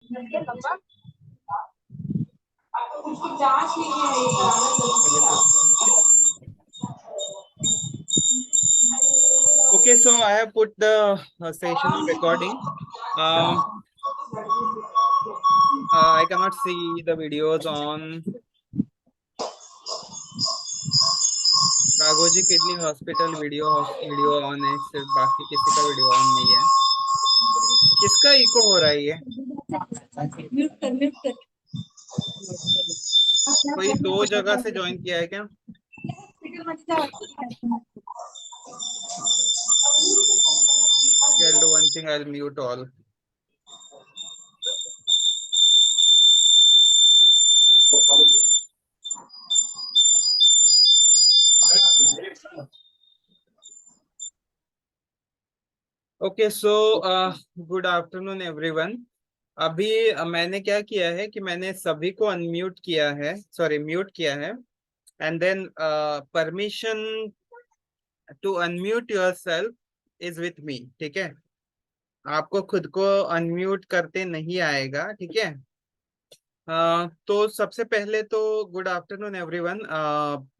Okay, so I have put the session on recording. I cannot see the videos on Raghoji kidney hospital video on है, सिर्फ बाकी किसी का video on नहीं है। किसका इको हो रहा है ये? म्यूट कर म्यूट कर। कोई दो जगह से ज्वाइन किया है क्या? I'll do one thing, I'll mute all. Okay, so good afternoon everyone. अभी मैंने क्या किया है कि मैंने सभी को अनम्यूट किया है, सॉरी म्यूट किया है, and then permission to unmute yourself is with me. ठीक है, आपको खुद को अनम्यूट करते नहीं आएगा। ठीक है। तो सबसे पहले तो गुड आफ्टरनून एवरीवन।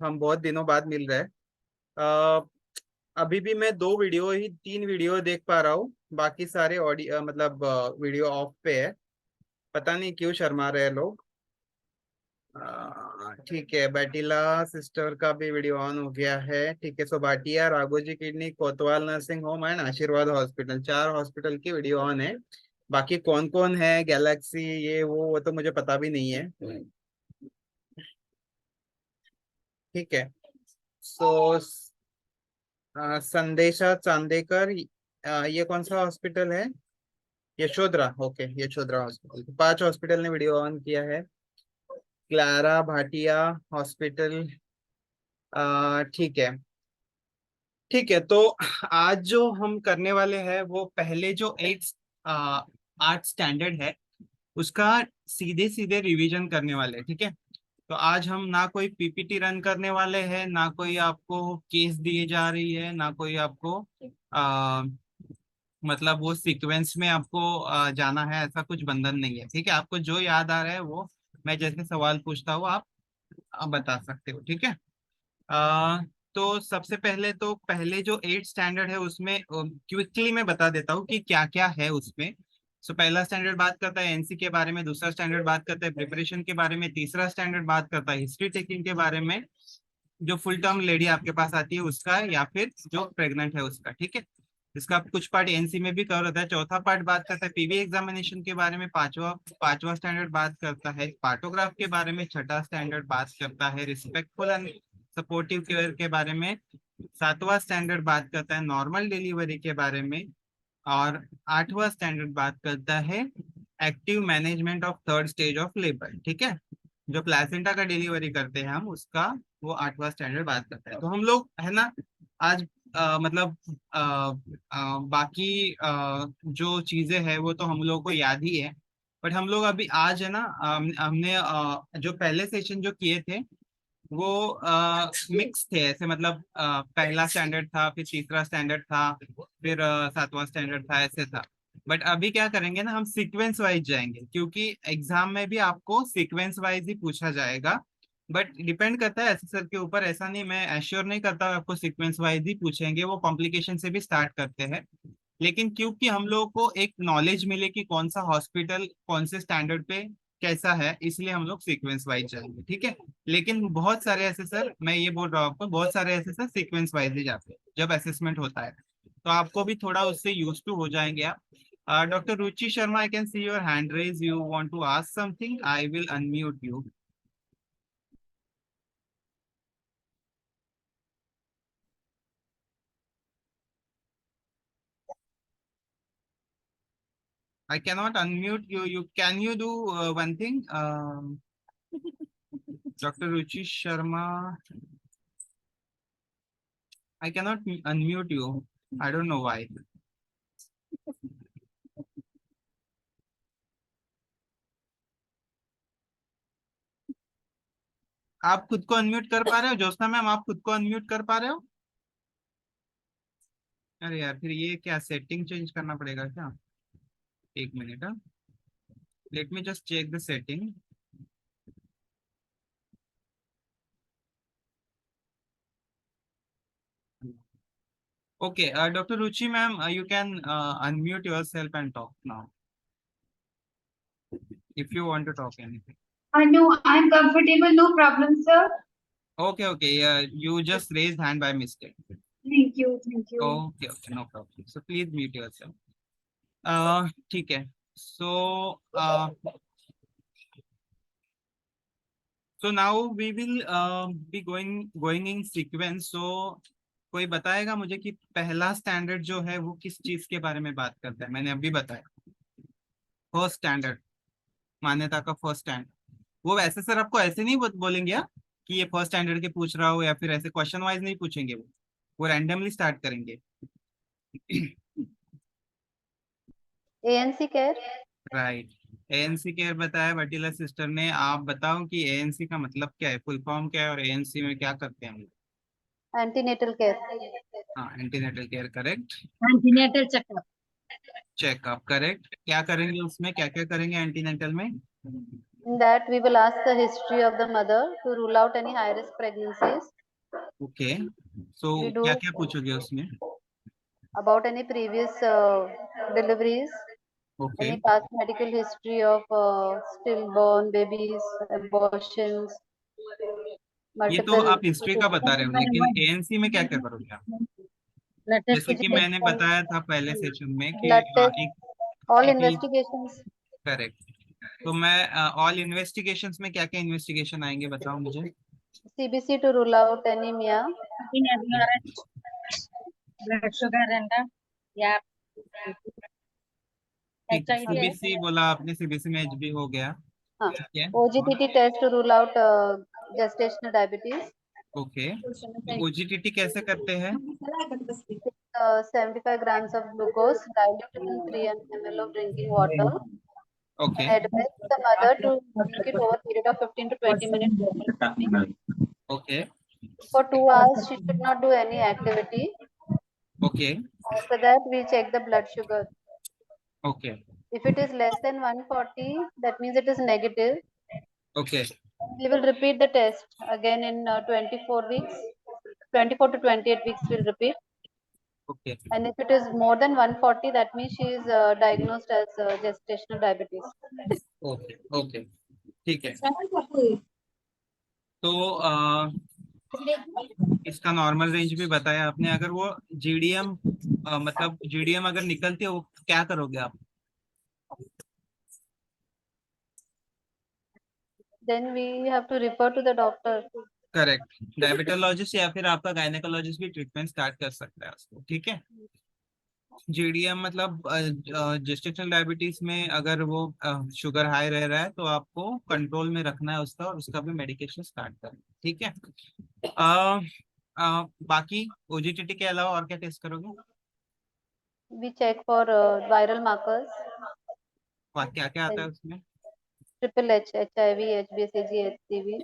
हम बहुत दिनों बाद मिल रहे हैं। अ, अभी भी मैं तीन वीडियो देख पा रहा हूँ, बाकी सारे ऑडियो मतलब वीडियो ऑफ पे है। पता नहीं क्यों शर्मा रहे हैं लोग। ठीक है, बैटिला सिस्टर का भी वीडियो ऑन हो गया है। ठीक है, सो Bhatia, Raghoji kidney, Kotwal nursing home and आशीर्वाद हॉस्पिटल, चार हॉस्पिटल की वीडियो ऑन है। बाकी कौन कौन है, गैलेक्सी ये वो तो मुझे पता भी नहीं है। ठीक है, सो संदेशा चांदेकर, ये कौन सा हॉस्पिटल है? यशोधरा। ओके, यशोधरा हॉस्पिटल, पांच हॉस्पिटल ने वीडियो ऑन किया है। Clara Bhatia hospital. ठीक है। ठीक है, तो आज जो हम करने वाले हैं वो पहले जो आर्ट स्टैंडर्ड है उसका सीधे सीधे रिवीजन करने वाले हैं। ठीक है, तो आज हम ना कोई पीपीटी रन करने वाले हैं, ना कोई आपको केस दिए जा रही है, ना कोई आपको आ, मतलब वो सीक्वेंस में आपको जाना है, ऐसा कुछ बंधन नहीं है। ठीक है, आपको जो याद आ रहा है वो मैं जैसे सवाल पूछता हूँ आप बता सकते हो। ठीक है। आ, तो सबसे पहले तो पहले जो एट स्टैंडर्ड है उसमें क्विकली मैं बता देता हूँ कि क्या क्या है उसमें। सो पहला स्टैंडर्ड बात करता है एनसी के बारे में, दूसरा स्टैंडर्ड बात करता है प्रिपरेशन के बारे में, तीसरा स्टैंडर्ड बात करता है हिस्ट्री टेकिंग के बारे में, जो फुल टर्म लेडी आपके पास आती है उसका, या फिर जो प्रेग्नेंट है उसका। ठीक है, इसका कुछ पार्ट एनसी में भी कवर होता है। चौथा पार्ट बात करता है पीवी एग्जामिनेशन के बारे में। पांचवा पांचवा स्टैंडर्ड बात करता है पार्टोग्राफ के बारे में। छठा स्टैंडर्ड बात करता है रिस्पेक्टफुल एंड सपोर्टिव केयर के बारे में। सातवां स्टैंडर्ड बात करता है नॉर्मल डिलीवरी के बारे में। और आठवां स्टैंडर्ड बात करता है active management of third stage of labour. ठीक है, जो प्लेसेंटा का डिलीवरी करते हैं हम उसका, वो आठवां स्टैंडर्ड बात करता है। तो हम लोग है ना आज मतलब बाकी जो चीजें हैं वो तो हम लोगों को याद ही है। बट हम लोग अभी आज है ना हमने जो पहले सेशन जो किए थे वो मिक्स थे ऐसे, मतलब पहला स्टैंडर्ड था, फिर तीसरा स्टैंडर्ड था, फिर सातवां स्टैंडर्ड था, ऐसे था। बट अभी क्या करेंगे ना, हम सीक्वेंस वाइज जाएंगे, क्योंकि एग्जाम में भी आपको सीक्वेंस वाइज ही पूछा जाएगा। बट डिपेंड करता है एसएसएल के ऊपर, ऐसा नहीं, मैं एश्योर नहीं करता हूँ आपको सीक्वेंस वाइज ही पूछेंगे, वो कॉम्प्लिकेशन से भी स्टार्ट करते हैं। लेकिन क्योंकि हम लोगों को एक नॉलेज मिले कि कौन सा हॉस्पिटल कौन से स्टैंडर्ड पे कैसा है, इसलिए हम लोग सीक्वेंस वाइज चलेंगे। ठीक है, लेकिन बहुत सारे ऐसे सर, मैं ये बोल रहा हूँ आपको, बहुत सारे ऐसे सर सीक्वेंस वाइज ही जाते हैं जब असेसमेंट होता है, तो आपको भी थोड़ा उससे यूज टू हो जाएंगे आप। Doctor Ruchi Sharma, I can see your hand raise, you want to ask something, I will unmute you. I cannot unmute you. Can you do one thing, Dr. Ruchi Sharma? I cannot unmute you. I don't know why. आप खुद को unmute कर पा रहे हो Jyotsna ma'am? आप खुद को अनम्यूट कर पा रहे हो? अरे यार, फिर ये क्या सेटिंग चेंज करना पड़ेगा क्या? एक मिनट। हाँ, Let me just check the setting. Okay, Dr. Ruchi ma'am, you can unmute yourself and talk now if you want to talk anything. No, I'm comfortable. No problem, sir. Okay, okay. You just raised hand by mistake. Thank you. Thank you. Okay, okay, no problem. So please mute yourself. ठीक है. So so now we will be going in sequence. So कोई बताएगा मुझे कि पहला standard जो है वो किस चीज के बारे में बात करता है? मैंने अभी बताया, फर्स्ट स्टैंडर्ड, मान्यता का फर्स्ट स्टैंडर्ड. वो वैसे सर आपको ऐसे नहीं बोलेंगे हाँ, कि ये फर्स्ट स्टैंडर्ड के पूछ रहा हो, या फिर ऐसे क्वेश्चन वाइज नहीं पूछेंगे. वो रैंडमली स्टार्ट करेंगे. ANC care. Right. ANC care बताया बटीला सिस्टर ने. आप बताओ कि एएनसी का मतलब क्या है, फुल फॉर्म क्या है, और एएनसी में क्या करते हैं हम लोग? Antenatal care. हाँ, antenatal care correct. Antenatal checkup. Checkup correct. क्या करेंगे उसमें, क्या क्या करेंगे एंटीनेटल में? In that we will ask the history of the mother to rule out any high risk pregnancies. Okay. So We do क्या क्या पूछोगे उसमें? about any previous deliveries, okay. any past medical history of stillborn babies, abortions, ये तो multiple आप history का बता रहे हो, लेकिन एएनसी में क्या क्या करोगे आप? ब्लड टेस्ट जैसे कि मैंने बताया था पहले सेशन में कि blood test, एक all एक investigations. करेक्ट. तो मैं ऑल इन्वेस्टिगेशंस में क्या क्या इन्वेस्टिगेशन आएंगे बताओ मुझे. CBC to rule out anemia. Blood sugar and या ठीक. HIV सीबीसी बोला आपने, सीबीसी में एचबी हो गया. हाँ. ठीक है. OGTT test to rule out gestational diabetes. Okay. ओजीटीटी कैसे करते हैं? 75 grams of glucose diluted in 3 ml of drinking water okay. and advise the mother to drink it over a period of 15 to 20 minutes. Okay. For 2 hours, she should not do any activity. Okay. After that, we check the blood sugar. Okay. If it is less than 140, that means it is negative. Okay. We will repeat the test again in 24 weeks. 24 to 28 weeks we'll repeat. Okay. And if it is more than 140, that means she is diagnosed as gestational diabetes. Okay. Okay. ठीक है. तो इसका normal range भी बताया आपने. अगर वो GDM मतलब जीडीएम अगर निकलती है, वो क्या करोगे आप? Then we have to refer to the doctor. Correct. Diabetologist या फिर आपका गायनेकोलॉजिस्ट भी ट्रीटमेंट स्टार्ट कर सकता है उसको. ठीक है. जीडीएम मतलब जेस्टेशनल डायबिटीज में अगर वो शुगर हाई रह रहा है तो आपको कंट्रोल में रखना है उसका, और उसका भी मेडिकेशन स्टार्ट करना है. ठीक है. बाकी ओजीटीटी के अलावा और क्या टेस्ट करोगे? We check for viral markers. क्या क्या आता है उसमें? Triple H, HIV, HBsAg, HCV.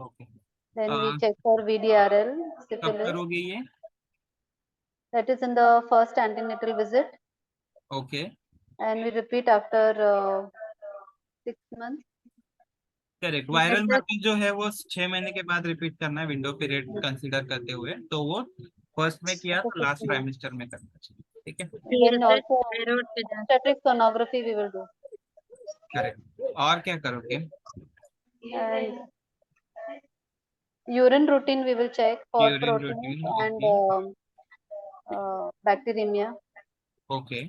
Okay. Then we check for VDRL, कब syphilis. करोगे ये? That is in the first antenatal visit, okay. and we repeat after 6 months. Correct. Viral marker जो है वो 6 महीने के बाद रिपीट करना है, विंडो पीरियड कंसीडर करते हुए. तो वो फर्स्ट में किया तो लास्ट ट्राइमेस्टर में करना चाहिए. ठीक है. Then also obstetric sonography we will do. Correct. और क्या करोगे? And urine routine we will check for urine proteins routine. and bacteremia. Okay.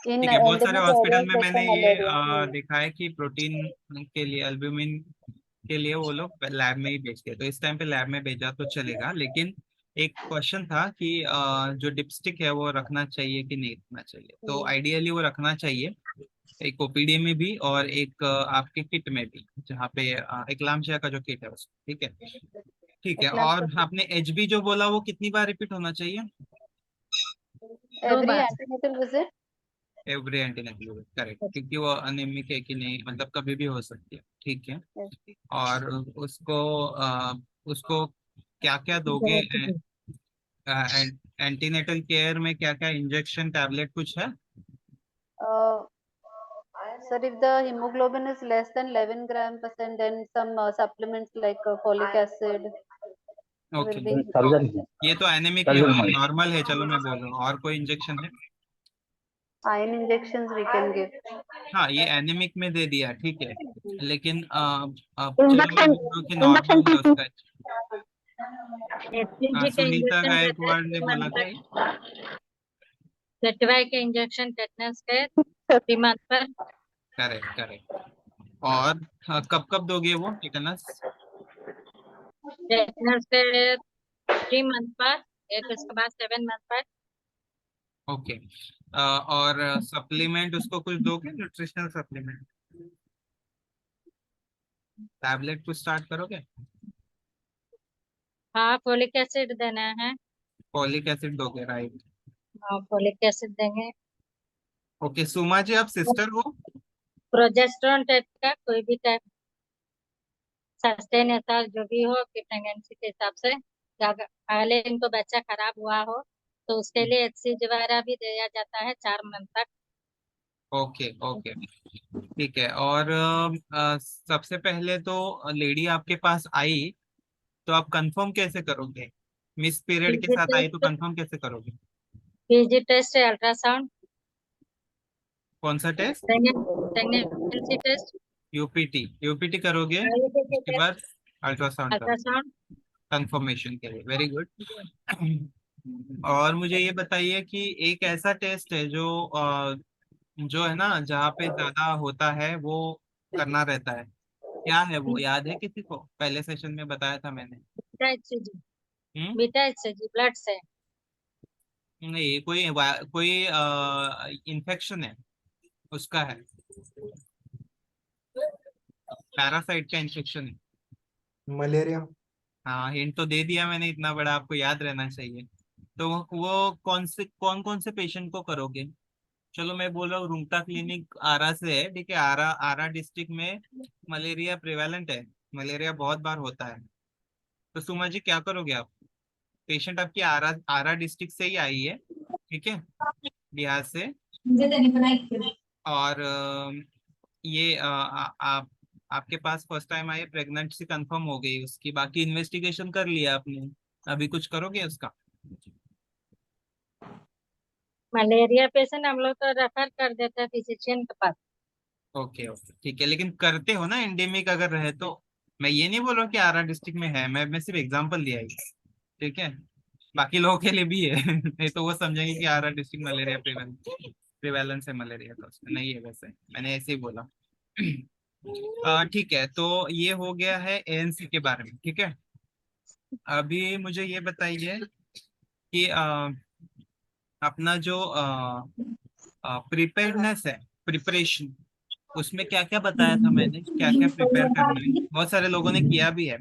In ठीक है. बहुत सारे endemic हॉस्पिटल areas में like मैंने ये malaria. देखा है कि प्रोटीन के लिए, एल्ब्यूमिन के लिए वो लोग लैब में ही भेजते हैं. तो इस टाइम पे लैब में भेजा तो चलेगा, लेकिन एक क्वेश्चन था कि जो डिपस्टिक है वो रखना चाहिए कि नहीं रखना चाहिए. तो आइडियली वो रखना चाहिए, एक ओपीडी में भी और एक आपके किट में भी, जहाँ पे एक्लाम्सिया का जो किट है उसको. ठीक है. ठीक है. और आपने एचबी जो बोला वो कितनी बार रिपीट होना चाहिए? Every antenatal visit. Every antenatal. Correct. क्योंकि वो अनेमिक है कि नहीं, मतलब कभी भी हो सकती है. ठीक है. और उसको क्या क्या दोगे? एंटीनेटल केयर में क्या क्या इंजेक्शन टैबलेट कुछ है? Sir, if the hemoglobin is less than 11 gram percent, then some supplements like folic acid okay, will be. ये तो एनेमिक में हुआ, नॉर्मल है, चलो मैं बोल रहा हूँ। और कोई इंजेक्शन है? Iron injections we can give. हाँ, ये एनेमिक में दे दिया, ठीक है, लेकिन चलो मैं बोल रहा हूँ कि नॉर्मल है उसका। HCG के सुनीता इंजेक्शन देते गायकवाड़ ने 3 बोला मंथ था। तक, ZY के इंजेक्शन टेटनस के 3 मंथ पर, करेक्ट करेक्ट। और कब कब दोगे वो टिटेनस? टेटनस के 3 मंथ पर, एक उसके बाद 7 मंथ पर। ओके। और सप्लीमेंट उसको कुछ दोगे, न्यूट्रिशनल सप्लीमेंट, टैबलेट कुछ स्टार्ट करोगे? हाँ, फोलिक एसिड देना है। फॉलिक एसिड दोगे, राइट। हाँ, फोलिक एसिड देंगे। ओके, सुमा जी आप सिस्टर हो? प्रोजेस्टेरोन टाइप का कोई भी टाइप, सस्टेन ऐसा जो भी हो कि प्रेगनेंसी के हिसाब से, या अगर पहले इनको बच्चा खराब हुआ हो तो उसके लिए HCG वगैरह भी दिया जाता है 4 मंथ तक। ओके ओके, ठीक है। और सबसे पहले तो लेडी आपके पास आई तो आप कंफर्म कैसे करोगे? मिस पीरियड के पीजी साथ आई तो टेस्ट, कंफर्म कैसे करोगे? पीजी टेस्ट है, अल्ट्रासाउंड, कौन सा test? Pregnancy test, UPT, UPT करोगे, IUD उसके टेस्ट, बाद अल्ट्रासाउंड करोगे अल्ट्रासाउंड। कंफर्मेशन के लिए। Very good. और मुझे ये बताइए कि एक ऐसा टेस्ट है जो है ना, जहाँ पे ज्यादा होता है वो करना रहता है, क्या है वो, याद है किसी को? पहले सेशन में बताया था मैंने। बीटा HCG, हम्म। बीटा HCG ब्लड से। नहीं, कोई इन्फेक्शन है उसका है, पैरासाइट का इन्फेक्शन है। मलेरिया। हाँ, हिंट तो दे दिया मैंने इतना बड़ा, आपको याद रहना चाहिए। तो वो कौन कौन से पेशेंट को करोगे? चलो मैं बोल रहा हूँ, रूंगटा क्लिनिक आरा से है, ठीक है, आरा आरा डिस्ट्रिक्ट में मलेरिया प्रिवेलेंट है, मलेरिया बहुत बार होता है। तो सुमा जी क्या करोगे आप? पेशेंट आपकी आरा आरा डिस्ट्रिक्ट से ही आई है, ठीक है, बिहार से। और ये आप आपके पास फर्स्ट टाइम आई, प्रेगनेंसी कंफर्म हो गई उसकी, बाकी इन्वेस्टिगेशन कर लिया आपने, अभी कुछ करोगे उसका? मलेरिया पेशेंट हम लोग तो रेफर कर देते हैं फिजिशियन के पास। ओके ओके, ठीक है, लेकिन करते हो ना एंडेमिक अगर रहे तो? मैं ये नहीं बोल रहा हूँ कि आरा डिस्ट्रिक्ट में है, मैं सिर्फ एग्जांपल दिया है, ठीक है, बाकी लोगों के लिए भी है। नहीं तो वो समझेंगे कि आरा डिस्ट्रिक्ट मलेरिया प्रिवेलेंस है मलेरिया का, उसमें नहीं है, वैसे मैंने ऐसे ही बोला। ठीक है, तो ये हो गया है एएनसी के बारे में, ठीक है। अभी मुझे ये बताइए कि अपना जो प्रिपेयर्डनेस है, प्रिपरेशन, उसमें क्या क्या बताया था मैंने, क्या क्या प्रिपेयर करना है, बहुत सारे लोगों ने किया भी है।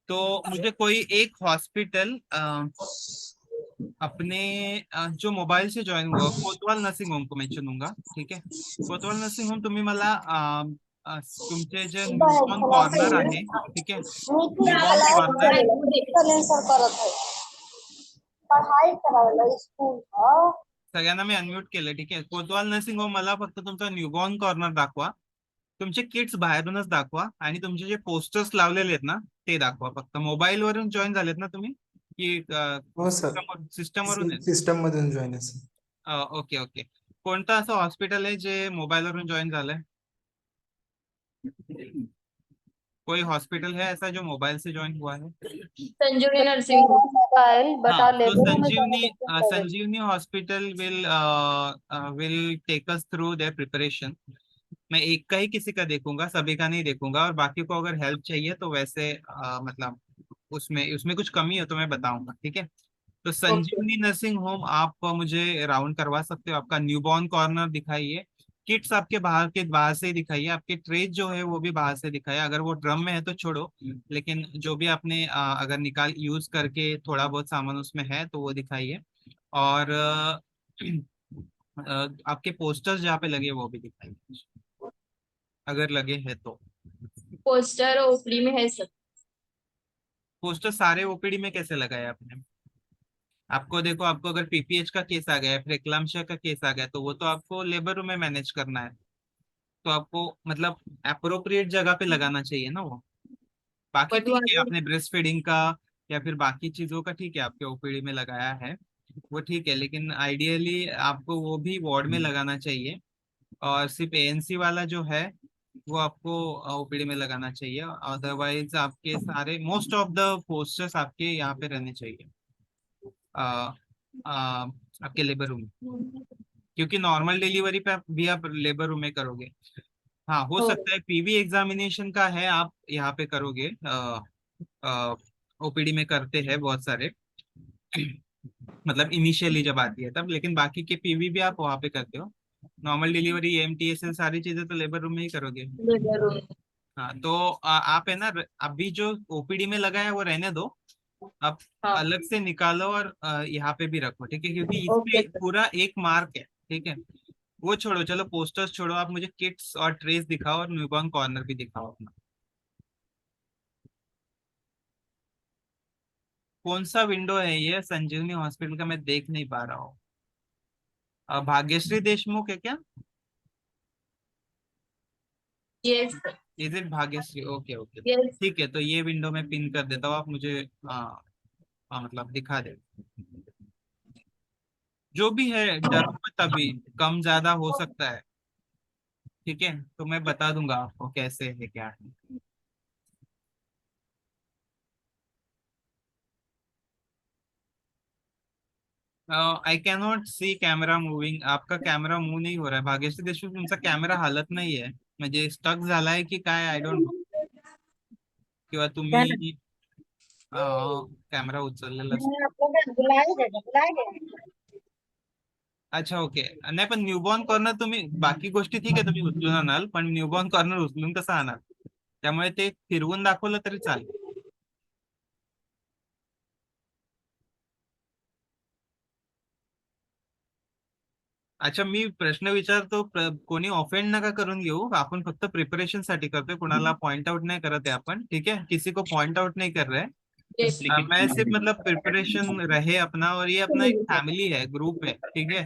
तो मुझे कोई एक हॉस्पिटल अपने जो मोबाइल से ज्वाइन हुआ, कोतवाल नर्सिंग होम को मैं चुनूंगा, ठीक है। कोतवाल नर्सिंग होम, तुम्ही मला तुमचे जे न्यूबॉर्न कॉर्नर आहे, ठीक है, न्यूबॉर्न कॉर्नर, पढ़ाई करायला स्कूल हा. सगळ्यांना मी अनम्यूट केलं, ठीक आहे। कोतवाल नर्सिंग होम, मला फक्त तुमचा न्यूबॉर्न कॉर्नर दाखवा, तुमचे किट्स बाहेरूनच दाखवा, आणि तुमचे जे पोस्टर्स लावलेले आहेत ना ते दाखवा, फक्त मोबाईल वरून जॉईन झालेत ना तुम्ही, की हो सर, सिस्टम वरून आहेत? सिस्टम मधून जॉईन आहे सर. ओके ओके, कोणतं असं हॉस्पिटल आहे जे मोबाईल वरून जॉईन झालंय? कोई हॉस्पिटल है ऐसा जो मोबाइल से ज्वाइन हुआ है? संजीवनी नर्सिंग मोबाइल, but हाँ, our तो labor room is Sanjeevani 100% private. Sanjeevani hospital will take us through their preparation. मैं एक का ही किसी का देखूंगा, सभी का नहीं देखूंगा, और बाकी को अगर हेल्प चाहिए तो वैसे मतलब उसमें उसमें कुछ कमी हो तो मैं बताऊंगा, ठीक है। तो Okay. संजीवनी नर्सिंग होम, आप मुझे राउंड करवा सकते हो, आपका न्यूबॉर्न कॉर्नर दिखाइए, किट्स आपके बाहर से ही दिखाइए, आपके ट्रेज जो है वो भी बाहर से दिखाइए, अगर वो ड्रम में है तो छोड़ो, लेकिन जो भी आपने अगर निकाल यूज करके थोड़ा बहुत सामान उसमें है तो वो दिखाइए। और आपके पोस्टर्स जहाँ पे लगे वो भी दिखाइए, अगर लगे हैं तो। पोस्टर ओपडी में है सर. पोस्टर सारे ओपीडी में कैसे लगाए आपने? आपको देखो, आपको अगर पीपीएच का केस आ गया है, फिर एक्लाम्शिया का केस आ गया, तो वो तो आपको लेबर रूम में मैनेज करना है, तो आपको मतलब अप्रोप्रिएट जगह पे लगाना चाहिए ना वो। बाकी But ठीक है, वो आपने ब्रेस्ट फीडिंग का या फिर बाकी चीजों का ठीक है आपके ओपीडी में लगाया है, वो ठीक है, लेकिन आइडियली आपको वो भी वार्ड में लगाना चाहिए। और सिर्फ एएनसी वाला जो है वो आपको ओपीडी में लगाना चाहिए। अदरवाइज आपके सारे मोस्ट ऑफ द पोस्टर्स आपके यहाँ पे रहने चाहिए, आ, आपके लेबर रूम में, क्योंकि नॉर्मल डिलीवरी पे भी आप लेबर रूम में करोगे। हाँ, हो हो सकता है पीवी एग्जामिनेशन का है आप यहाँ पे करोगे, ओपीडी में करते हैं बहुत सारे, मतलब इनिशियली जब आती है तब, लेकिन बाकी के पीवी भी आप वहाँ पे करते हो। नॉर्मल डिलीवरी एमटीएसएल सारी चीजें तो लेबर रूम में ही करोगे। Labour room. हाँ, तो आप है ना, अभी जो ओपीडी में लगा है वो रहने दो, आप हाँ अलग से निकालो और यहाँ पे भी रखो, ठीक है, क्योंकि इस ओके पे सर। पूरा एक मार्क है, ठीक है। वो छोड़ो, चलो पोस्टर्स छोड़ो, आप मुझे किट्स और ट्रेस दिखाओ और न्यूबॉर्न कॉर्नर भी दिखाओ अपना। कौन सा विंडो है ये संजीवनी हॉस्पिटल का, मैं देख नहीं पा रहा हूँ। भाग्यश्री देशमुख है क्या? Yes is it Bhagyashree? Okay okay, yes. ठीक है, तो ये विंडो मैं पिन कर देता हूँ, आप मुझे मतलब दिखा दे। जो भी है डरो मत, अभी कम ज्यादा हो सकता है, ठीक है, तो मैं बता दूंगा आपको कैसे है क्या है। I cannot see camera moving, आपका कैमरा मूव नहीं हो रहा है भाग्यश्री देशमुख, तुमचा कैमरा हालत नाही आहे, म्हणजे स्टक झालाय की काय, आय डोंट नो, किंवा तुम्ही कॅमेरा उचललेला अच्छा ओके। नाही पण न्यूबॉर्न कॉर्नर तुम्ही, बाकी गोष्टी ठीक आहे तुम्ही उचलून आणाल, पण न्यूबॉर्न कॉर्नर उचलून कसं आणाल, त्यामुळे ते फिरवून दाखवलं तरी चालेल। अच्छा, मी प्रश्न विचारतो, कोणी ऑफेंड नका करून घेऊ, आपण फक्त प्रिपरेशन साठी करतोय, कोणाला पॉइंट आउट नहीं कर रहे थे अपन, ठीक है, किसी को पॉइंट आउट नहीं कर रहे हैं। यस मैं सिर्फ मतलब प्रिपरेशन रहे अपना, और ये अपना एक फैमिली है, ग्रुप है, ठीक है,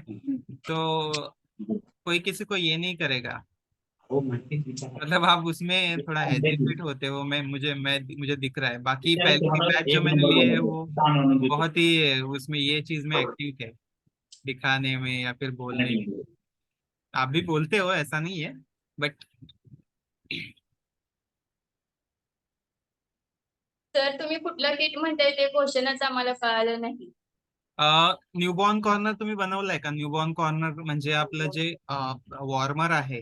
तो कोई किसी को ये नहीं करेगा, मतलब आप उसमें थोड़ा हेजिटेट होते हो, मुझे दिख रहा है, बाकी पहले की बैच जो मैंने लिए है वो बहुत ही उसमें ये चीज में एक्टिव थे, दिखाने में या फिर बोलने में। आप भी बोलते हो, ऐसा नहीं है, बट सर तुम्ही कुठलं किट म्हणताय ते क्वेश्चनच आम्हाला कळालं नाही। न्यूबॉर्न कॉर्नर तुम्ही बनवलाय का? न्यूबॉर्न कॉर्नर म्हणजे आपलं जे वॉर्मर आहे,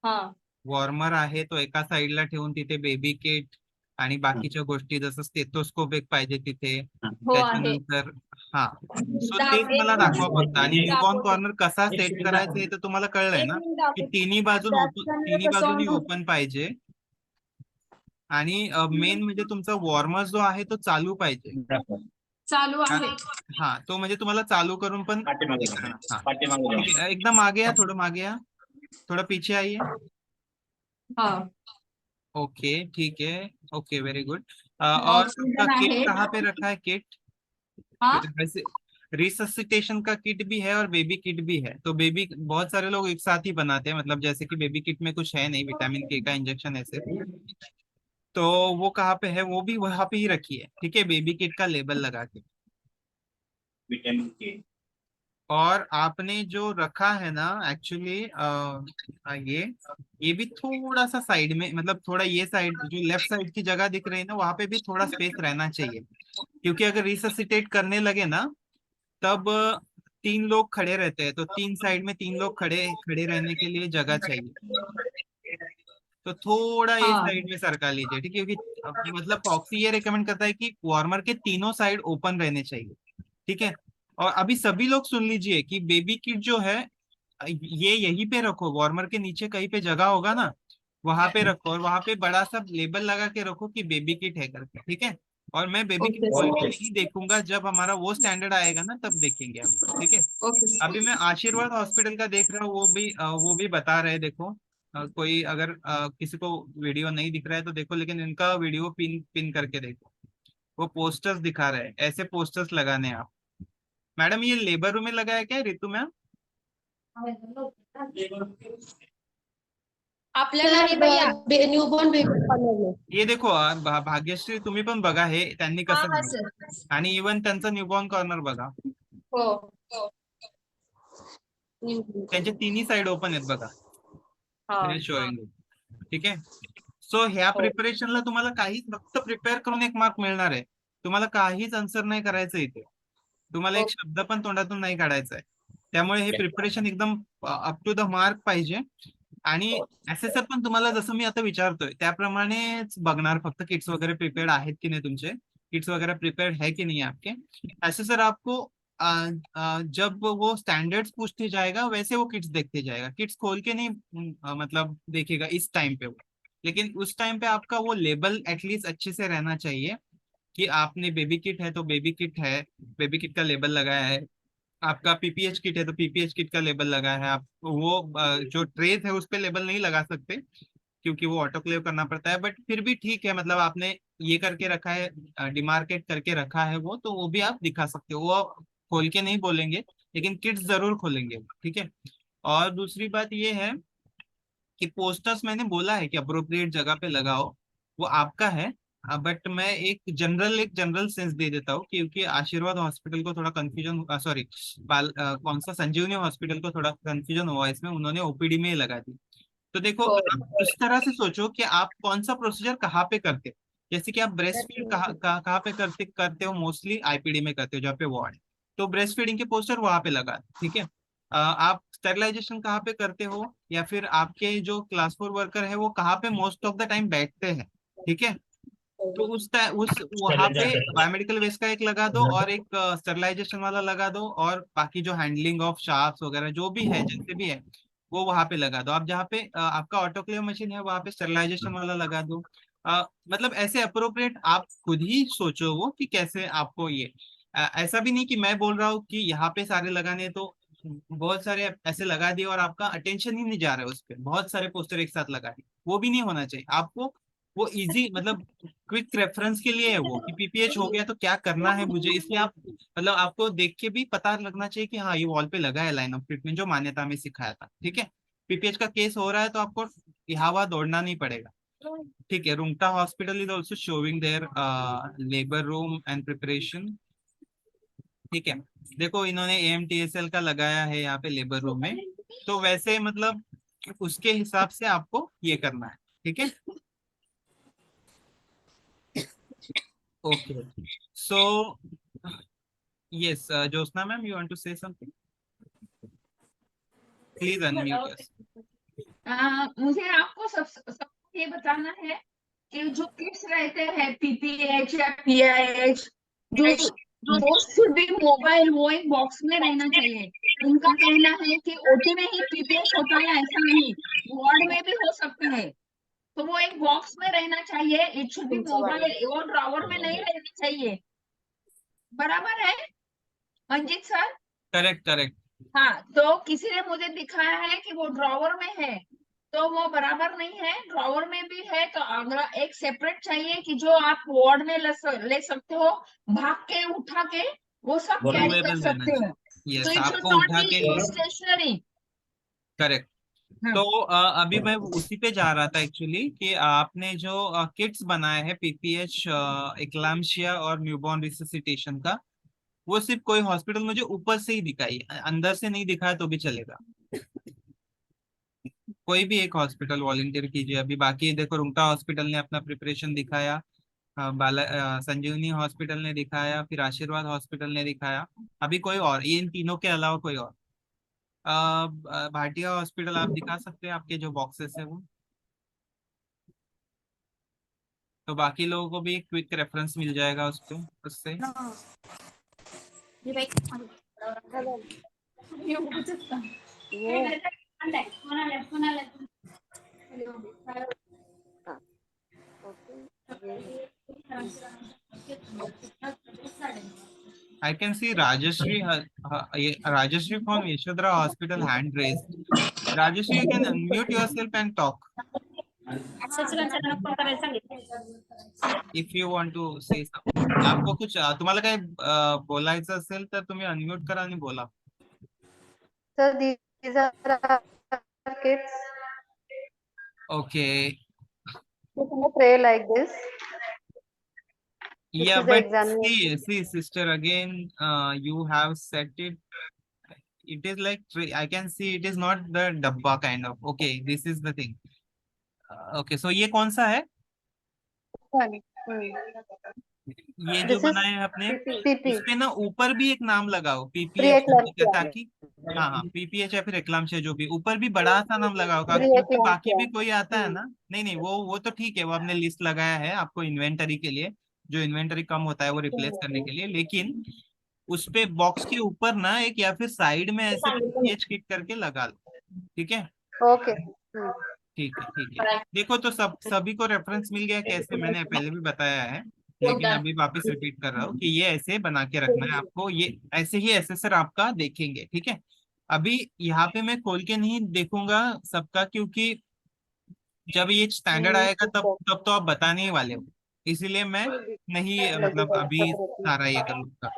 हा वॉर्मर आहे तो एका साईडला ठेवून तिथे बेबी किट आणि बाकीच्या गोष्टी, जसं स्टेथोस्कोप एक पाहिजे तिथे, हो आहे। त्याच्यानंतर हा, सो तेच एक मला दाखवा फक्त, मिनिट आणि न्यूबॉर्न दाखवते। कॉर्नर कसा सेट करायचा हे तर तुम्हाला कळलंय एक ना, मिनिट की दाखवते। तिन्ही कसं बाजूनी ऑन होत ओपन पाहिजे, आणि मेन म्हणजे तुमचा वॉर्मर जो आहे तो चालू पाहिजे। चालू हा आहे। हा, तो म्हणजे तुम्हाला चालू करून पण दिसणार। हा ठीक है, एकदम आगे या, थोड़ा आगे या, थोड़ा पीछे आइए। हा ओके ठीक है, ओके वेरी गुड। और आपका ऑक्सीजन किट आहे। कहाँ पे रखा है? किट हा वैसे रिससिटेशन का किट भी है और बेबी किट भी है, तो बेबी बहुत सारे लोग एक साथ ही बनाते हैं, मतलब जैसे कि बेबी किट में कुछ है नहीं, विटामिन के का इंजेक्शन है सिर्फ, तो वो कहाँ पे है, वो भी वहां पे ही रखी है, ठीक है, बेबी किट का लेबल लगा के। विटामिन के। और आपने जो रखा है ना एक्चुअली, ये भी थोड़ा सा साइड में, मतलब थोड़ा ये साइड जो लेफ्ट साइड की जगह दिख रही है ना, वहां पे भी थोड़ा स्पेस रहना चाहिए, क्योंकि अगर रिससिटेट करने लगे ना, तब 3 लोग खड़े रहते हैं, तो 3 साइड में 3 लोग खड़े खड़े रहने के लिए जगह चाहिए, तो थोड़ा ये हाँ साइड में सरका लीजिए, ठीक है, क्योंकि मतलब फॉक्सी ये रिकमेंड करता है कि वार्मर के तीनों साइड ओपन रहने चाहिए, ठीक है। और अभी सभी लोग सुन लीजिए कि बेबी किट जो है ये यहीं पे रखो, वार्मर के नीचे कहीं पे जगह होगा ना, वहां पे रखो, और वहां पे बड़ा सा लेबल लगा के रखो कि बेबी किट है करके, ठीक है। और मैं बेबी किट ओके खोल के सर। नहीं देखूंगा, जब हमारा वो स्टैंडर्ड आएगा ना तब देखेंगे हम, ठीक है। ओके अभी मैं आशीर्वाद हॉस्पिटल का देख रहा हूँ, वो भी बता रहे हैं, देखो, कोई अगर किसी को वीडियो नहीं दिख रहा है तो देखो, लेकिन इनका वीडियो पिन पिन करके देखो, वो पोस्टर्स दिखा रहे हैं, ऐसे पोस्टर्स लगाने हैं आप। मैडम ये लेबर रूम में लगा है क्या रितु मैम? आपल्याला नाही भैया न्यूबॉर्न बेबी. ये देखो भाग्यश्री तुम्ही पण बघा हे त्यांनी हा कसं हा दिलं. सर. आणि इवन त्यांचं न्यूबॉर्न कॉर्नर बघा, हो हो. त्यांचे तिन्ही साइड ओपन आहेत बघा. हा. शोइंग. ठीक आहे. सो ह्या हो. प्रिपरेशनला तुम्हाला काहीच फक्त प्रिपेअर करून एक मार्क मिळणार आहे. तुम्हाला काहीच आन्सर नाही करायचं इथे. तुम्हाला एक शब्द पण तोंडातून नाही काढायचा आहे. त्यामुळे हे प्रिपरेशन एकदम अप टू द मार्क पाहिजे. आणि असेसर पण तुम्हाला जसं मी आता विचारतोय त्याप्रमाणेच बघणार फक्त किट्स वगैरे प्रिपेअर्ड आहेत की नहीं तुमचे, किट्स वगैरह प्रिपेयर्ड है कि नहीं आपके. असेसर आपको जब वो स्टैंडर्ड्स पूछते जाएगा वैसे वो किट्स देखते जाएगा. किट्स खोल के नहीं मतलब देखेगा इस टाइम पे वो. लेकिन उस टाइम पे आपका वो लेबल एटलीस्ट अच्छे से रहना चाहिए कि आपने बेबी किट है तो बेबी किट है, बेबी किट का लेबल लगाया है. आपका पीपीएच किट है तो पीपीएच किट का लेबल लगा है. आप वो जो ट्रेस है उस पे लेबल नहीं लगा सकते क्योंकि वो ऑटोक्लेव करना पड़ता है. बट फिर भी ठीक है, मतलब आपने ये करके रखा है, डिमार्केट करके रखा है वो, तो वो भी आप दिखा सकते हो. वो खोल के नहीं बोलेंगे लेकिन किट्स जरूर खोलेंगे. ठीक है. और दूसरी बात ये है कि पोस्टर्स मैंने बोला है कि अप्रोप्रिएट जगह पे लगाओ, वो आपका है. बट मैं एक जनरल सेंस दे देता हूँ क्योंकि आशीर्वाद हॉस्पिटल को थोड़ा कंफ्यूजन, सॉरी कौन सा संजीवनी हॉस्पिटल को थोड़ा कंफ्यूजन हुआ इसमें, उन्होंने ओपीडी में ही लगा दी. तो देखो हो. आप इस तरह से सोचो कि आप कौन सा प्रोसीजर कहाँ पे करते हो. जैसे कि आप ब्रेस्ट फीड कहाँ पे करते हो, मोस्टली आईपीडी में करते हो जहाँ पे वार्ड है. तो ब्रेस्ट फीडिंग के पोस्टर वहां पे लगा दो. ठीक है. आप स्टेरिलाइजेशन कहाँ पे करते हो या फिर आपके जो क्लास 4 वर्कर है वो कहाँ पे मोस्ट ऑफ द टाइम बैठते हैं. ठीक है. तो उस वहां पे बायोमेडिकल वेस्ट का एक लगा दो और एक स्टेरिलाइजेशन वाला लगा दो, और बाकी जो हैंडलिंग ऑफ शाफ्ट वगैरह जो भी है जैसे भी है वो वहां पे लगा दो. आप जहाँ पे आपका ऑटोक्लेव मशीन है वहां पे स्टेरिलाइजेशन वाला लगा दो. मतलब ऐसे अप्रोप्रिएट आप खुद ही सोचो वो कि कैसे आपको ये ऐसा भी नहीं कि मैं बोल रहा हूँ कि यहाँ पे सारे लगाने, तो बहुत सारे ऐसे लगा दिए और आपका अटेंशन ही नहीं जा रहा है उस पर, बहुत सारे पोस्टर एक साथ लगा दिए, वो भी नहीं होना चाहिए. आपको वो इजी मतलब क्विक रेफरेंस के लिए है वो कि पीपीएच हो गया तो क्या करना है मुझे, इसलिए आप मतलब आपको देख के भी पता लगना चाहिए कि हाँ ये वॉल पे लगा है लाइन ऑफ ट्रीटमेंट जो मान्यता में सिखाया था. ठीक है. पीपीएच का केस हो रहा है तो आपको यहाँ वहाँ दौड़ना नहीं पड़ेगा. ठीक है. Rungta hospital is also showing their labour room and preparation. ठीक है. देखो इन्होंने एएमटीएसएल का लगाया है यहाँ पे लेबर रूम में, तो वैसे मतलब उसके हिसाब से आपको ये करना है. ठीक है. Okay. So, yes, Josna ma'am, you want to say something? Please unmute us. मुझे आपको सब ये बताना है कि जो किट्स रहते हैं पीपीएच या पीआईएच, जो शुड बी मोबाइल, वो एक बॉक्स में रहना चाहिए. उनका कहना है कि ओटी में ही पीपीएच होता है, ऐसा नहीं, वार्ड में भी हो सकता है. तो वो एक बॉक्स में रहना चाहिए. इट शुड बी मोबाइल, वो ड्रॉवर में नहीं रहनी चाहिए. बराबर है मंजीत सर? Correct, correct. हाँ, तो किसी ने मुझे दिखाया है कि वो ड्रॉवर में है, तो वो बराबर नहीं है. ड्रॉवर में भी है तो अगर एक सेपरेट चाहिए कि जो आप वार्ड में ले सकते हो, भाग के उठा के वो सब कैरी कर Movable सकते रहना हो. चाहिए. तो Yes, इट शुड आपको नॉट उठा बी के स्टेशनरी. करेक्ट. हाँ. तो अभी मैं उसी पे जा रहा था एक्चुअली कि आपने जो किट्स बनाए हैं पीपीएच, एक्लाम्शिया और न्यूबॉर्न रिससिटेशन का, वो सिर्फ कोई हॉस्पिटल मुझे ऊपर से ही दिखाई, अंदर से नहीं दिखाया तो भी चलेगा. कोई भी एक हॉस्पिटल वॉलंटियर कीजिए अभी. बाकी देखो रुंगटा हॉस्पिटल ने अपना प्रिपरेशन दिखाया, संजीवनी हॉस्पिटल ने दिखाया, फिर आशीर्वाद हॉस्पिटल ने दिखाया. अभी कोई और, ये इन तीनों के अलावा कोई और? भाटिया हॉस्पिटल आप दिखा सकते हैं, आपके जो बॉक्सेस है वो. तो बाकी लोगों को भी एक क्विक रेफरेंस मिल जाएगा उस पे, उससे. I can see Rajashri, Rajashri from Yashodhara Hospital hand raised. Rajashri, you can unmute yourself and talk if you want to say something. आपको कुछ तुम्हाला काय बोलायचं असेल तर तुम्ही अनम्यूट करा आणि बोला. So these are our kids. Okay. You can pray like this. This Yeah, is the but examination. see, sister, again, you have set it. It is like I can see it is not the dabba kind of. Okay, this is the thing. Okay, so ये कौन सा है? Fine. ये जो This is बनाए हैं आपने, PP. इस पे ना ऊपर भी एक नाम लगाओ, पीपीएच, Preeclampsia. ताकि हाँ हाँ पीपीएच या फिर एक्लाम्सिया, जो भी ऊपर भी बड़ा सा नाम लगाओ, क्योंकि बाकी Preeclampsia. भी कोई आता है ना। नहीं नहीं, वो तो ठीक है, वो आपने लिस्ट लगाया है आपको इन्वेंटरी के लिए, जो इन्वेंटरी कम होता है वो रिप्लेस करने के लिए, लेकिन उस पे बॉक्स के ऊपर ना एक या फिर साइड में ऐसे पीपीएच क्लिक करके लगा लो। ठीक है, Okay. ठीक है, ठीक है। देखो तो सभी को रेफरेंस मिल गया कैसे, मैंने पहले भी बताया है, लेकिन अभी वापस रिपीट कर रहा हूँ कि ये ऐसे बना के रखना है आपको, ये ऐसे ही एसेसर आपका देखेंगे। ठीक है, अभी यहाँ पे मैं खोल के नहीं देखूंगा सबका, क्योंकि जब ये स्टैंडर्ड आएगा तब तब तो आप बताने ही वाले हो, इसीलिए मैं नहीं मतलब अभी सारा ये करूँगा।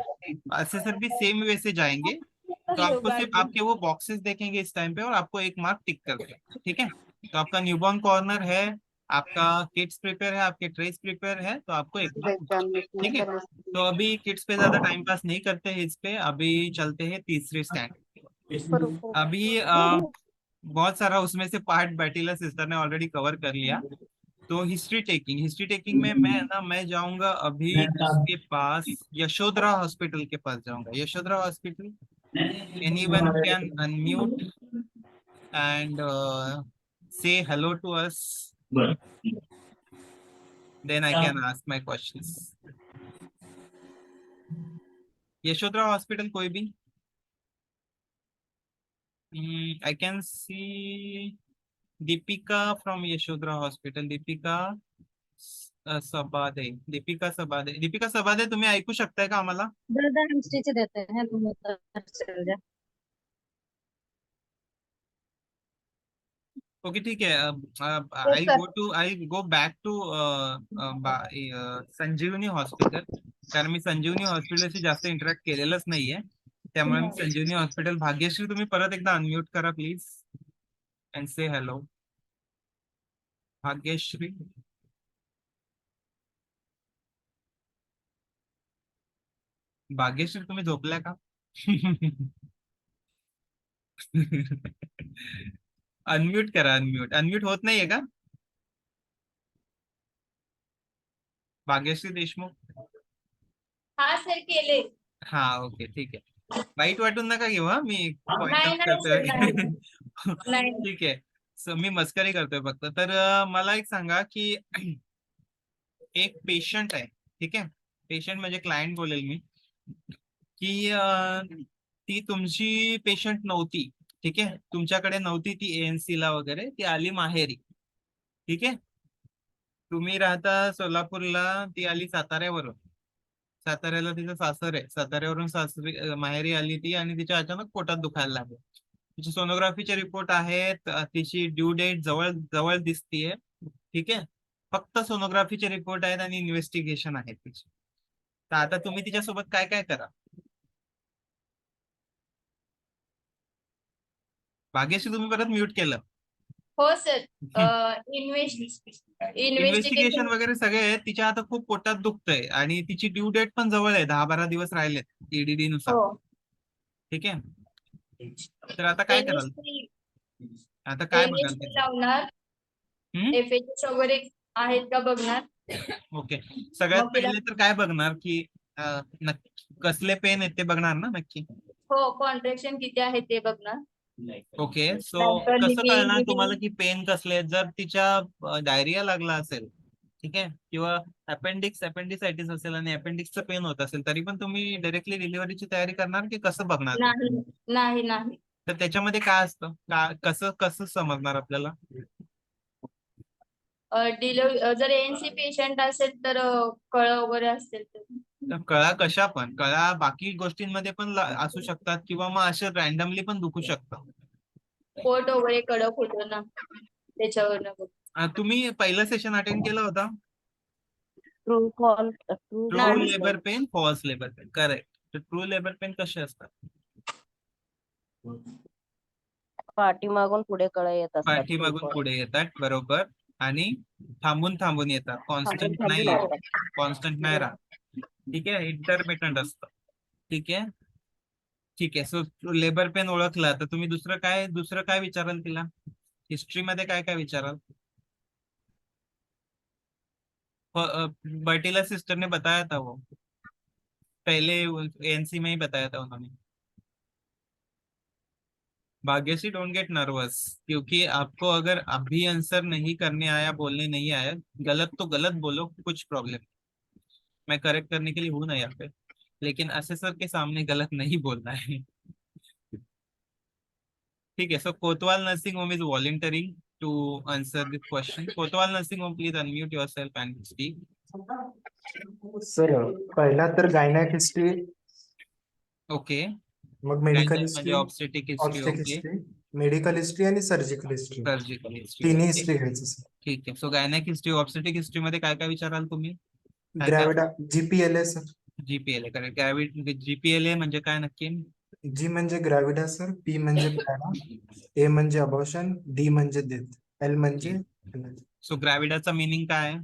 एसेसर भी सेम वे से जाएंगे, तो आपको सिर्फ आपके वो बॉक्सेस देखेंगे इस टाइम पे, और आपको एक मार्क टिक कर देंगे। ठीक है, तो आपका न्यूबॉर्न कॉर्नर है, आपका किड्स प्रिपेयर है, आपके ट्रेस प्रिपेयर है, तो आपको एक मार्क। ठीक है, तो अभी किड्स पे ज्यादा टाइम पास नहीं करते हैं, इस पे अभी चलते हैं तीसरे स्टैंड। अभी बहुत सारा उसमें से पार्ट बैटिला सिस्टर ने ऑलरेडी कवर कर लिया। तो हिस्ट्री टेकिंग में मैं जाऊंगा अभी उसके पास, यशोधरा हॉस्पिटल के पास जाऊंगा। Yashodhara hospital, anyone can unmute and say hello to us, then I can ask my questions. Yashodhara hospital कोई भी? I can see Deepika from Yashodhara Hospital. Deepika सबादे तुम्ही ऐकू शकताय का आम्हाला? दादा हम स्टिच देते हैं, तुम उधर चल जा। ओके, ठीक है। I go back to Sanjeevani hospital, कारण मी संजीवनी हॉस्पिटलशी जास्त इंटरॅक्ट केलेलंच नाहीये, त्यामुळे मी संजीवनी हॉस्पिटल, भाग्यश्री तुम्ही परत एकदा अनम्यूट करा please and say hello. Bhagyashree, Bhagyashree तुम्ही झोपल्या का? अनम्यूट करा, अनम्यूट होत नाहीये का भाग्यश्री देशमुख? हा सर केले. हा, ओके, ठीक आहे, वाईट वाटून नका घेऊ, हा मी पॉइंट नाही आउट नाही सर, करतोय। नाही. ठीक आहे, सो मी मस्करी करतोय फक्त। तर मला एक सांगा की एक पेशंट आहे, ठीक आहे, पेशंट म्हणजे क्लायंट बोलेल मी, की ती तुमची पेशंट नव्हती, ठीक आहे, तुमच्याकडे नव्हती ती एएनसी ला वगैरे, ती आली माहेरी। ठीक आहे, तुम्ही राहता सोलापूरला, ती आली साताऱ्यावरून, साताऱ्याला तिचं सासर आहे, साताऱ्यावरून सासरी माहेरी आली ती, आणि तिच्या अचानक पोटात दुखायला लागलं। तिचे सोनोग्राफीचे रिपोर्ट आहेत, तिची ड्यू डेट जवळ जवळ दिसतीये। ठीक आहे, फक्त सोनोग्राफीचे रिपोर्ट आहेत आणि इन्व्हेस्टिगेशन आहे तिची। तर आता तुम्ही तिच्यासोबत काय काय करा? भाग्यश्री तुम्ही परत म्यूट केलं। हो सर. इन्व्हेस्टिगेशन इन्व्हेस्टिगेशन वगैरे सगळे आहेत, तिच्या आता खूप पोटात दुखतंय आणि तिची ड्यू डेट पण जवळ आहे, 10-12 दिवस राहिलेत ईडीडी नुसार। हो. ठीक आहे, तर आता काय कराल? आता काय बघाल NST त्याचं? लावणार, हम्म? FHS वगैरे आहेत का बघणार. ओके, सगळ्यात मग तिला- पहिले तर काय बघणार की नक्की कसले पेन आहेत ते बघणार ना नक्की? हो, कॉन्ट्रॅक्शन किती आहे ते बघणार. ओके, सो नंतर कसं लिव्हिंग- कळणार तुम्हाला की पेन कसले आहेत? जर तिच्या डायरिया लागला असेल, ठीक आहे, किंवा अपेंडिसायटिस असेल आणि अपेंडिक्सचं पेन होत असेल, तरी पण तुम्ही डायरेक्टली डिलिव्हरीची तयारी करणार की कसं बघणार? नाही नाही नाही. तर त्याच्यामध्ये काय असतं, कसं कसं समजणार आपल्याला? डिलिव्हरी जर ANC पेशंट असेल तर कळ वगैरे असेल तर. तर कळा कशा पण, कळा बाकी गोष्टींमध्ये पण असू शकतात, किंवा मग असे रॅन्डमली पण दुखू शकतात। पोट वगैरे कडक होतो ना, त्याच्यावरनं बघ. तुम्ही पहिलं सेशन अटेंड केलं होता? True true labour pain, false labour pain, correct. तर ट्रू लेबर पेन कसे असतात? पाठीमागून पुढे कळा येत असतात पाठीमागून पुढे येतात, बरोबर. आणि थांबून थांबून येतात, कॉन्स्टंट नाही थांबून येत, कॉन्स्टंट नाही राहत. ठीक आहे, इंटरमिटंट असतं. ठीक आहे, ठीक आहे. सो लेबर पेन ओळखला, तर तुम्ही दुसरं काय विचाराल तिला? हिस्ट्री मध्ये काय काय विचाराल? बर्टिला सिस्टर ने बताया था वो, पहले एएनसी में ही बताया था उन्होंने। भाग्यश्री, डोंट गेट नर्वस, क्योंकि आपको अगर अभी आंसर नहीं करने आया, बोलने नहीं आया, गलत तो गलत बोलो, कुछ प्रॉब्लम, मैं करेक्ट करने के लिए हूं ना यहाँ पे, लेकिन असेसर के सामने गलत नहीं बोलना है। ठीक है, so Kotwal nursing home is volunteering to answer this question. Kotwal nursing home, please unmute yourself and speak. Sir पहिला तर गायनॅक हिस्ट्री, ओके, मग मेडिकल म्हणजे history, obstetric history. Obstetric okay, history, medical history आणि सर्जिकल हिस्ट्री, सर्जिकल हिस्ट्री. तिन्ही history घ्यायचं sir. ठीक आहे, so gynaec history, obstetric history मध्ये काय काय विचाराल तुम्ही? काय काय? ग्रॅविडा, जीपीएलए सर. जीपीएलए, करेक्ट. जीपीएलए म्हणजे काय नक्की? जी म्हणजे ग्रॅविडा सर, पी म्हणजे प्लॅना, ए म्हणजे अबॉर्शन, डी म्हणजे डेथ, एल म्हणजे सो ग्रॅविडाचा मिनिंग काय आहे?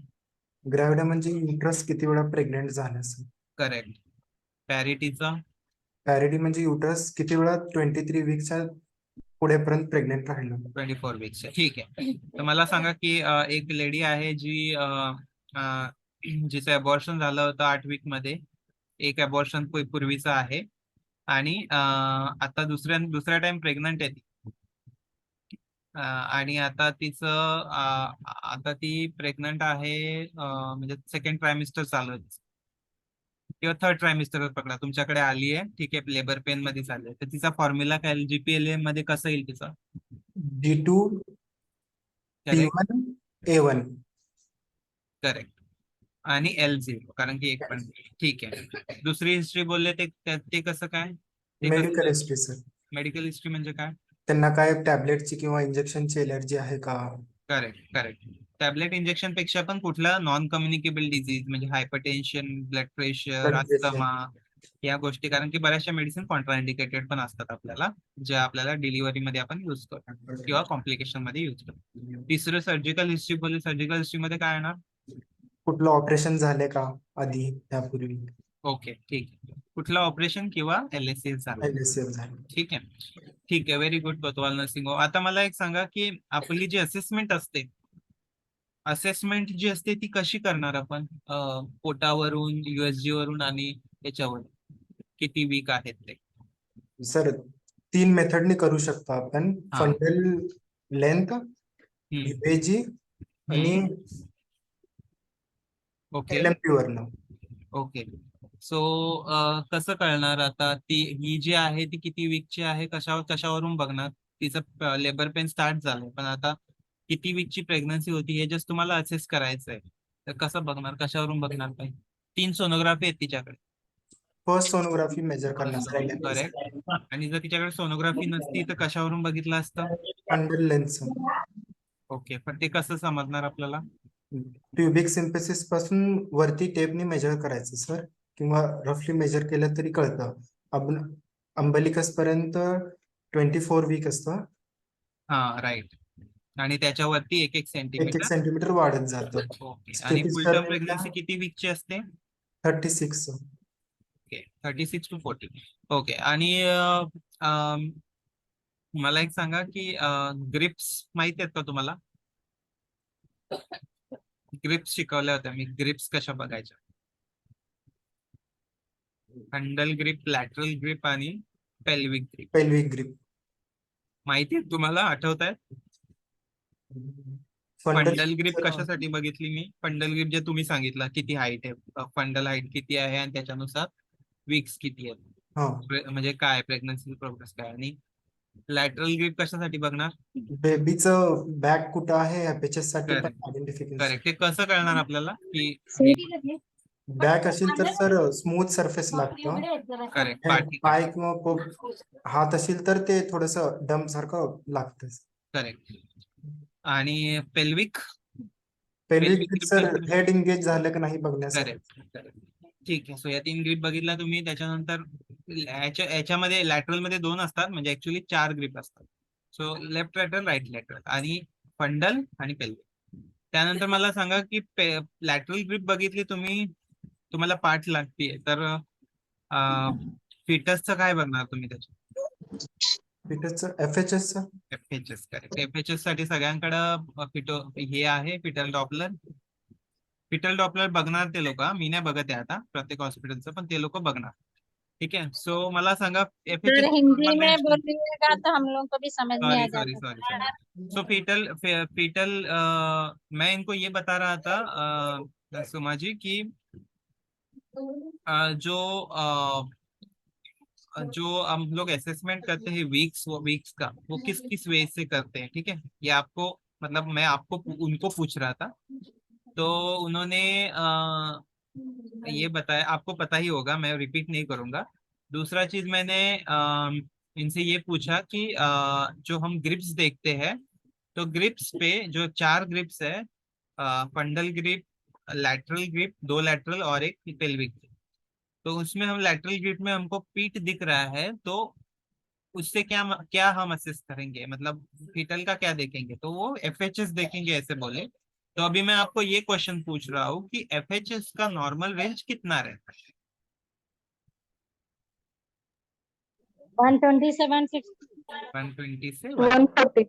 ग्रॅविडा म्हणजे युट्रस किती वेळा प्रेग्नेंट झालं सर. करेक्ट. पॅरिटीचा? पॅरिटी म्हणजे युट्रस किती वेळा 23 वीकच्या पुढेपर्यंत प्रेग्नेंट राहिलं. 24 वीक्स. ठीक आहे, तर मला सांगा की एक लेडी आहे जी जिचं अबॉर्शन झालं होतं 8 वीक मध्ये, एक अबॉर्शन पूर्वीचं आहे, आणि आता दुसऱ्या टाइम प्रेग्नंट आहे ती. आणि आता आता ती प्रेग्नंट आहे, म्हणजे सेकंड ट्रायमिस्टर चालू आहे तिचं. किंवा थर्ड ट्रायमिस्टर पकडा, तुमच्याकडे आली आहे. ठीक आहे, लेबर पेन मध्ये चालू आहे, तर तिचा फॉर्म्युला काय जीपीएलए मध्ये कसं येईल तिचा? G2 P1 A1. करेक्ट. आणि L0, कारण की एक पण. ठीक आहे, दुसरी हिस्ट्री बोलले ते कसं काय? Medical history sir, medical history म्हणजे काय? त्यांना काय टॅबलेटची किंवा इंजेक्शनची एलर्जी आहे का. करेक्ट. टॅबलेट इंजेक्शन पेक्षा पण कुठला नॉन कम्युनिकेबल डिझीज, म्हणजे hypertension, blood pressure, Blood pressure. Asthma, या गोष्टी, कारण की बऱ्याचशा मेडिसिन कॉन्ट्राइंडिकेटेड पण असतात आपल्याला, ज्या आपल्याला डिलिव्हरी मध्ये आपण युज करतो किंवा कॉम्प्लिकेशन मध्ये युज करतो. तिसरं सर्जिकल हिस्ट्री बोलले, सर्जिकल हिस्ट्री मध्ये काय येणार? कुठलं ऑपरेशन झाले का आधी त्यापूर्वी. ओके, ठीक आहे, कुठलं ऑपरेशन किंवा LSS झालं. LSF झाले. ठीक आहे, व्हेरी गुड कोतवाल नर्सिंग होम. आता मला एक सांगा की आपली जी असेसमेंट असते, असेसमेंट जी असते ती कशी करणार आपण? पोटावरून, USG वरून आणि याच्यावर किती वीक आहेत ते? सर 3 मेथडने करू शकतो आपण. हा. फंडल लेंथ, हम्म, UAG आणि ओके LMP वरनं. ओके. सो कसं कळणार आता ही जी आहे ती किती वीकची आहे? कशावरून बघणार? तिचं लेबर पेन स्टार्ट झालंय, पण आता किती वीकची प्रेग्नन्सी होती हे जस्ट तुम्हाला असेस करायचं आहे, तर कसं बघणार, कशावरून बघणार? काही 3 सोनोग्राफी आहेत तिच्याकडे. फर्स्ट सोनोग्राफी मेजर करण्यासाठी करेक्ट. आणि जर तिच्याकडे सोनोग्राफी नसती तर कशावरून बघितलं असतं? फंडल लेंथ. ओके, पण ते कसं समजणार आपल्याला? प्युबिक सिम्पसिस पासून वरती टेपनी मेजर करायचं सर, किंवा रफली मेजर केलं तरी कळतं. आपण अंबलिकस पर्यंत 24 वीक असतं. हा, राईट. आणि त्याच्यावरती 1-1 1-1 सेंटीमीटर. सेंटीमीटर वाढत जातं. ओके. आणि Status full term current pregnancy किती वीकची असते? 36. Okay, 36 to 40. ओके. आणि मला एक सांगा की ग्रिप्स माहिती आहेत का तुम्हाला? ग्रिप्स शिकवल्या होत्या मी, ग्रिप्स कशा बघायच्या? हँडल ग्रिप, लॅटरल ग्रिप आणि पेल्विक ग्रिप. Pelvic grip. माहिती आहे तुम्हाला, आठवत आहे? फंडल ग्रिप कशासाठी बघितली मी? फंडल ग्रिप जे तुम्ही सांगितलं, किती हाईट आहे, फंडल हाईट किती आहे आणि त्याच्यानुसार वीक्स किती आहेत, म्हणजे काय प्रेग्नन्सी प्रोग्रेस काय. आणि लॅटरल ग्रिप कशासाठी बघणार? बेबीचं बॅक कुठं आहे FHS साठी पण आयडेंटिफिकेशन. करेक्ट. ते कसं कळणार आपल्याला की बॅक असेल तर सर स्मूथ सरफेस लागतं. करेक्ट, पाय किंवा हात असेल तर ते थोडस डम सारखं लागतं. करेक्ट. आणि pelvic pelvic sir head engage झालं की नाही बघण्यासाठी. करेक्ट. ठीक आहे, सो या 3 ग्रिप बघितला तुम्ही. त्याच्यानंतर याच्यामध्ये लॅटरल मध्ये 2 असतात, म्हणजे ऍक्च्युअली 4 ग्रिप असतात. So left lateral right lateral आणि फंडल आणि पेल्विक. त्यानंतर मला सांगा की लॅटरल ग्रिप बघितली तुम्ही, तुम्हाला पाठ लागते तर फिटसचं काय बघणार तुम्ही त्याच्यात? फिटसचं FHS चं FHS करेक्ट. FHS साठी सगळ्यांकडं हे आहे फिटल डॉपलर. फिटल डॉपलर बघणार ते लोक, मी नाही बघत आहे आता प्रत्येक हॉस्पिटलचं, पण ते लोक बघणार. ठीक है, सो मला सांगा सर FHS हिंदी में बोलिएगा तो हम लोग को भी समझ में आ सॉरी जाता सॉरी सॉरी. सो फीटल मैं इनको ये बता रहा था सुमा जी की जो हम लोग असेसमेंट करते हैं वीक्स का, वो किस किस वे से करते हैं. ठीक है, ये आपको मतलब मैं आपको उनको पूछ रहा था, तो उन्होंने ये बताया, आपको पता ही होगा, मैं रिपीट नहीं करूंगा. दूसरा चीज मैंने इनसे ये पूछा कि जो हम ग्रिप्स देखते हैं, तो ग्रिप्स पे जो 4 ग्रिप्स है, फंडल ग्रिप, लैटरल ग्रिप, 2 लैटरल और एक पेल्विक, तो उसमें हम लैटरल ग्रिप में हमको पीठ दिख रहा है, तो उससे क्या क्या हम असेस करेंगे, मतलब फीटल का क्या देखेंगे, तो वो FHS देखेंगे ऐसे बोले. तो अभी मैं आपको ये क्वेश्चन पूछ रहा हूँ कि FHS का नॉर्मल रेंज कितना रहता है? 120 से 160. 120 से 140.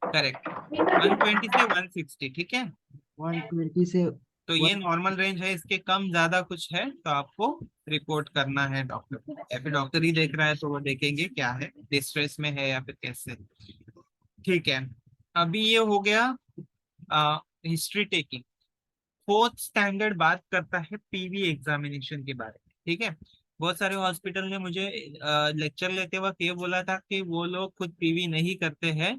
करेक्ट, 120 से 160. ठीक है, 120 से तो ये नॉर्मल रेंज है. इसके कम ज्यादा कुछ है तो आपको रिपोर्ट करना है डॉक्टर को, या फिर डॉक्टर ही देख रहा है तो वो देखेंगे क्या है, डिस्ट्रेस में है या फिर कैसे. ठीक है, अभी ये हो गया हिस्ट्री टेकिंग. 4th स्टैंडर्ड बात करता है PV एग्जामिनेशन के बारे में. ठीक है, बहुत सारे हॉस्पिटल ने मुझे लेक्चर लेते वक्त ये बोला था कि वो लोग खुद PV नहीं करते हैं,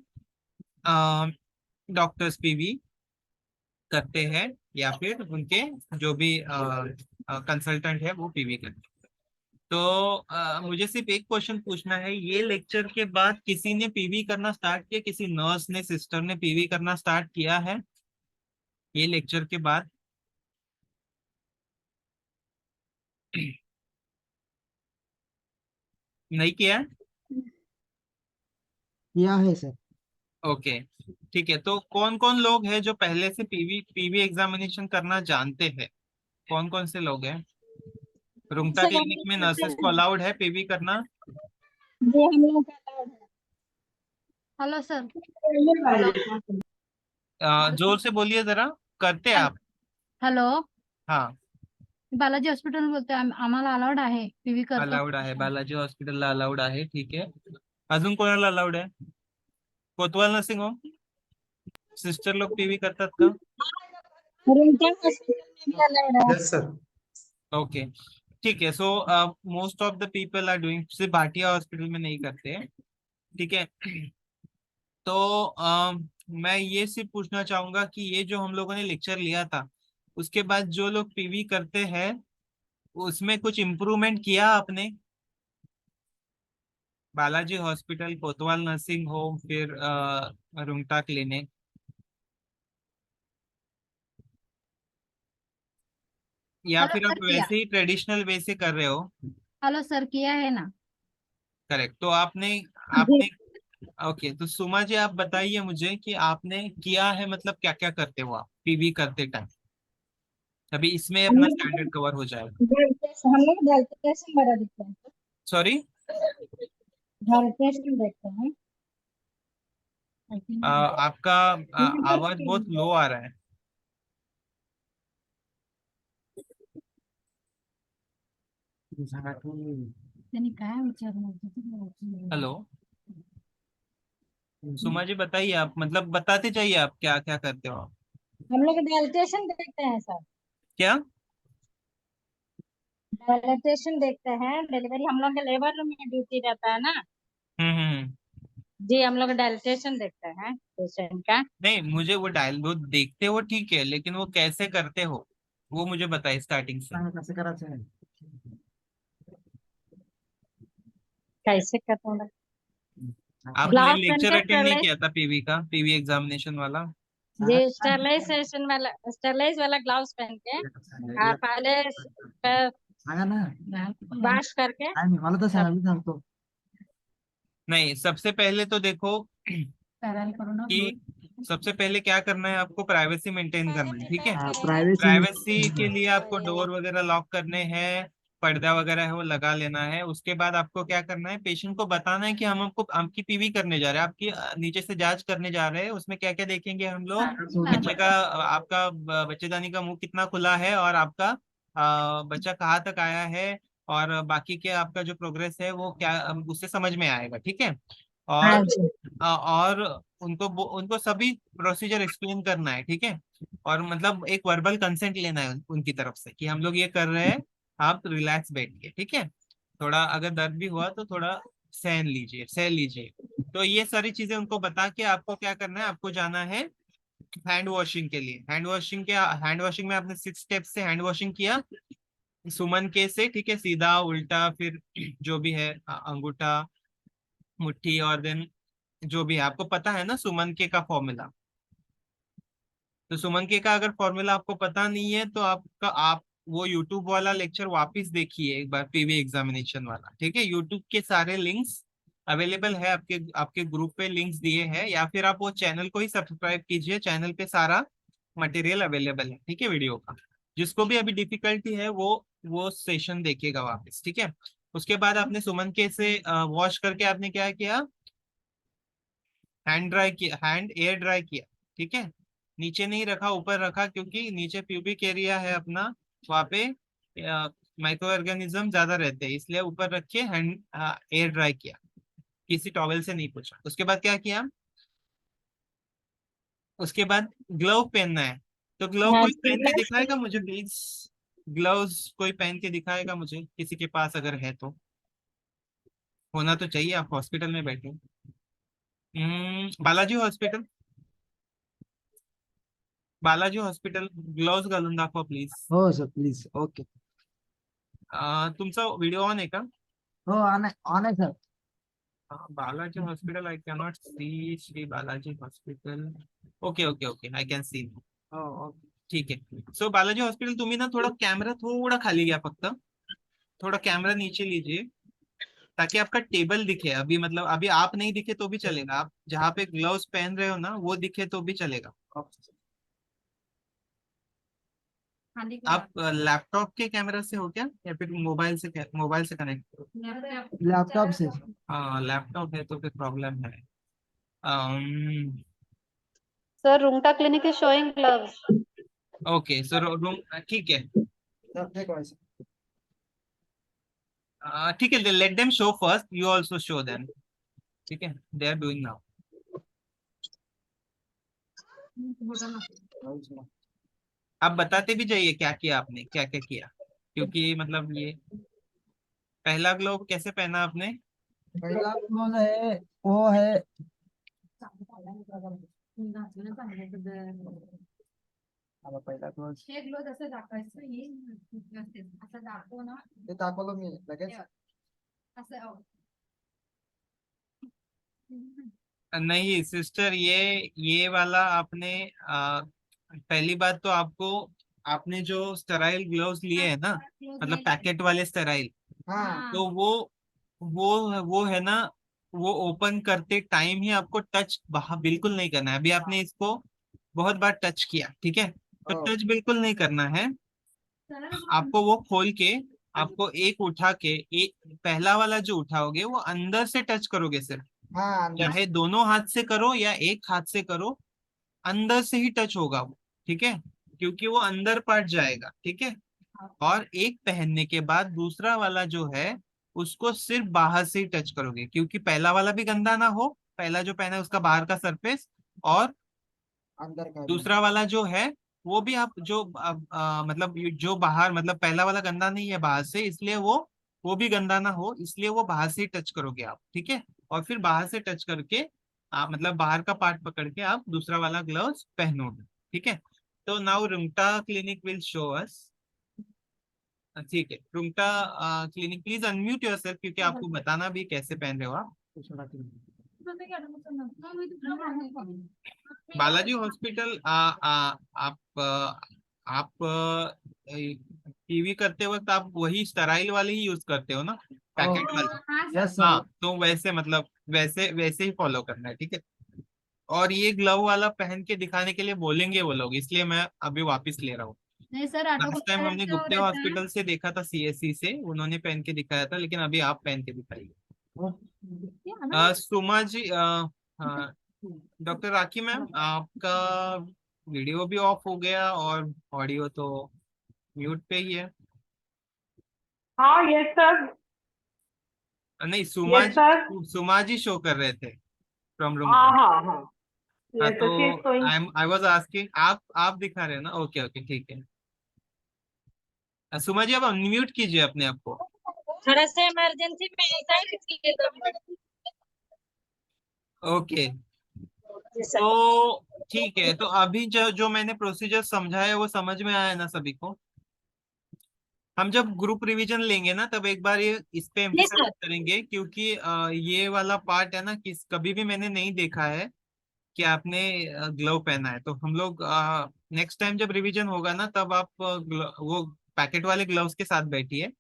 डॉक्टर्स PV करते हैं, या फिर उनके जो भी कंसल्टेंट है वो PV करते हैं. तो मुझे सिर्फ एक क्वेश्चन पूछना है, ये लेक्चर के बाद किसी ने PV करना स्टार्ट किया, किसी नर्स ने, सिस्टर ने PV करना स्टार्ट किया है ये लेक्चर के बाद? नहीं किया? किया है सर. ओके, ठीक है. तो कौन कौन लोग हैं जो पहले से PV एग्जामिनेशन करना जानते हैं? कौन कौन से लोग हैं? रुंगटा क्लिनिक में नर्सेस को अलाउड है PV करना? जी हम लोग का allowed है. Hello, sir. जोर से बोलिए जरा. करते हैं आप? Hello. हाँ, बालाजी हॉस्पिटल बोलते हैं, आम्हाला अलाउड आहे PV करतो. अलाउड आहे, बालाजी हॉस्पिटलला अलाउड आहे. ठीक आहे, अजून कोणाला अलाउड आहे? कोतवाल नर्सिंग होम सिस्टर लोग PV करतात का? रुंगटा हॉस्पिटल में भी allowed है. Yes sir. ओके, ठीक है. So most of the people are doing, सिर्फ भाटिया हॉस्पिटल में नहीं करते हैं. ठीक है, तो मैं ये सिर्फ पूछना चाहूंगा कि ये जो हम लोगों ने लेक्चर लिया था, उसके बाद जो लोग PV करते हैं उसमें कुछ इम्प्रूवमेंट किया आपने? बालाजी हॉस्पिटल, कोतवाल नर्सिंग होम, फिर रुंगटा क्लिनिक, या हेलो फिर आप सर, किया. वैसे ही ट्रेडिशनल वे से कर रहे हो? हेलो सर, किया है ना. करेक्ट. तो आपने ओके, तो सुमा जी आप बताइए मुझे कि आपने किया है, मतलब क्या क्या करते हो आप PV करते टाइम? अभी इसमें अपना स्टैंडर्ड कवर हो जाएगा. हम लोग डाल्टेशन वाला देखते हैं. सॉरी, डाल्टेशन देखते हैं. आपका आवाज बहुत लो आ रहा है. त्यांनी काय विचारलं? हेलो सुमा जी, बताइए आप, मतलब बताते चाहिए आप क्या क्या करते हो आप. हम लोग डाल्टेशन देखते हैं सर. क्या? डाल्टेशन देखते हैं. डिलीवरी हम लोग के लेबर रूम में ड्यूटी रहता है ना. हम्म. जी हम लोग डाल्टेशन देखते हैं पेशेंट का. नहीं, मुझे वो देखते हो ठीक है, लेकिन वो कैसे करते हो वो मुझे बताइए स्टार्टिंग से. कसं करायचं आहे? कैसे करते हैं? आपने ग्लास लेक्चर पेन के अटेंड नहीं स्टरलाइज. किया था PV का, PV एग्जामिनेशन वाला? जी स्टरलाइजेशन वाला, स्टरलाइज वाला ग्लव्स पहन के पहले सांगा ना. वॉश करके. मला तर सांगा, मी सांगतो. नहीं, सबसे पहले तो देखो कि सबसे पहले क्या करना है, आपको प्राइवेसी मेंटेन करना है, ठीक है। प्राइवेसी प्राइवेसी के लिए आपको डोर वगैरह लॉक करने हैं, पर्दा वगैरह है वो लगा लेना है। उसके बाद आपको क्या करना है, पेशेंट को बताना है कि हम आपको आपकी पीवी करने जा रहे हैं, आपकी नीचे से जांच करने जा रहे हैं। उसमें क्या क्या देखेंगे हम लोग, बच्चे का आपका बच्चेदानी का मुंह कितना खुला है, और आपका बच्चा कहाँ तक आया है, और बाकी के आपका जो प्रोग्रेस है वो क्या उससे समझ में आएगा, ठीक है। और और उनको सभी प्रोसीजर एक्सप्लेन करना है, ठीक है। और मतलब एक वर्बल कंसेंट लेना है उनकी तरफ से कि हम लोग ये कर रहे हैं, आप रिलैक्स बैठ के, ठीक है। थोड़ा अगर दर्द भी हुआ तो थोड़ा सह लीजिए। तो ये सारी चीजें उनको बता के आपको क्या करना है, आपको जाना है हैंड वॉशिंग के लिए। हैंड वॉशिंग में आपने 6 स्टेप से हैंड वॉशिंग किया सुमन के से, ठीक है, सीधा उल्टा, फिर जो भी है अंगूठा, मुट्ठी, और देन जो भी है आपको पता है ना सुमन के का फॉर्मूला। तो सुमन के का अगर फॉर्मूला आपको पता नहीं है तो आप वो यूट्यूब वाला लेक्चर वापस देखिए एक बार, पीवी एग्जामिनेशन वाला, ठीक है। यूट्यूब के सारे लिंक्स अवेलेबल है, आपके आपके ग्रुप पे लिंक्स दिए हैं, या फिर आप वो चैनल को ही सब्सक्राइब कीजिए, चैनल पे सारा मटेरियल अवेलेबल है, ठीक है, वीडियो का। जिसको भी अभी डिफिकल्टी है वो सेशन देखेगा वापस, ठीक है। उसके बाद आपने सुमन के से वॉश करके आपने क्या किया, हैंड एयर ड्राई किया, ठीक है। नीचे नहीं रखा, ऊपर रखा, क्योंकि नीचे प्यूबिक एरिया है अपना, वहाँ पे माइक्रो ऑर्गेनिज्म ज्यादा रहते हैं, इसलिए ऊपर रख के हैंड एयर ड्राई किया, किसी टॉवेल से नहीं पूछा। उसके बाद क्या किया, उसके बाद ग्लव पहनना है। तो ग्लव कोई पहन के दिखाएगा मुझे प्लीज, ग्लव्स कोई पहन के दिखाएगा मुझे, किसी के पास अगर है तो, होना तो चाहिए, आप हॉस्पिटल में बैठे। Balaji hospital, Balaji hospital gloves घालून दाखवा प्लीज। हो सर प्लीज. ओके. तुमचा व्हिडिओ ऑन आहे का? हो ऑन आहे sir. Balaji hospital, I cannot see Shri Balaji hospital. Okay okay okay, I can see. हो. ठीक है। सो बालाजी हॉस्पिटल, तुम्ही ना थोड़ा कैमरा थोड़ा खाली गया, फक्त थोड़ा कैमरा नीचे लीजिए ताकि आपका टेबल दिखे। अभी मतलब अभी आप नहीं दिखे तो भी चलेगा, आप जहाँ पे ग्लव्स पहन रहे हो ना वो दिखे तो भी चलेगा। आप लैपटॉप के कैमरा से हो क्या, या फिर मोबाइल से कनेक्ट हो? लैपटॉप से. हाँ लैपटॉप है तो फिर प्रॉब्लम है। Sir, Rungta Clinic is showing gloves. Okay sir, room ठीक है, सर देखो ऐसे. ठीक है, let them show first, you also show them, ठीक है, दे आर डूइंग नाउ। आप बताते भी जाइए क्या किया आपने, क्या क्या किया, क्योंकि मतलब ये पहला ग्लोव कैसे पहना आपने? पहला क्लोज है वो है. आता पहिला क्लोज ते दाखवलं मी लगेच. नहीं सिस्टर, ये वाला आपने पहली बात तो आपने जो स्टेराइल ग्लव्स लिए हैं ना, मतलब पैकेट वाले स्टेराइल, हाँ. तो वो है ना, वो ओपन करते टाइम ही आपको टच बिल्कुल नहीं करना है। अभी आपने इसको बहुत बार टच किया, ठीक है, तो हाँ. टच बिल्कुल नहीं करना है। आपको वो खोल के, आपको एक उठा के, एक पहला वाला जो उठाओगे वो अंदर से टच करोगे सिर्फ, हाँ अंदर. चाहे दोनों हाथ से करो या एक हाथ से करो, अंदर से ही टच होगा वो, ठीक है, क्योंकि वो अंदर पार्ट जाएगा, ठीक है। और एक पहनने के बाद दूसरा वाला जो है उसको सिर्फ बाहर से ही टच करोगे, क्योंकि पहला वाला भी गंदा ना हो, पहला जो पहना है उसका बाहर का सरफेस, और अंदर का भी. दूसरा वाला जो है वो भी आप जो मतलब जो बाहर, मतलब पहला वाला गंदा नहीं है बाहर से, इसलिए वो भी गंदा ना हो, इसलिए वो बाहर से ही टच करोगे आप, ठीक है। और फिर बाहर से टच करके आप मतलब बाहर का पार्ट पकड़ के आप दूसरा वाला ग्लव्स पहनोगे, ठीक है। तो now Rungta clinic will show us, ठीक है। Rungta clinic, please unmute yourself, क्योंकि आपको बताना भी कैसे पहन रहे हो आप। बालाजी हॉस्पिटल, आप टीवी करते वक्त आप वही स्टेराइल वाले ही यूज करते हो ना, पैकेट वाले? यस हाँ, सर. तो वैसे मतलब वैसे वैसे ही फॉलो करना है, ठीक है। और ये ग्लव वाला पहन के दिखाने के लिए बोलेंगे वो लोग, इसलिए मैं अभी वापस ले रहा हूँ। नहीं सर, ऑटो लास्ट टाइम हमने गुप्ते हॉस्पिटल से देखा था, सीएससी से, उन्होंने पहन के दिखाया था, लेकिन अभी आप पहन के दिखाइए। सुमा जी, डॉक्टर राखी मैम, आपका वीडियो भी ऑफ हो गया और ऑडियो तो म्यूट पे ही है। हाँ यस सर। नहीं, सुमा यस जी, सर। सुमा जी शो कर रहे थे फ्रॉम रूम हाँ पर। हाँ हाँ। हाँ, यस तो sir, she is going. I was asking, आप दिखा रहे हैं ना? ओके ओके, ठीक है। सुमा जी, आप अनम्यूट कीजिए अपने आप को। थोड़ा सा इमरजेंसी में ऐसा है, इसलिए 2 मिनट। ओके, जी सर। तो ठीक है। तो अभी जो जो मैंने प्रोसीजर समझा है वो समझ में आया ना सभी को? हम जब ग्रुप रिवीजन लेंगे ना, तब एक बार ये इस पे जी एम्फेसाइज सर। करेंगे, क्योंकि ये वाला पार्ट है ना, कभी भी मैंने नहीं देखा है कि आपने ग्लव पहना है। तो हम लोग नेक्स्ट टाइम जब रिवीजन होगा ना, तब आप वो पैकेट वाले ग्लव्स के साथ बैठिए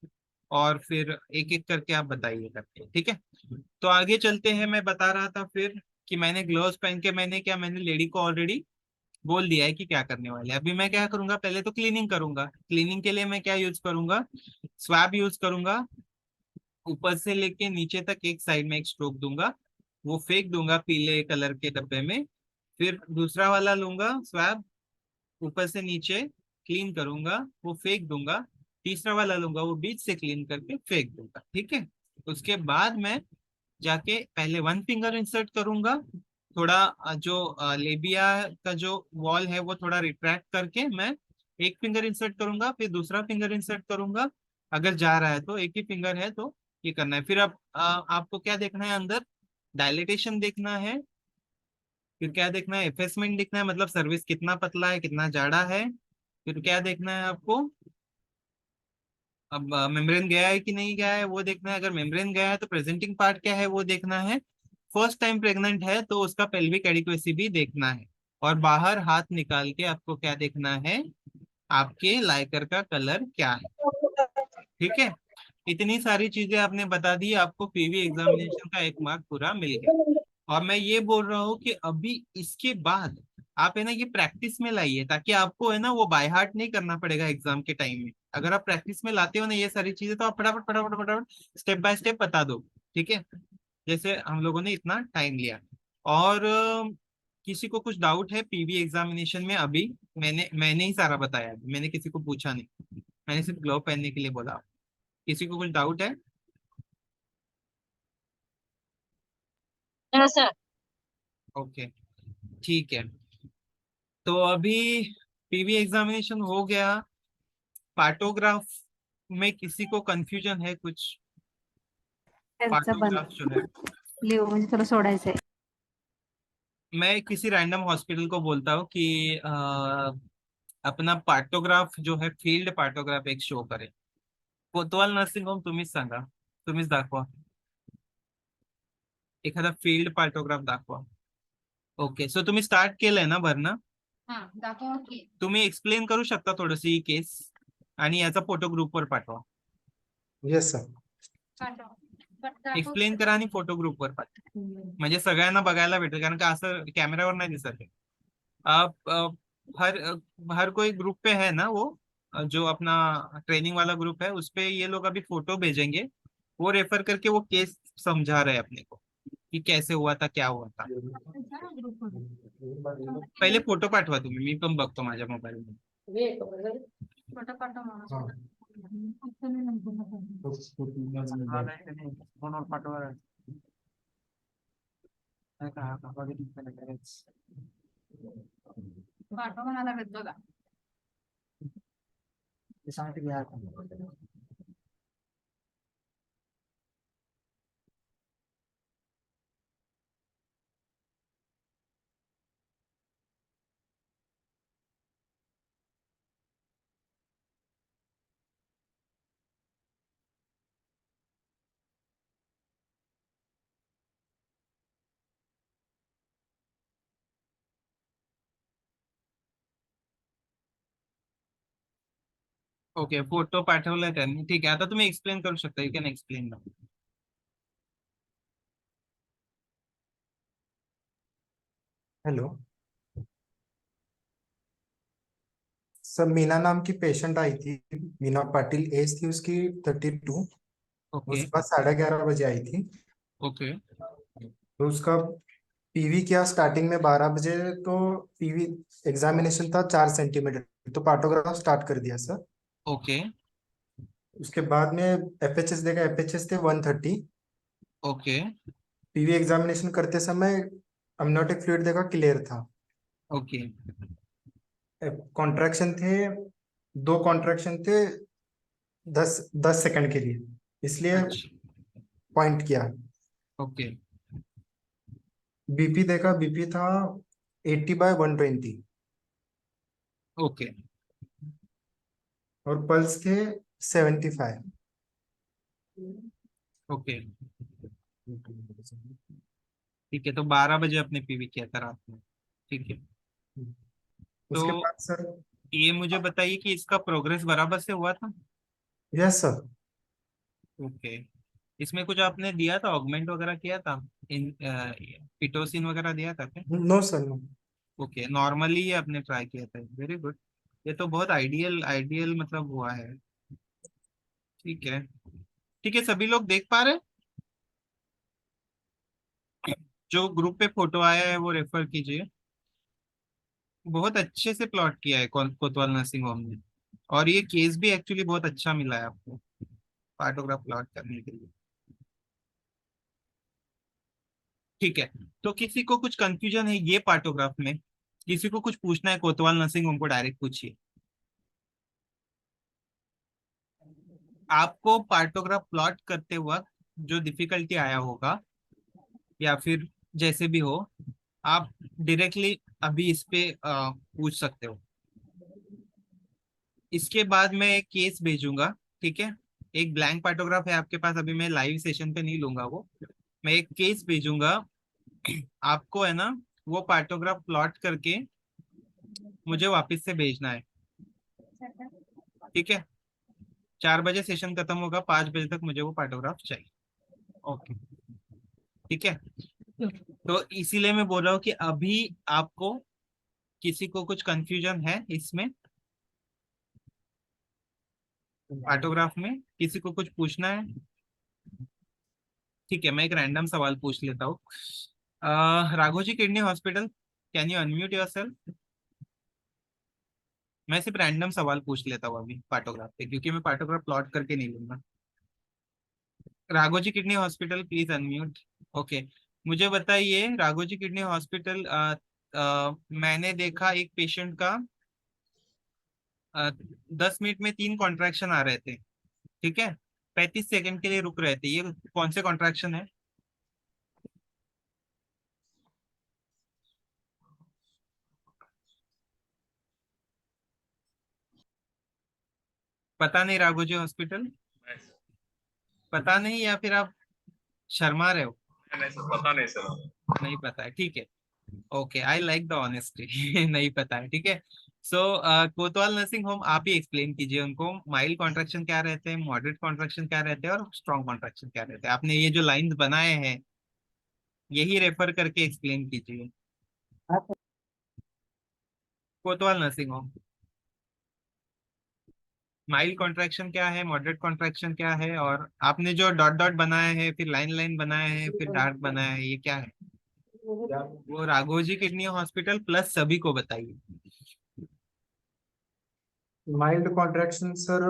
और फिर एक एक करके आप बताइए करके, ठीक है? तो आगे चलते हैं। मैं बता रहा था फिर कि मैंने ग्लव्स पहन के मैंने लेडी को ऑलरेडी बोल दिया है कि क्या करने वाले हैं। अभी मैं क्या करूंगा, पहले तो क्लीनिंग करूंगा। क्लीनिंग के लिए मैं क्या यूज करूंगा, स्वैब यूज करूंगा। ऊपर से लेके नीचे तक एक साइड में एक स्ट्रोक दूंगा, वो फेंक दूंगा पीले कलर के डब्बे में। फिर दूसरा वाला लूंगा स्वैब, ऊपर से नीचे क्लीन करूंगा, वो फेंक दूंगा। तीसरा वाला लूंगा, वो बीच से क्लीन करके फेंक दूंगा, ठीक है? उसके बाद मैं जाके पहले 1 फिंगर इंसर्ट करूंगा। थोड़ा जो लेबिया का जो वॉल है वो थोड़ा रिट्रैक्ट करके मैं 1 फिंगर इंसर्ट करूंगा, फिर दूसरा फिंगर इंसर्ट करूंगा। अगर जा रहा है तो, एक ही फिंगर है तो ये करना है। फिर अब आपको क्या देखना है अंदर, डायलिटेशन देखना है। फिर क्या देखना है, एफेसमेंट देखना है, मतलब सर्विस कितना पतला है कितना जाड़ा है। फिर क्या देखना है आपको, अब मेम्ब्रेन गया है कि नहीं गया है वो देखना है। अगर मेम्ब्रेन गया है तो प्रेजेंटिंग पार्ट क्या है वो देखना है। फर्स्ट टाइम प्रेग्नेंट है तो उसका पेल्विक एडिक्वेसी भी देखना है। और बाहर हाथ निकाल के आपको क्या देखना है, आपके लाइकर का कलर क्या है, ठीक है? इतनी सारी चीजें आपने बता दी, आपको पीवी एग्जामिनेशन का 1 मार्क पूरा मिल गया। और मैं ये बोल रहा हूँ कि अभी इसके बाद आप है ना ये प्रैक्टिस में लाइए, ताकि आपको है ना वो बाय हार्ट नहीं करना पड़ेगा एग्जाम के टाइम में। अगर आप प्रैक्टिस में लाते हो ना ये सारी चीजें, तो आप फटाफट फटाफट फटाफट स्टेप बाय स्टेप बता दो, ठीक है? जैसे हम लोगों ने इतना टाइम लिया। और किसी को कुछ डाउट है पीवी एग्जामिनेशन में? अभी मैंने ही सारा बताया, मैंने किसी को पूछा नहीं, मैंने सिर्फ ग्लव पहनने के लिए बोला। किसी को कुछ डाउट है? हाँ सर। ओके, ठीक है। तो अभी पीवी एग्जामिनेशन हो गया। पार्टोग्राफ में किसी को कंफ्यूजन है कुछ? त्यांचं बंद पार्टोग्राफ जो है, लिहू म्हणजे तुला सोडायचंय. मैं किसी रैंडम हॉस्पिटल को बोलता हूँ कि अपना पार्टोग्राफ जो है, फील्ड पार्टोग्राफ एक शो करे। कोतवाल नर्सिंग होम तुम्हीच सांगा, तुम्हीच दाखवा एखादा फील्ड पार्टोग्राफ दाखवा. ओके, सो तुम्ही स्टार्ट केलंय ना भरणं? हाँ दाखवा की. तुम्ही एक्सप्लेन करू शकता थोडंसं ही केस, आणि याचा फोटो ग्रुपवर पाठवा. Yes sir. पाठव. पण दाखव. एक्सप्लेन करा आणि फोटो ग्रुपवर पाठवा, म्हणजे सगळ्यांना बघायला भेटेल, कारण का असं कॅमेरावर नाही दिसत आहे. आप हर हर कोई ग्रुप पे है ना वो, जो अपना ट्रेनिंग वाला ग्रुप है उस पे ये लोग अभी फोटो भेजेंगे, वो रेफर करके वो केस समझा रहे हैं अपने को कि कैसे हुआ था क्या हुआ था. पहिले फोटो पाठवा तुम्ही, मी पण बघतो माझ्या मोबाईल मध्ये. फोटो पाठव मला. हा. फोनवर पाठवा. पाठव म्हणायला भेटतो का? ते सांगते की हा. ओके, फोटो पाठवलाय त्यांनी, ठीक आहे. आता तुम्ही एक्सप्लेन करू शकता, you can explain. Hello sir, Meena नाम की पेशेंट आई थी। मीना पाटिल, एज थी उसकी 32। ओके उसके बाद 11:30 बजे आई थी। ओके तो उसका पीवी किया स्टार्टिंग में 12 बजे। तो पीवी एग्जामिनेशन था 4 सेंटीमीटर, तो पार्टोग्राफ स्टार्ट कर दिया सर। ओके उसके बाद में एफएचएस देखा, एफएचएस थे 130। ओके पीवी एग्जामिनेशन करते समय अमनियोटिक फ्लूइड देखा, क्लियर था। ओके कॉन्ट्रैक्शन थे, 2 कॉन्ट्रैक्शन थे 10 10 सेकंड के लिए, इसलिए अच्छा पॉइंट किया। ओके बीपी देखा, बीपी था 80/120। ओके और पल्स थे 75। ओके ठीक है, तो 12 बजे आपने पीवी किया था रात में, ठीक है। उसके तो बाद सर, ये मुझे बताइए कि इसका प्रोग्रेस बराबर से हुआ था? Yes sir. ओके, इसमें कुछ आपने दिया था, ऑगमेंट वगैरह किया था, इन पिटोसिन वगैरह दिया था क्या? No sir, no. Okay, normally ही आपने ट्राई किया था, वेरी गुड। ये तो बहुत आइडियल आइडियल मतलब हुआ है। ठीक है, ठीक है, सभी लोग देख पा रहे हैं? जो ग्रुप पे फोटो आया है वो रेफर कीजिए। बहुत अच्छे से प्लॉट किया है कोतवाल नर्सिंग होम ने, और ये केस भी एक्चुअली बहुत अच्छा मिला है आपको पार्टोग्राफ प्लॉट करने के लिए। ठीक है, तो किसी को कुछ कंफ्यूजन है ये पार्टोग्राफ में, किसी को कुछ पूछना है कोतवाल नर्सिंग होम को डायरेक्ट पूछिए। आपको पार्टोग्राफ प्लॉट करते वक्त जो डिफिकल्टी आया होगा या फिर जैसे भी हो, आप डायरेक्टली अभी इस पे पूछ सकते हो। इसके बाद मैं एक केस भेजूंगा, ठीक है। एक ब्लैंक पार्टोग्राफ है आपके पास, अभी मैं लाइव सेशन पे नहीं लूंगा वो। मैं एक केस भेजूंगा, आपको है ना वो पार्टोग्राफ प्लॉट करके मुझे वापस से भेजना है, ठीक है। 4 बजे सेशन खत्म होगा, 5 बजे तक मुझे वो पार्टोग्राफ चाहिए। ओके, ठीक है। तो इसीलिए मैं बोल रहा हूँ कि अभी आपको किसी को कुछ कंफ्यूजन है इसमें पार्टोग्राफ में, किसी को कुछ पूछना है? ठीक है, मैं एक रैंडम सवाल पूछ लेता हूँ। Raghoji kidney hospital, can you unmute yourself? मैं सिर्फ रैंडम सवाल पूछ लेता हूँ अभी पार्टोग्राफ पे, क्योंकि मैं पार्टोग्राफ प्लॉट करके नहीं लूंगा। Raghoji kidney hospital, please unmute. Okay, मुझे बताइए राघोजी किडनी हॉस्पिटल, मैंने देखा एक पेशेंट का 10 मिनट में 3 कॉन्ट्रैक्शन आ रहे थे, ठीक है। 35 सेकंड के लिए रुक रहे थे, ये कौन से कॉन्ट्रैक्शन है? पता नहीं राघोजी हॉस्पिटल, पता नहीं, या फिर आप शर्मा रहे हो? नहीं सर, पता नहीं सर। नहीं पता है, ठीक है। Okay, I like the honesty. नहीं पता है, ठीक है। सो कोतवाल नर्सिंग होम, आप ही एक्सप्लेन कीजिए उनको माइल्ड कॉन्ट्रैक्शन क्या रहते हैं, मॉडरेट कॉन्ट्रैक्शन क्या रहते हैं, और स्ट्रॉन्ग कॉन्ट्रैक्शन क्या रहते हैं। आपने ये जो लाइंस बनाए हैं यही रेफर करके एक्सप्लेन कीजिए। कोतवाल नर्सिंग होम, माइल्ड कॉन्ट्रैक्शन क्या है, मॉडरेट कॉन्ट्रैक्शन क्या है, और आपने जो डॉट डॉट बनाए हैं, फिर लाइन लाइन बनाए हैं, फिर डार्क बनाया है, ये क्या है? वो राघोजी किडनी हॉस्पिटल प्लस सभी को बताइए। माइल्ड कॉन्ट्रैक्शन सर,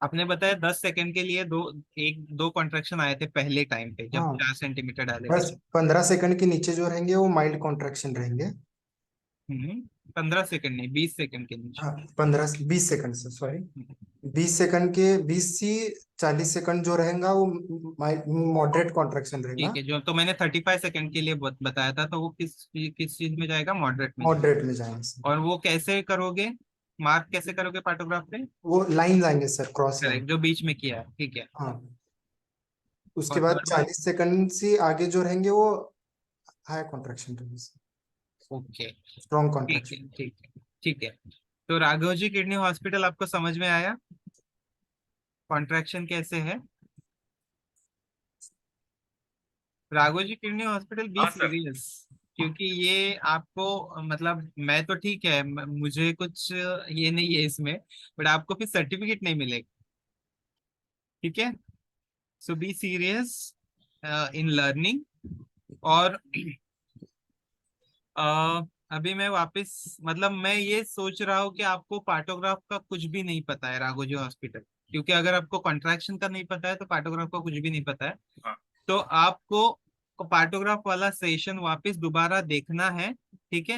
आपने बताया 10 सेकंड के लिए दो कॉन्ट्रैक्शन आए थे पहले टाइम पे जब हाँ, 4 सेंटीमीटर डाले थे। बस 15 सेकंड के नीचे जो रहेंगे वो माइल्ड कॉन्ट्रैक्शन रहेंगे। 15 सेकंड नहीं, 20 सेकंड के नीचे। हाँ, 15 20 सेकंड से, सॉरी। 20 सेकंड के 20 से 40 सेकंड जो रहेगा वो मॉडरेट कॉन्ट्रैक्शन रहेगा। ठीक है, जो तो मैंने 35 सेकंड के लिए बताया था, तो वो किस किस चीज में जाएगा, मॉडरेट में जाएगा। मॉडरेट में जाएंगे सर। और वो कैसे करोगे, मार्क कैसे करोगे पार्टोग्राफ पे? वो लाइन आएंगे सर, क्रॉस लाइन। करेक्ट, जो बीच में किया है, ठीक है। हाँ, उसके और बाद थर्ड में? 40 सेकंड से आगे जो रहेंगे वो हाई कॉन्ट्रैक्शन रहेंगे, ओके, स्ट्रॉन्ग ठीक है, कॉन्ट्रैक्शन। ठीक है, ठीक है। तो राघवजी किडनी हॉस्पिटल आपको समझ में आया कॉन्ट्रैक्शन कैसे है? राघोजी किडनी हॉस्पिटल बी हाँ, सर। सीरियस, क्योंकि ये आपको मतलब मैं तो ठीक है, मुझे कुछ ये नहीं है इसमें, बट आपको फिर सर्टिफिकेट नहीं मिलेगा। ठीक है, सो बी सीरियस इन लर्निंग। और अभी मैं वापस मतलब मैं ये सोच रहा हूँ कि आपको पार्टोग्राफ का कुछ भी नहीं पता है राघोजी हॉस्पिटल, क्योंकि अगर आपको कॉन्ट्रैक्शन का नहीं पता है तो पार्टोग्राफ का कुछ भी नहीं पता है। हाँ। तो आपको पार्टोग्राफ वाला सेशन वापस दोबारा देखना है। ठीक है,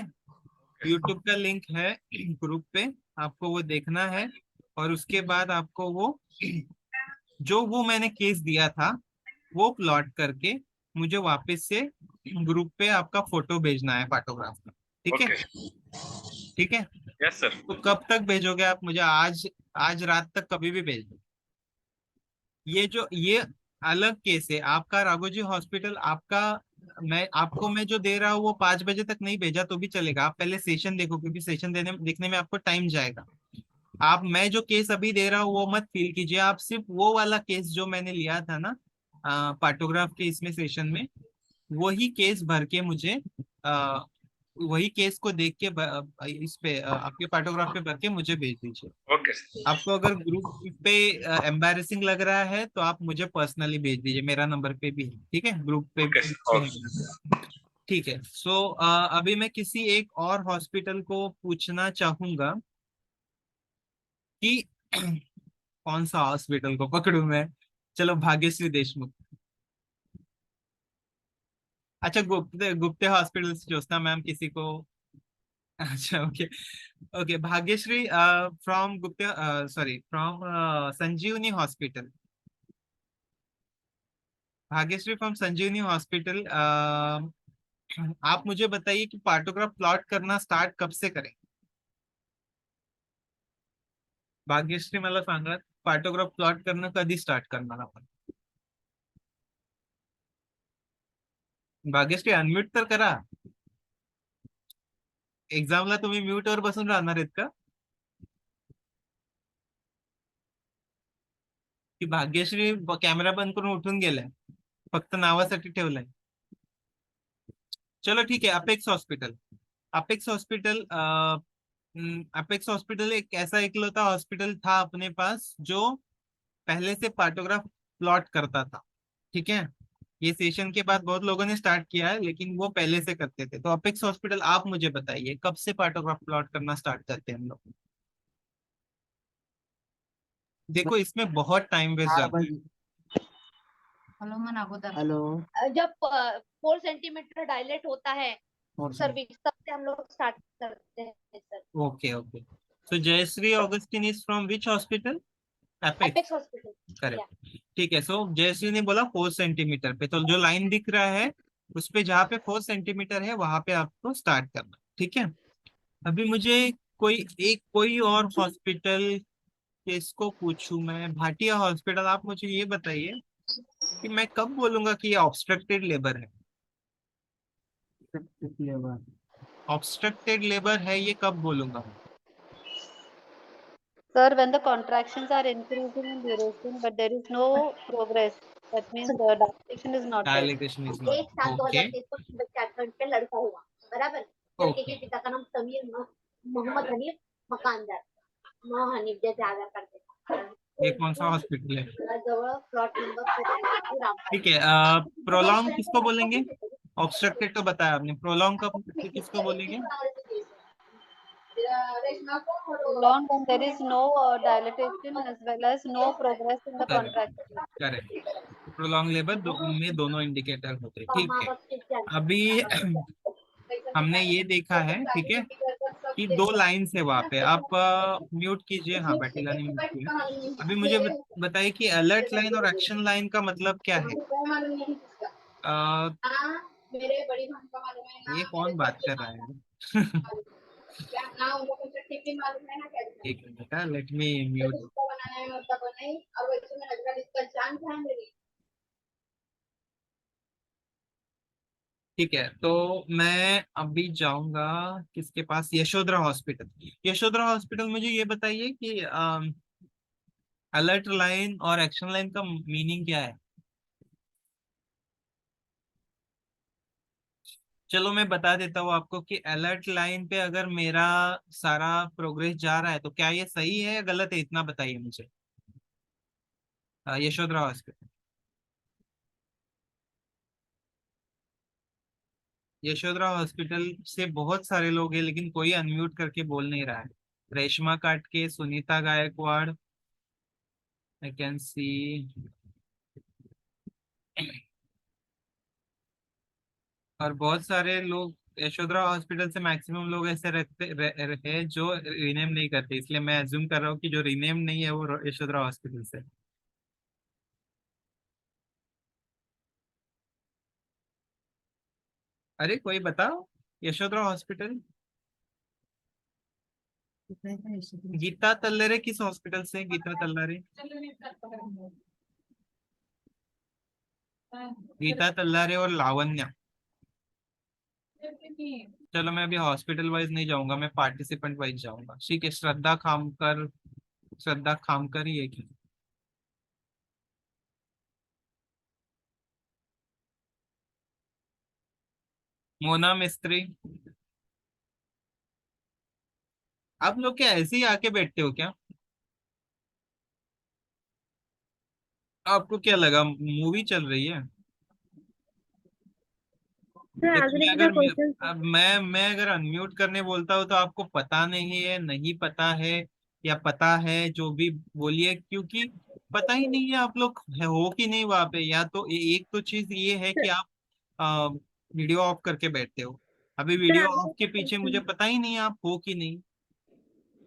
यूट्यूब का लिंक है ग्रुप पे, आपको वो देखना है। और उसके बाद आपको वो जो वो मैंने केस दिया था वो प्लॉट करके मुझे वापस से ग्रुप पे आपका फोटो भेजना है पार्टोग्राफ का। ठीक है, ठीक है। Yes sir. तो कब तक भेजोगे आप मुझे? आज आज रात तक कभी भी भेज दो। ये अलग केस है आपका राघोजी हॉस्पिटल। आपका मैं जो दे रहा हूँ वो 5 बजे तक नहीं भेजा तो भी चलेगा, आप पहले सेशन देखो, क्योंकि सेशन देखने में आपको टाइम जाएगा। आप मैं जो केस अभी दे रहा हूँ वो मत फील कीजिए, आप सिर्फ वो वाला केस जो मैंने लिया था ना पार्टोग्राफ के इसमें सेशन में, वही केस भर के मुझे आ, वही केस को देख के इस पे आपके पार्टोग्राफ पे भर के मुझे भेज दीजिए। Okay sir. आपको अगर ग्रुप पे एम्बैरेसिंग लग रहा है तो आप मुझे पर्सनली भेज दीजिए, मेरा नंबर पे भी है। ठीक है, ग्रुप पे ओके भी सर। है। ठीक है, सो अभी मैं किसी एक और हॉस्पिटल को पूछना चाहूंगा कि कौन सा हॉस्पिटल को पकड़ूं मैं। चलो भाग्यश्री देशमुख। अच्छा, गुप्ते गुप्ते हॉस्पिटल से ज्योत्सना मैम किसी को? अच्छा, okay. Okay, Bhagyashree from Gupte, sorry from Sanjeevani hospital. Bhagyashree from Sanjeevani hospital, आप मुझे बताइए कि पार्टोग्राफ प्लॉट करना स्टार्ट कब से करें? भाग्यश्री मला सांगा, पार्टोग्राफ प्लॉट करणं कधी स्टार्ट करणार आपण? भाग्यश्री अनम्यूट तर करा. एक्झामला तुम्ही म्यूट वर बसून राहणार आहेत का? की भाग्यश्री कॅमेरा बंद करून उठून गेलाय, फक्त नावासाठी ठेवलाय? चलो ठीक है, apex hospital. Apex hospital Apex hospital एक ऐसा इकलौता हॉस्पिटल था अपने पास जो पहले से पार्टोग्राफ प्लॉट करता था। ठीक है, ये सेशन के बाद बहुत लोगों ने स्टार्ट किया है, लेकिन वो पहले से करते थे। तो अपेक्स हॉस्पिटल, आप मुझे बताइए कब से पार्टोग्राफ प्लॉट करना स्टार्ट करते हैं हम लोग? देखो इसमें बहुत टाइम वेस्ट जाता है। हेलो। जब 4 सेंटीमीटर डायलेट होता है सर्विक्स, तब से हम लोग स्टार्ट करते हैं sir. Okay okay, so Jayashree Augustin is from which hospital? Apex, apex hospital. Correct. ठीक है, सो जयश्री ने बोला 4 सेंटीमीटर पे, तो जो लाइन दिख रहा है उस पे जहाँ पे 4 सेंटीमीटर है वहां पे आपको स्टार्ट करना। ठीक है, अभी मुझे कोई और हॉस्पिटल किसको पूछूं मैं? भाटिया हॉस्पिटल। आप मुझे ये बताइए कि मैं कब बोलूंगा कि ये ऑब्स्ट्रक्टेड लेबर है? ऑब्स्ट्रक्टेड लेबर है ये कब बोलूंगा? Sir, when the contractions are increasing in duration, but there is no progress, that means the dilation is not there. Dilatation is not. Okay 1/7/2023 को छत्तीसगढ़ का लड़का हुआ, बराबर। लड़के के पिता का नाम समीर मोहम्मद हनीफ मकानदार, हनीफ जैसे आधार कार्ड पे ये कौन सा हॉस्पिटल है? जवळ प्लॉट नंबर ठीक है, प्रोलॉन्ग किसको बोलेंगे? ऑब्स्ट्रक्टेड तो बताया आपने, प्रोलॉन्ग का किसको बोलेंगे? long when there is no dilatation as well as no progress in the contraction. Correct, prolong labour में दोनों इंडिकेटर होते हैं। ठीक है, अभी हमने ये देखा है, ठीक है, कि 2 लाइन्स है वहां पे। आप म्यूट कीजिए। हाँ, बैठेगा नहीं, म्यूट कीजिए। अभी मुझे बताइए कि अलर्ट लाइन और एक्शन लाइन का मतलब क्या है? अ, मेरे बड़ी बहन का मालूम है ना, ये कौन बात कर रहा है? क्या ना उनको कुछ टिफिन मालूम है ना, क्या एक मिनट बेटा, लेट मी म्यूट। उसको बनाना है मतलब नहीं, और वैसे में लगता है इसका जान है मेरी। ठीक है, तो मैं अभी जाऊंगा किसके पास? यशोधरा हॉस्पिटल। यशोधरा हॉस्पिटल, मुझे ये बताइए कि अलर्ट लाइन और एक्शन लाइन का मीनिंग क्या है? चलो मैं बता देता हूँ आपको कि अलर्ट लाइन पे अगर मेरा सारा प्रोग्रेस जा रहा है तो क्या ये सही है या गलत है, इतना बताइए मुझे। यशोधरा हॉस्पिटल, यशोधरा हॉस्पिटल से बहुत सारे लोग हैं लेकिन कोई अनम्यूट करके बोल नहीं रहा है। Reshma Katke, Sunita Gaikwad, I can see, और बहुत सारे लोग यशोधरा हॉस्पिटल से, मैक्सिमम लोग ऐसे हैं जो रीनेम नहीं करते, इसलिए मैं अज्यूम कर रहा हूँ कि जो रीनेम नहीं है वो यशोधरा हॉस्पिटल से। अरे कोई बताओ, यशोधरा हॉस्पिटल, गीता तल्लरे किस हॉस्पिटल से, गीता तल्लारे, गीता तल्लारे और लावण्या। चलो मैं अभी हॉस्पिटल वाइज नहीं जाऊंगा, मैं पार्टिसिपेंट वाइज जाऊंगा। ठीक है, श्रद्धा खामकर, श्रद्धा खामकर ही है क्या? मोना मिस्त्री। आप लोग क्या ऐसे ही आके बैठते हो क्या? आपको क्या लगा मूवी चल रही है? सर या अजून तुम्हें एकदा अगर क्वेश्चन अब मैं अगर अनम्यूट करने बोलता हूँ तो आपको पता नहीं है, नहीं पता है, या पता है, जो भी बोलिए, क्योंकि पता ही नहीं है आप लोग हो कि नहीं वहां पे। या तो एक तो चीज ये है कि आप वीडियो ऑफ करके बैठते हो, अभी सर वीडियो अजून ऑफ के एकदा पीछे मुझे क्वेश्चन पता ही नहीं आप हो कि नहीं।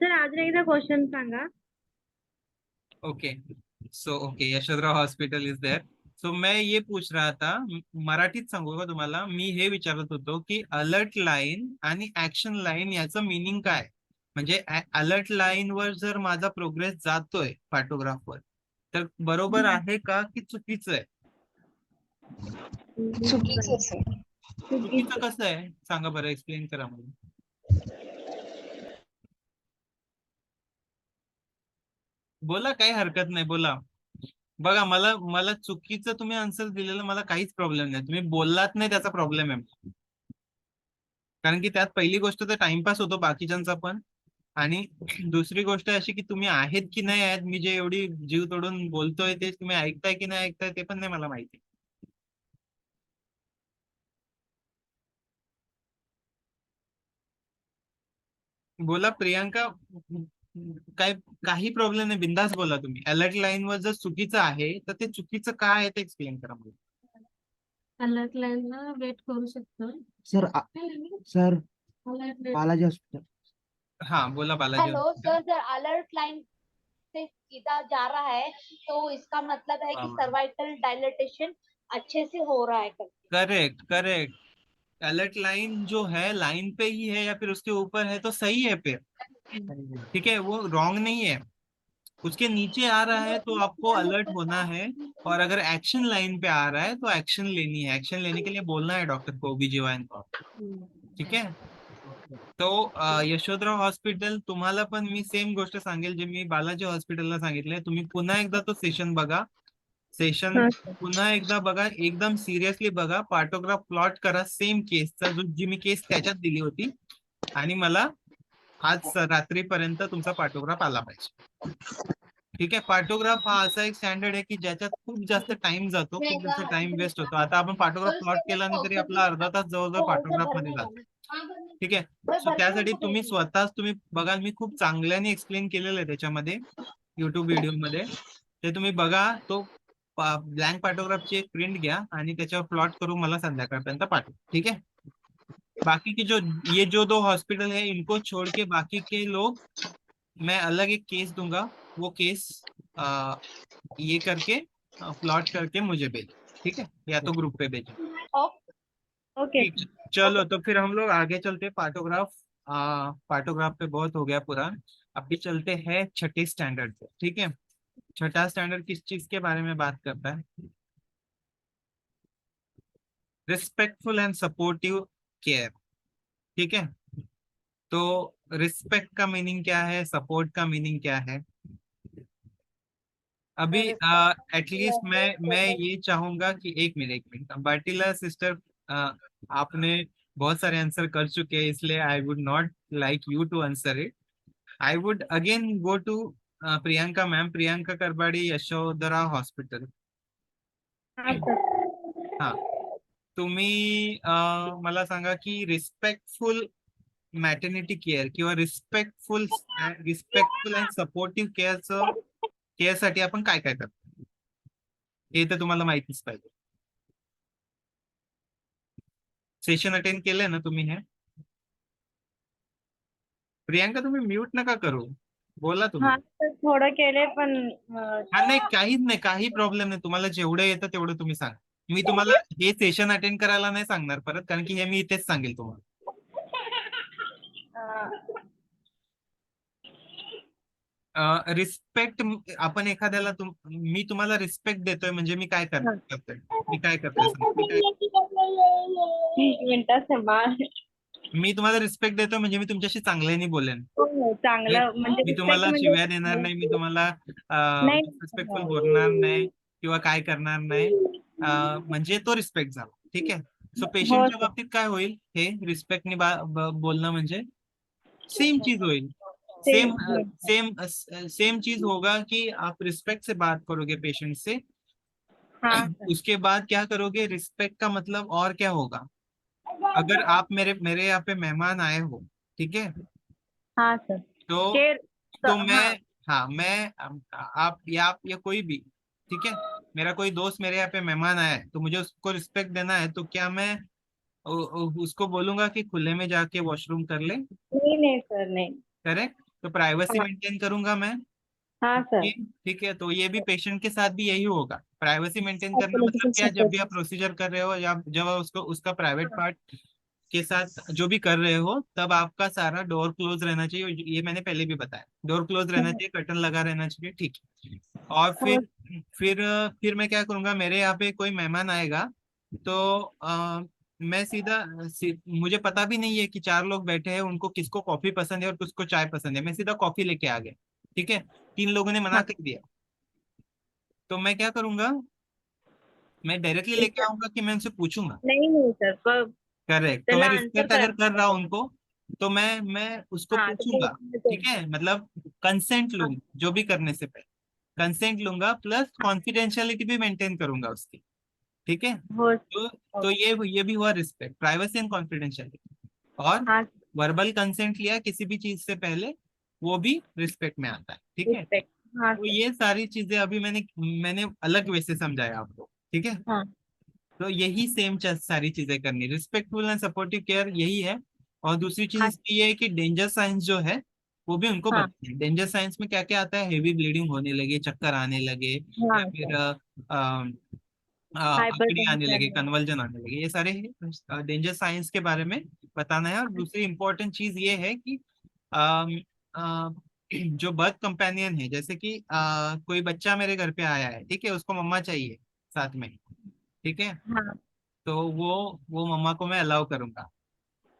सर अजून एकदा क्वेश्चन सांगा. Okay, so okay, Yashodhara hospital is there. So मैं ये पूछ रहा था, मराठीत सांगू का तुम्हाला, मी हे विचारत होतो की अलर्ट लाईन आणि ऍक्शन लाईन याचं मिनिंग काय, म्हणजे अलर्ट लाईन वर जर माझा प्रोग्रेस जातोय पार्टोग्राफवर, तर बरोबर आहे का की चुकीचं आहे? चुकीचं सर. चुकीचं कसं आहे सांगा बरं, एक्सप्लेन करा मला. बोला, काही हरकत नाही, बोला. बघा, मला मला चुकीचं तुम्ही आन्सर दिलेलं मला काहीच प्रॉब्लेम नाही, तुम्ही बोललात नाही त्याचा प्रॉब्लेम आहे. कारण की त्यात पहिली गोष्ट तर टाइमपास होतो बाकीच्यांचा पण, आणि दुसरी गोष्ट अशी की तुम्ही आहेत की नाही आहेत, मी जे एवढी जीव तोडून बोलतोय ते तुम्ही ऐकताय की नाही ऐकताय ते पण नाही मला माहिती. बोला प्रियांका, काय, काही प्रॉब्लेम नाही, बिंदास बोला तुम्ही. अलर्ट लाईन वर जर चुकीचं आहे तर ते चुकीचं काय आहे ते एक्सप्लेन करा मला. अलर्ट लाईन वेट करू शकतो. Sir sir Balaji hospital. हा बोला बालाजी हेलो हॉस्पिटल. सर, जर अलर्ट लाइन से सीधा जा रहा है तो इसका मतलब है कि हाँ। सर्वाइकल डायलेटेशन अच्छे से हो रहा है करके. करेक्ट करेक्ट, अलर्ट लाइन जो है लाइन पे ही है या फिर उसके ऊपर है तो सही है फिर, ठीक है, वो रॉन्ग नहीं है. उसके नीचे आ रहा है तो आपको अलर्ट होना है, और अगर एक्शन लाइन पे आ रहा है तो एक्शन लेनी है, एक्शन लेने के लिए बोलना है डॉक्टर को, OB-GYN को. ठीक है, तो यशोधरा हॉस्पिटल, तुम्हाला पण मी सेम गोष्ट सांगेल जे मी बालाजी हॉस्पिटलला सांगितलंय. तुम्ही पुन्हा एकदा तो सेशन बघा, सेशन हा पुन्हा एकदा बघा, एकदम सिरियसली बघा, पार्टोग्राफ प्लॉट करा सेम केसचा, जी मी केस त्याच्यात दिली होती, आणि मला आज रात्रीपर्यंत तुमचा पार्टोग्राफ आला पाहिजे. ठीक आहे, पार्टोग्राफ हा असा एक स्टँडर्ड आहे की ज्याच्यात खूप जास्त टाइम जातो, खूप जास्त टाइम वेस्ट होतो. आता आपण पार्टोग्राफ प्लॉट केला नाही तरी आपला अर्धा तास जवळजवळ पार्टोग्राफ मध्ये जातो. ठीक आहे, सो त्यासाठी तुम्ही स्वतःच तुम्ही बघा, मी खूप चांगल्याने एक्सप्लेन केलेलं आहे त्याच्यामध्ये युट्यूब व्हिडिओ मध्ये, ते तुम्ही बघा. तो ब्लँक पार्टोग्राफची एक प्रिंट घ्या आणि त्याच्यावर प्लॉट करून मला संध्याकाळपर्यंत पाठवा. ठीक है, बाकी की जो ये जो दो हॉस्पिटल है इनको छोड़ के बाकी के लोग मैं अलग एक केस दूंगा, वो केस ये करके प्लॉट करके मुझे भेजो. ठीक है, या तो ग्रुप पे भेजो. ओके. ठीक है, चलो तो फिर हम लोग आगे चलते हैं. पार्टोग्राफ, पार्टोग्राफ पे बहुत हो गया पूरा, अभी चलते हैं छठे स्टैंडर्ड पे. ठीक है, छठा स्टैंडर्ड किस चीज के बारे में बात करता है? Respectful and supportive care. ठीक है, तो रिस्पेक्ट का मीनिंग क्या है, सपोर्ट का मीनिंग क्या है? अभी एटलीस्ट मैं ये चाहूंगा कि एक मिनट बाटिला सिस्टर, आपने बहुत सारे आंसर कर चुके हैं, इसलिए I would not like you to answer it. I would again go to Priyanka ma'am. Priyanka Karbadi, Yashodhara hospital. हाँ सर. हा, तुम्ही मला सांगा की रिस्पेक्टफुल मॅटर्निटी केअर किंवा रिस्पेक्टफुल अँड सपोर्टिव्ह केअरसाठी आपण काय काय करतो हे तर तुम्हाला माहितीच पाहिजे. सेशन अटेंड केलंय ना तुम्ही हे? प्रियांका तुम्ही म्यूट नका करू, बोला तुम्ही. हा सर, थोडं केले पण हा नाही, काहीच नाही, काही प्रॉब्लेम नाही. तुम्हाला जेवढं येतं तेवढं तुम्ही सांगा. मी तुम्हाला हे सेशन अटेंड करायला नाही सांगणार परत, कारण की हे मी इथेच सांगेल तुम्हाला. रिस्पेक्ट, आपण एखाद्याला मी तुम्हाला रिस्पेक्ट देतोय म्हणजे मी काय करतोय, मी काय करतोय सांग. एक मिनिटात थांबा. मी तुम्हाला रिस्पेक्ट देतोय म्हणजे मी तुमच्याशी चांगल्याने बोलेन. हो, चांगलं म्हणजे मी respect तुम्हाला म्हणजे शिव्या देणार नाही, मी तुम्हाला नाही. रिस्पेक्टफुल बोलणार नाही किंवा काय करणार नाही. म्हणजे तो रिस्पेक्ट झाला. ठीक आहे. सो पेशंटच्या सर. बाबतीत काय होईल, हे रिस्पेक्टने बोलणं म्हणजे सेम चीज होईल. Same, सेम चीज होगा कि आप रिस्पेक्ट से बात करोगे पेशेंट से. हाँ सर. उसके बाद क्या करोगे, रिस्पेक्ट का मतलब और क्या होगा. अगर आप मेरे यहाँ पे मेहमान आए हो, ठीक है, हाँ सर. तो केयर. मैं, हाँ मैं, आप या कोई भी, ठीक है, मेरा कोई दोस्त मेरे यहाँ पे मेहमान आया है तो मुझे उसको रिस्पेक्ट देना है, तो क्या मैं उसको बोलूंगा कि खुले में जाके वॉशरूम कर ले. नहीं नहीं सर, नहीं. करेक्ट. तो प्राइवेसी हाँ. मेंटेन करूंगा मैं. हाँ सर. ठीक है. तो ये भी पेशेंट के साथ भी यही होगा. प्राइवेसी मेंटेन करना मतलब क्या, जब भी आप प्रोसीजर कर रहे हो या जब उसको उसका प्राइवेट पार्ट के साथ जो भी कर रहे हो, तब आपका सारा डोर क्लोज रहना चाहिए. ये मैंने पहले भी बताया, डोर क्लोज रहना चाहिए, कर्टन लगा रहना चाहिए. ठीक है. और फिर मैं क्या करूंगा, मेरे यहाँ पे कोई मेहमान आएगा तो मैं मुझे पता भी नहीं है कि 4 लोग बैठे हैं, उनको किसको कॉफी पसंद है और किसको चाय पसंद है. मैं सीधा कॉफी लेके आ गया. ठीक है. 3 लोगों ने मना कर दिया, तो मैं क्या करूंगा, मैं डायरेक्टली लेके आऊंगा कि मैं उनसे पूछूंगा. नहीं नहीं सर, पर करेक्ट. तो चला मैं आंसर रिस्पेक्ट अगर कर रहा हूँ उनको, तो मैं उसको हाँ तो पूछूंगा. ठीक है. मतलब कंसेंट लूंगा जो भी करने से पहले, कंसेंट लूंगा, प्लस कॉन्फिडेंशियलिटी भी मेंटेन करूंगा उसकी. ठीक है. हो. तो ये भी हुआ रिस्पेक्ट, प्राइवेसी एंड कॉन्फिडेंशियलिटी. और हाँ. वर्बल कंसेंट लिया किसी भी चीज से पहले, वो भी रिस्पेक्ट में आता है. ठीक है. Respect. हाँ तो सर. ये सारी चीजें अभी मैंने अलग वे से समझाया आपको. ठीक है. हाँ. तो यही सेम सारी चीजें करनी, रिस्पेक्टफुल एंड सपोर्टिव केयर यही है. और दूसरी चीज हाँ. इसकी ये है कि डेंजर साइंस जो है वो भी उनको हाँ. बताइए. डेंजर साइंस में क्या क्या आता है, हेवी ब्लीडिंग होने लगे, चक्कर आने लगे, हाँ या फिर हाइपर अकड़ी आने लगे, टेंशन. कन्वर्जन आने लगे, ये सारे डेंजर साइंस के बारे में बताना है. और दूसरी इंपॉर्टेंट चीज ये है कि अम, अ, जो बर्थ कंपेनियन है, जैसे कि कोई बच्चा मेरे घर पे आया है, ठीक है, उसको मम्मा चाहिए साथ में. ठीक है. हाँ. तो वो मम्मा को मैं अलाउ करूंगा.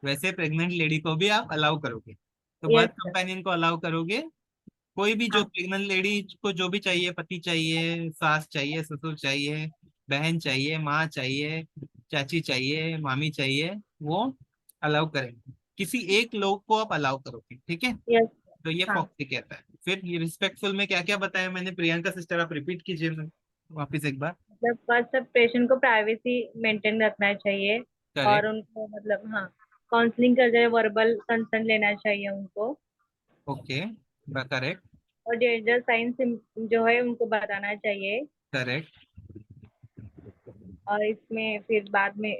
वैसे प्रेग्नेंट लेडी को भी आप अलाउ करोगे, तो Yes बर्थ sir. कंपेनियन को अलाउ करोगे. कोई भी जो हाँ. प्रेग्नेंट लेडी को जो भी चाहिए, पति चाहिए, सास चाहिए, ससुर चाहिए, बहन चाहिए, माँ चाहिए, चाची चाहिए, मामी चाहिए, वो अलाउ करेंगे. किसी एक लोग को आप अलाउ करोगे. ठीक है. Yes. तो ये हाँ. फॉक्सी कहता है. फिर ये रिस्पेक्टफुल में क्या क्या बताया मैंने, प्रियंका सिस्टर आप रिपीट कीजिए वापिस एक बार. मतलब फर्स्ट पेशेंट को प्राइवेसी मेंटेन रखना चाहिए और करेक्ट. उनको मतलब हाँ काउंसलिंग कर जाए, वर्बल कंसर्न लेना चाहिए उनको. ओके. करेक्ट. और डेंजर साइंस जो है उनको बताना चाहिए. करेक्ट. और इसमें फिर बाद में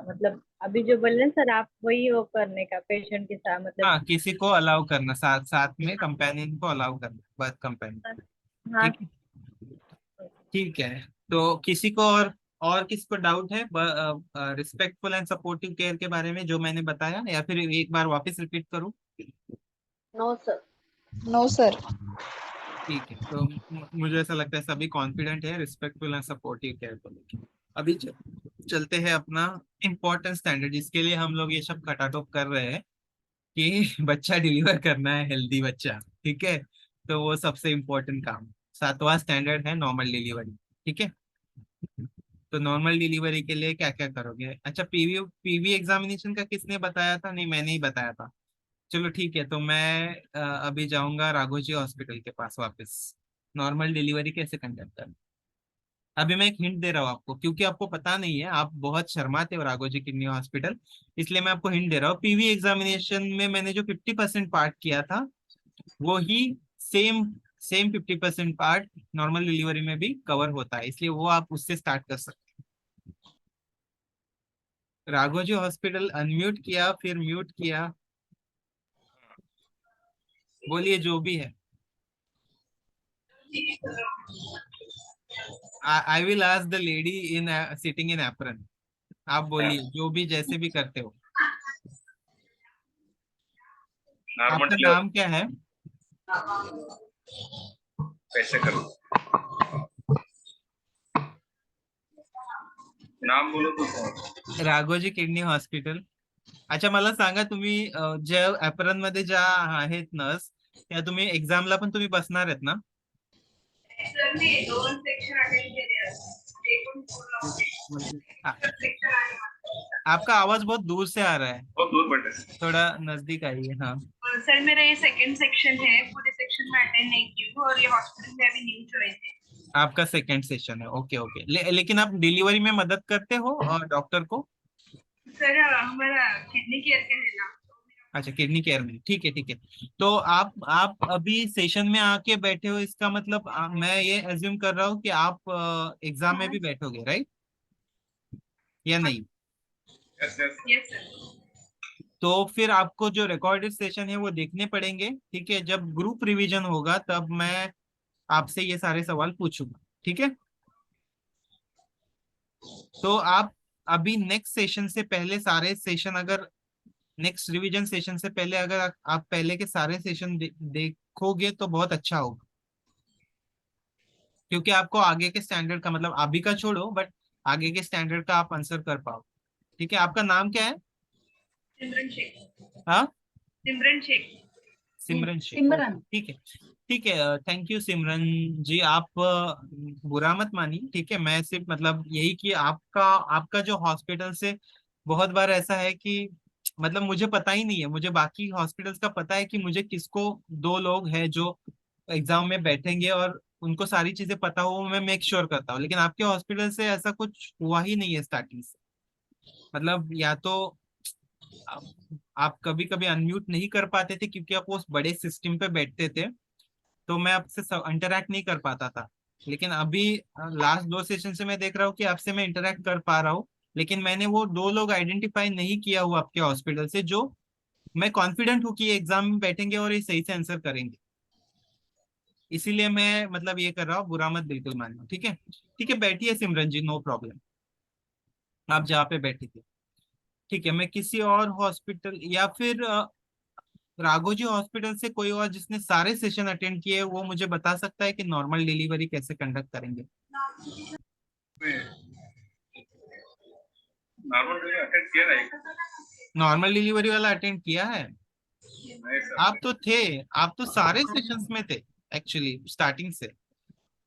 मतलब अभी जो बोल रहे हैं सर आप, वही वो करने का पेशेंट के साथ मतलब. हाँ, किसी को अलाउ करना, साथ में कंपेनियन को अलाउ करना, बर्थ कंपेनियन. हाँ. ठीक है. ठीक है. तो किसी को और किसी को डाउट है रिस्पेक्टफुल एंड सपोर्टिव केयर के बारे में जो मैंने बताया, या फिर एक बार वापस रिपीट करूं? No sir. No sir. ठीक है. तो मुझे ऐसा लगता है सभी कॉन्फिडेंट है रिस्पेक्टफुल एंड सपोर्टिव केयर को लेकर. अभी चलते हैं अपना इम्पोर्टेंट स्टैंडर्ड, जिसके लिए हम लोग ये सब खटाटोप कर रहे हैं कि बच्चा डिलीवर करना है, हेल्दी बच्चा. ठीक है. तो वो सबसे इम्पोर्टेंट काम, 7वां स्टैंडर्ड है नॉर्मल डिलीवरी. ठीक है. तो नॉर्मल डिलीवरी के लिए क्या क्या करोगे? अच्छा, पीवी एग्जामिनेशन का किसने बताया था? नहीं, मैंने ही बताया था। चलो ठीक है, तो मैं अभी जाऊंगा राघोजी हॉस्पिटल के पास वापस। नॉर्मल डिलीवरी कैसे कंडक्ट करना। अभी मैं एक हिंट दे रहा हूँ आपको, क्योंकि आपको पता नहीं है, आप बहुत शर्माते हो राघोजी किडनी हॉस्पिटल, इसलिए मैं आपको हिंट दे रहा हूँ। पीवी एग्जामिनेशन में मैंने जो 50% पार्ट किया था, वो ही same same 50% part normal delivery में भी कवर होता है, इसलिए वो आप उससे स्टार्ट कर सकते हैं। राघोजी हॉस्पिटल अनम्यूट किया, फिर म्यूट किया, बोलिए जो भी है। I will ask the lady in sitting in apron. आप बोलिए जो भी, जैसे भी करते हो। आपका नाम क्या है? कैसे करो, नाम बोलो तो। Raghoji kidney hospital. अच्छा, मला सांगा तुम्ही ज्या एप्रन मध्ये ज्या आहेत नर्स, त्या तुम्ही एक्झामला पण तुम्ही बसणार आहेत ना? सर मी 2 सेक्शन अटेंड केले आहेत. एकूण आ- सेक्शन आहे. आपका आवाज बहुत दूर से आ रहा है, बहुत दूर पड़ रहा है। थोड़ा नजदीक आइए। हाँ, सर मेरा ये सेकंड सेक्शन है, पूरे सेक्शन में अटेंड नहीं की हूँ और ये हॉस्पिटल में अभी न्यू ज्वाइन है. आपका सेकंड सेशन है, ओके ओके। लेकिन आप डिलीवरी में मदद करते हो डॉक्टर को? सर हमारा किडनी केयर का है ना. अच्छा, किडनी केयर में, ठीक है ठीक है। तो आप अभी सेशन में आके बैठे हो, इसका मतलब मैं ये एज्यूम कर रहा हूँ कि आप एग्जाम में भी बैठोगे, राइट? या नहीं? Yes yes. Yes sir. तो फिर आपको जो रिकॉर्डेड सेशन है वो देखने पड़ेंगे, ठीक है? जब ग्रुप रिवीजन होगा तब मैं आपसे ये सारे सवाल पूछूंगा, ठीक है? तो आप अभी नेक्स्ट सेशन से पहले सारे सेशन, अगर नेक्स्ट रिवीजन सेशन से पहले अगर आप पहले के सारे सेशन देखोगे तो बहुत अच्छा होगा, क्योंकि आपको आगे के स्टैंडर्ड का, मतलब अभी का छोड़ो, बट आगे के स्टैंडर्ड का आप आंसर कर पाओ। ठीक है, आपका नाम क्या है? सिमरन शेख. हाँ, सिमरन शेख. सिमरन शेख। सिमरन. ठीक है ठीक है, थैंक यू सिमरन जी। आप बुरा मत मानिए, ठीक है? मैं सिर्फ मतलब यही कि आपका आपका जो हॉस्पिटल से बहुत बार ऐसा है कि मतलब मुझे पता ही नहीं है, मुझे बाकी हॉस्पिटल्स का पता है कि मुझे किसको, 2 लोग हैं जो एग्जाम में बैठेंगे और उनको सारी चीजें पता हो, वो मैं मेक श्योर करता हूँ। लेकिन आपके हॉस्पिटल से ऐसा कुछ हुआ ही नहीं है स्टार्टिंग से। मतलब या तो आप कभी कभी अनम्यूट नहीं कर पाते थे क्योंकि आप उस बड़े सिस्टम पे बैठते थे, तो मैं आपसे इंटरेक्ट नहीं कर पाता था। लेकिन अभी लास्ट 2 सेशन से मैं देख रहा हूँ कि आपसे मैं इंटरेक्ट कर पा रहा हूँ। लेकिन मैंने वो 2 लोग आइडेंटिफाई नहीं किया हुआ आपके हॉस्पिटल से, जो मैं कॉन्फिडेंट हूँ कि ये एग्जाम में बैठेंगे और ये सही से आंसर करेंगे। इसीलिए मैं मतलब ये कर रहा हूँ, बुरा मत बिल्कुल मानना, ठीक है? ठीक है, बैठिए सिमरन जी, नो प्रॉब्लम, आप जहाँ पे बैठे थे। ठीक है, मैं किसी और हॉस्पिटल या फिर राघोजी हॉस्पिटल से कोई और जिसने सारे सेशन अटेंड किए, वो मुझे बता सकता है कि नॉर्मल डिलीवरी कैसे कंडक्ट करेंगे? नॉर्मल डिलीवरी अटेंड किया ना एक। नॉर्मल डिलीवरी वाला अटेंड किया है? नहीं सर। आप तो थे, आप तो सारे सेशंस में थे एक्चुअली स्टार्टिंग से।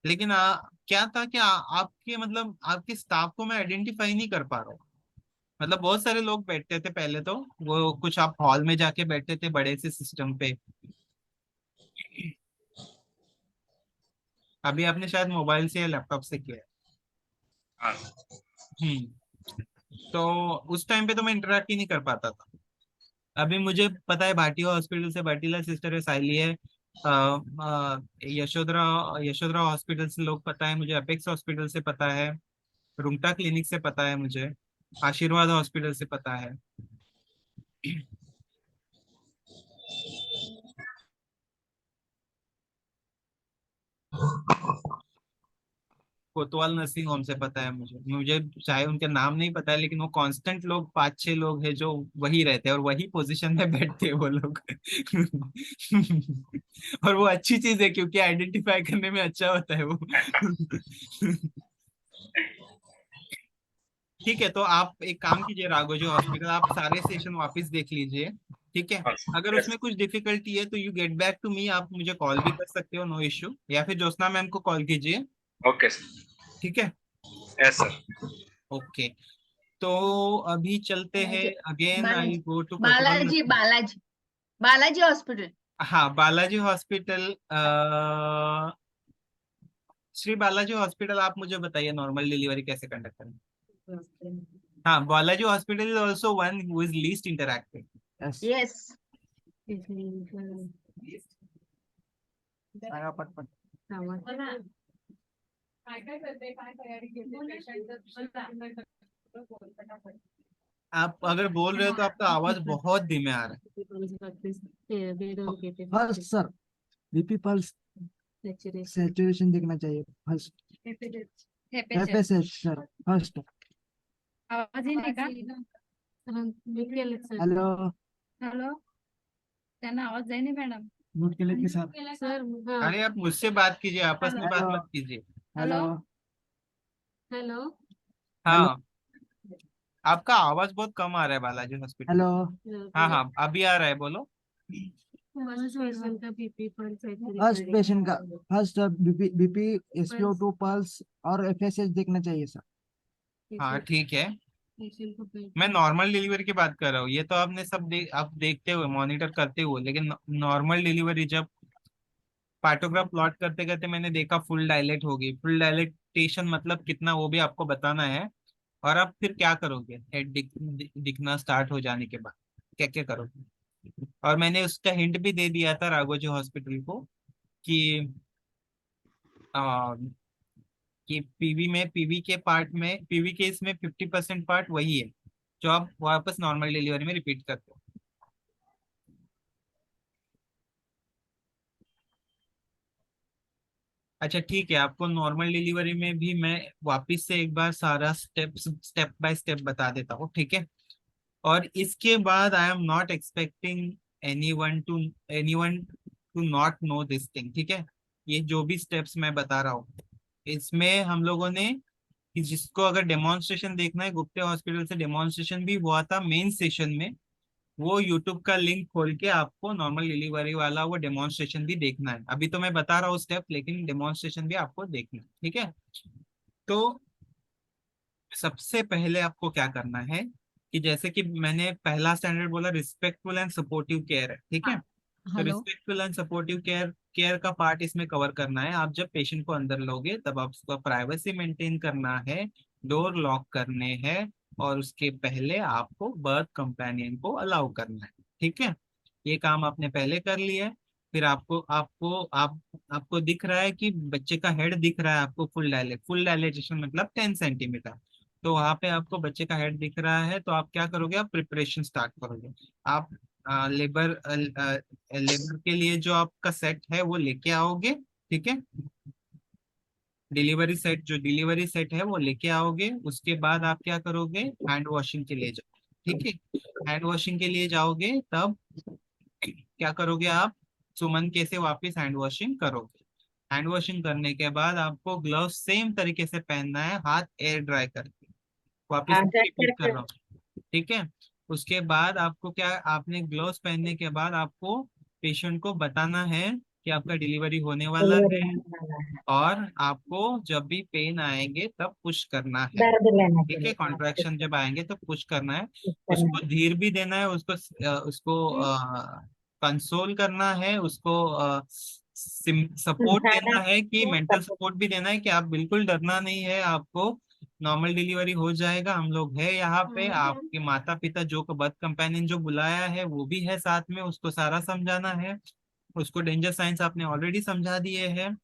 लेकिन क्या था कि आपके मतलब आपके स्टाफ को मैं आइडेंटिफाई नहीं कर पा रहा हूँ। मतलब बहुत सारे लोग बैठते थे पहले, तो वो कुछ आप हॉल में जाके बैठते थे बड़े से सिस्टम पे। अभी आपने शायद मोबाइल से या लैपटॉप से किया है। हाँ। तो उस टाइम पे तो मैं इंटरेक्ट ही नहीं कर पाता था। अभी मुझे पता है भाटिया हॉस्पिटल से भाटीला सिस्टर है, साइली है, यशोधरा यशोधरा हॉस्पिटल से लोग पता है मुझे, अपेक्स हॉस्पिटल से पता है, रुंगटा क्लिनिक से पता है मुझे, आशीर्वाद हॉस्पिटल से पता है। कोतवाल नर्सिंग होम से पता है मुझे मुझे चाहे उनके नाम नहीं पता है, लेकिन वो कांस्टेंट लोग 5-6 लोग हैं जो वही रहते हैं और वही पोजीशन में बैठते हैं वो लोग। और वो अच्छी चीज है क्योंकि आइडेंटिफाई करने में अच्छा होता है वो। ठीक है, तो आप एक काम कीजिए राघोजी हॉस्पिटल, आप सारे सेशन वापस देख लीजिए, ठीक है? अगर उसमें कुछ डिफिकल्टी है तो you get back to me, आप मुझे कॉल भी कर सकते हो, नो इश्यू, या फिर ज्योत्सना मैम को कॉल कीजिए, ओके सर। ठीक है? Yes sir. ओके, तो अभी चलते हैं again. I Balaji go to Balaji Balaji Balaji hospital. हाँ, बालाजी हॉस्पिटल। श्री बालाजी हॉस्पिटल, आप मुझे बताइए नॉर्मल डिलीवरी कैसे कंडक्ट करें। हाँ, Balaji hospital is also one who is least interactive. Yes yes सांगा पटपट. आप अगर बोल रहे हो तो आपका आवाज बहुत धीमे आ रहा first sir BP pulse saturation देखना चाहिए फर्स्ट. FSH sir first. आवाज ही नहीं का हेलो हॅलो, त्यांना आवाज जाई नाही मॅडम. म्यूट केले की सर. सर है। अरे आप मुझसे बात कीजिए, आपस में बात हेलो. मत कीजिए। हेलो हॅलो, हाँ, आपका आवाज बहुत कम आ रहा है बालाजी हॉस्पिटल। हेलो. हाँ हाँ, अभी आ रहा है, बोलो। फर्स्ट पेशेंट का फर्स्ट बीपी SpO2 पल्स और एफएसएच देखना चाहिए सर. हाँ ठीक है, मैं नॉर्मल डिलीवरी की बात कर रहा हूँ। ये तो आपने सब आप देखते हुए मॉनिटर करते हुए, लेकिन नॉर्मल डिलीवरी जब पार्टोग्राफ प्लॉट करते करते मैंने देखा फुल डायलेट होगी। फुल डायलेटेशन मतलब कितना, वो भी आपको बताना है। और आप फिर क्या करोगे हेड दिखना स्टार्ट हो जाने के बाद, क्या क्या करोगे। और मैंने उसका हिंट भी दे दिया था राघोजी हॉस्पिटल को कि आ, कि पीवी के पार्ट में, पीवी के इसमें 50% पार्ट वही है जो आप वापस नॉर्मल डिलीवरी में रिपीट करते हो। अच्छा ठीक है, आपको नॉर्मल डिलीवरी में भी मैं वापस से एक बार सारा स्टेप बाय स्टेप बता देता हूँ, ठीक है। और इसके बाद I am not expecting any one two not know this thing, ठीक है। ये जो भी स्टेप्स मैं बता रहा हूँ, इसमें हम लोगों ने, कि जिसको अगर डेमोन्स्ट्रेशन देखना है, गुप्ते हॉस्पिटल से डेमोन्स्ट्रेशन भी हुआ था मेन सेशन में। वो यूट्यूब का लिंक खोल के आपको नॉर्मल डिलीवरी वाला वो डेमोन्स्ट्रेशन भी देखना है। अभी तो मैं बता रहा हूँ स्टेप, लेकिन डेमोन्स्ट्रेशन भी आपको देखना है, ठीक है। तो सबसे पहले आपको क्या करना है कि जैसे कि मैंने पहला स्टैंडर्ड बोला, रिस्पेक्टफुल एंड सपोर्टिव केयर है, ठीक है। तो respectful and supportive care care का पार्ट इसमें कवर करना है। आप जब पेशेंट को अंदर लोगे तब आप उसका प्राइवेसी मेंटेन करना है, डोर लॉक करने हैं, और उसके पहले आपको बर्थ कंपेनियन को अलाउ करना है, ठीक है। ये काम आपने पहले कर लिया है। फिर आपको दिख रहा है कि बच्चे का हेड दिख रहा है आपको, फुल डायलेटेशन मतलब 10 सेंटीमीटर। तो वहां पे आपको बच्चे का हेड दिख रहा है, तो आप क्या करोगे, आप प्रिपरेशन स्टार्ट करोगे। आप लेबर के लिए जो आपका सेट है वो लेके आओगे, ठीक है। डिलीवरी सेट है वो लेके आओगे। उसके बाद आप क्या करोगे, हैंड वॉशिंग के लिए जाओ, ठीक है। हैंड वॉशिंग के लिए जाओगे तब क्या करोगे आप, सुमन के से वापस हैंड वॉशिंग करोगे। हैंड वॉशिंग करने के बाद आपको ग्लव्स सेम तरीके से पहनना है, हाथ एयर ड्राई करके। वापस रिपीट कर रहा हूँ, ठीक है। उसके बाद आपको क्या, आपने ग्लव्स पहनने के बाद आपको पेशेंट को बताना है कि आपका डिलीवरी होने वाला है, और आपको जब भी पेन आएंगे तब पुश करना है, ठीक है। कॉन्ट्रैक्शन जब आएंगे तो पुश करना है। उसको धीर भी देना है, उसको कंसोल करना है, उसको सपोर्ट देना है, कि मेंटल सपोर्ट भी देना है कि आप बिल्कुल डरना नहीं है, आपको नॉर्मल डिलीवरी हो जाएगा, हम लोग है यहाँ पे। आपके माता पिता जो बर्थ कंपेनियन जो बुलाया है वो भी है साथ में, उसको सारा समझाना है। उसको डेंजर साइंस आपने ऑलरेडी समझा दिए हैं,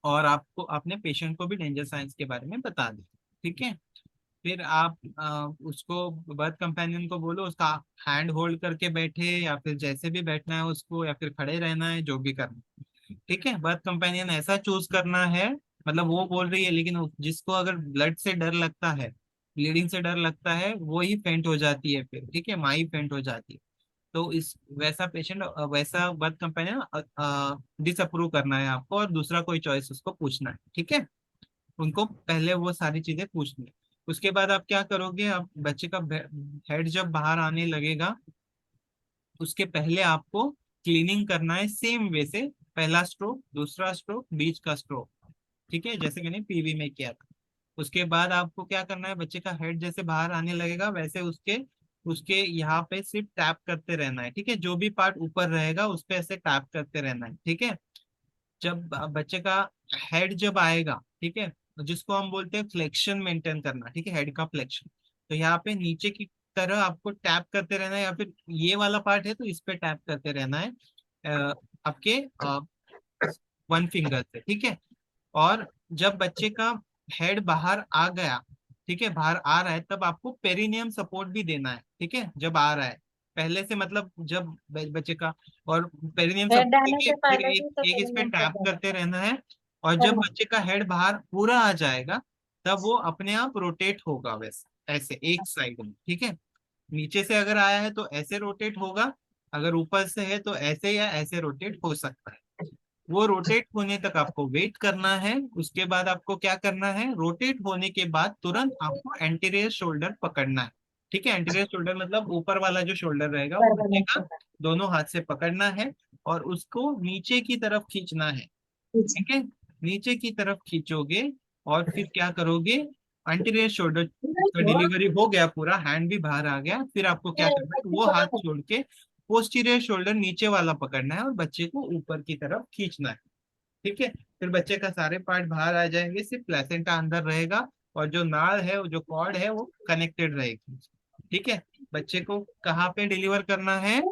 और आपको अपने पेशेंट को भी डेंजर साइंस के बारे में बता दें, ठीक है। फिर आप उसको बर्थ कंपेनियन को बोलो उसका हैंड होल्ड करके बैठे, या फिर जैसे भी बैठना है उसको, या फिर खड़े रहना है, जो भी करना है, ठीक है। बर्थ कंपेनियन ऐसा चूज करना है, मतलब वो बोल रही है, लेकिन जिसको अगर ब्लड से डर लगता है, ब्लीडिंग से डर लगता है, वो ही फेंट हो जाती है फिर, ठीक है, माँ ही फेंट हो जाती है। तो इस वैसा पेशेंट, वैसा बर्थ कंपेनियन डिसअप्रूव करना है आपको, और दूसरा कोई चॉइस उसको पूछना है, ठीक है। उनको पहले वो सारी चीजें पूछनी है। उसके बाद आप क्या करोगे, आप बच्चे का हेड जब बाहर आने लगेगा, उसके पहले आपको क्लीनिंग करना है सेम वे से। पहला स्ट्रोक, दूसरा स्ट्रोक, बीच का स्ट्रोक, ठीक है, जैसे मैंने पीवी में किया था। उसके बाद आपको क्या करना है, बच्चे का हेड जैसे बाहर आने लगेगा वैसे उसके उसके यहाँ पे सिर्फ टैप करते रहना है, ठीक है। जो भी पार्ट ऊपर रहेगा उस पे ऐसे टैप करते रहना है, ठीक है। जब बच्चे का हेड जब आएगा, ठीक है, जिसको हम बोलते हैं फ्लेक्शन मेंटेन करना, ठीक है, हेड का फ्लेक्शन। तो यहाँ पे नीचे की तरह आपको टैप करते रहना है, या फिर ये वाला पार्ट है तो इस पे टैप करते रहना है आपके 1 फिंगर से, ठीक है। और जब बच्चे का हेड बाहर आ गया, ठीक है, बाहर आ रहा है, तब आपको पेरिनियम सपोर्ट भी देना है, ठीक है, जब आ रहा है पहले से, मतलब जब बच्चे का, और पेरिनियम हेड सपोर्ट आने देके से फिर पहले भी तो एक इस पे पेरिनियम टैप कर करते रहना है। और जब बच्चे का हेड बाहर पूरा आ जाएगा तब वो अपने आप रोटेट होगा, वैसे ऐसे एक साइड में, ठीक है। नीचे से अगर आया है तो ऐसे रोटेट होगा, अगर ऊपर से है तो ऐसे या ऐसे रोटेट हो सकता है। वो रोटेट होने तक आपको वेट करना है। उसके बाद आपको क्या करना है, रोटेट होने के बाद तुरंत आपको एंटीरियर शोल्डर पकड़ना है, ठीक है। एंटीरियर शोल्डर मतलब ऊपर वाला जो शोल्डर रहेगा वो बच्चे का दोनों हाथ से पकड़ना है और उसको नीचे की तरफ खींचना है, ठीक है। नीचे की तरफ खींचोगे और फिर क्या करोगे, एंटीरियर शोल्डर का डिलीवरी हो गया, पूरा हैंड भी बाहर आ गया, फिर आपको क्या करना है, वो हाथ छोड़ के पोस्टीरियर शोल्डर नीचे वाला पकड़ना है और बच्चे को ऊपर की तरफ खींचना है, ठीक है। फिर बच्चे का सारे पार्ट बाहर आ जाएंगे, सिर्फ प्लेसेंटा अंदर रहेगा और जो नाड़ है, वो जो कॉर्ड है वो कनेक्टेड रहेगी, ठीक है। बच्चे को कहाँ पे डिलीवर करना है,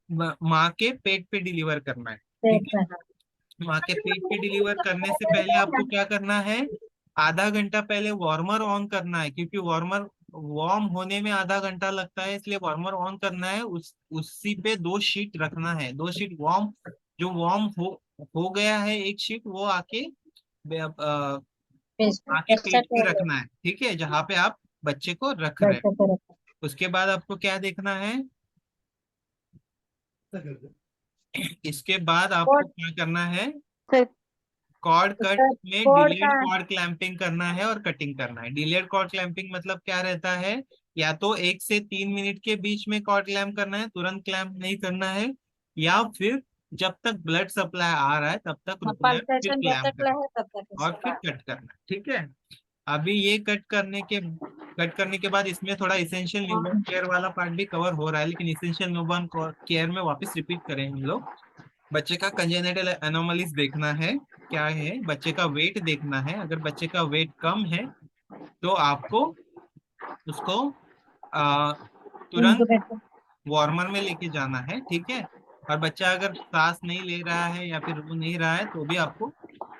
माँ के पेट पे डिलीवर करना है, ठीक है। माँ के पेट पे डिलीवर करने से पहले आपको क्या करना है, आधा घंटा पहले वार्मर ऑन करना है, क्योंकि वार्मर वार्म होने में आधा घंटा लगता है, इसलिए वार्मर ऑन करना है। उसी पे 2 शीट रखना है, 2 शीट वार्म, जो वार्म हो गया है एक शीट वो आके पेट पे रखना है, ठीक है, जहाँ पे आप बच्चे को रख रहे हैं। उसके बाद आपको क्या देखना है, इसके बाद आपको क्या करना है, कॉर्ड कट में डिलेड कॉर्ड क्लैंपिंग करना है और कटिंग करना है। डिलेड कॉर्ड क्लैंपिंग मतलब क्या रहता है, या तो 1 से 3 मिनट के बीच में कॉर्ड क्लैंप करना है, तुरंत क्लैंप नहीं करना है, या फिर जब तक ब्लड सप्लाई आ रहा है तब तक रुकना है, फिर पल्सेशन जब क्लैंप तक करना रहे तब तक है और फिर कट करना है, ठीक है। अभी ये कट करने के बाद इसमें थोड़ा इसेंशियल न्यूबॉर्न केयर वाला पार्ट भी कवर हो रहा है, लेकिन इसेंशियल न्यूबॉर्न केयर में वापस रिपीट करें हम लोग। बच्चे का कंजेनिटल एनोमलीज देखना है, क्या है, बच्चे का वेट देखना है। अगर बच्चे का वेट कम है तो आपको उसको तुरंत वार्मर में लेके जाना है, ठीक है। और बच्चा अगर सांस नहीं ले रहा है या फिर रो नहीं रहा है तो भी आपको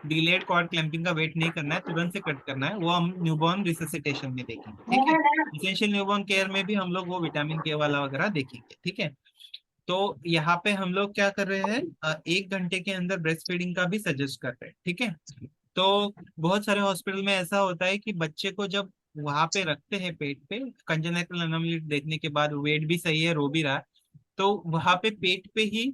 डिलेड कॉर्ड क्लैंपिंग का वेट नहीं करना है, तुरंत से कट करना है। वो हम न्यूबॉर्न रिससिटेशन में देखेंगे, ठीक है। इसेंशियल न्यूबॉर्न केयर में भी हम लोग वो विटामिन के वाला वगैरह देखेंगे, ठीक है। तो यहाँ पे हम लोग क्या कर रहे हैं, 1 घंटे के अंदर ब्रेस्ट फीडिंग का भी सजेस्ट कर रहे हैं, ठीक है। तो बहुत सारे हॉस्पिटल में ऐसा होता है कि बच्चे को जब वहां पे रखते हैं पेट पे, कंजेनिटल एनोमली देखने के बाद वेट भी सही है, रो भी रहा है, तो वहां पे पेट पे ही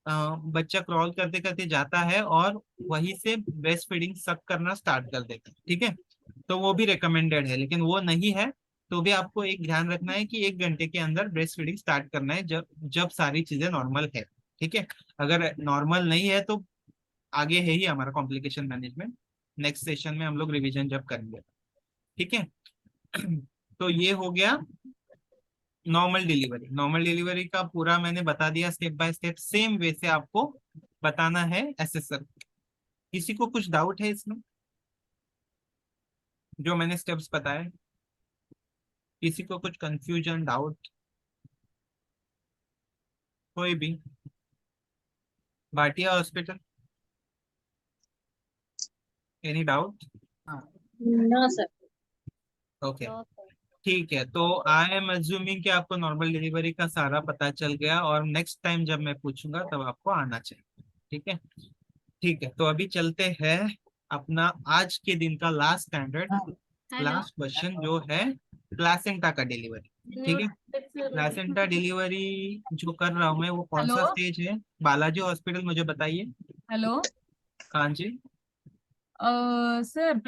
बच्चा क्रॉल करते करते जाता है और वहीं से ब्रेस्ट फीडिंग सक करना स्टार्ट कर देता है, ठीक है। तो वो भी रिकमेंडेड है, लेकिन वो नहीं है तो भी आपको एक ध्यान रखना है कि 1 घंटे के अंदर ब्रेस्ट फीडिंग स्टार्ट करना है, जब जब सारी चीजें नॉर्मल है, ठीक है। अगर नॉर्मल नहीं है तो आगे है ही हमारा कॉम्प्लिकेशन मैनेजमेंट, नेक्स्ट सेशन में हम लोग रिवीजन जब करेंगे, ठीक है। तो ये हो गया नॉर्मल डिलीवरी का पूरा मैंने बता दिया step by step, same way से आपको बताना है एसेसर। किसी को कुछ डाउट है इसमें जो मैंने स्टेप्स बताए, किसी को कुछ कंफ्यूजन डाउट, कोई भी? Bhatia hospital, any doubt? No sir. Okay, ठीक है। तो आई एम अज्यूमिंग कि आपको नॉर्मल डिलीवरी का सारा पता चल गया और नेक्स्ट टाइम जब मैं पूछूंगा तब आपको आना चाहिए, ठीक है। ठीक है, तो अभी चलते हैं अपना आज के दिन का लास्ट स्टैंडर्ड लास्ट क्वेश्चन जो है प्लासेंटा का डिलीवरी, ठीक है। प्लासेंटा डिलीवरी जो कर रहा हूँ मैं वो कौन सा स्टेज है, बालाजी हॉस्पिटल, मुझे बताइए। हेलो हाँ जी, सर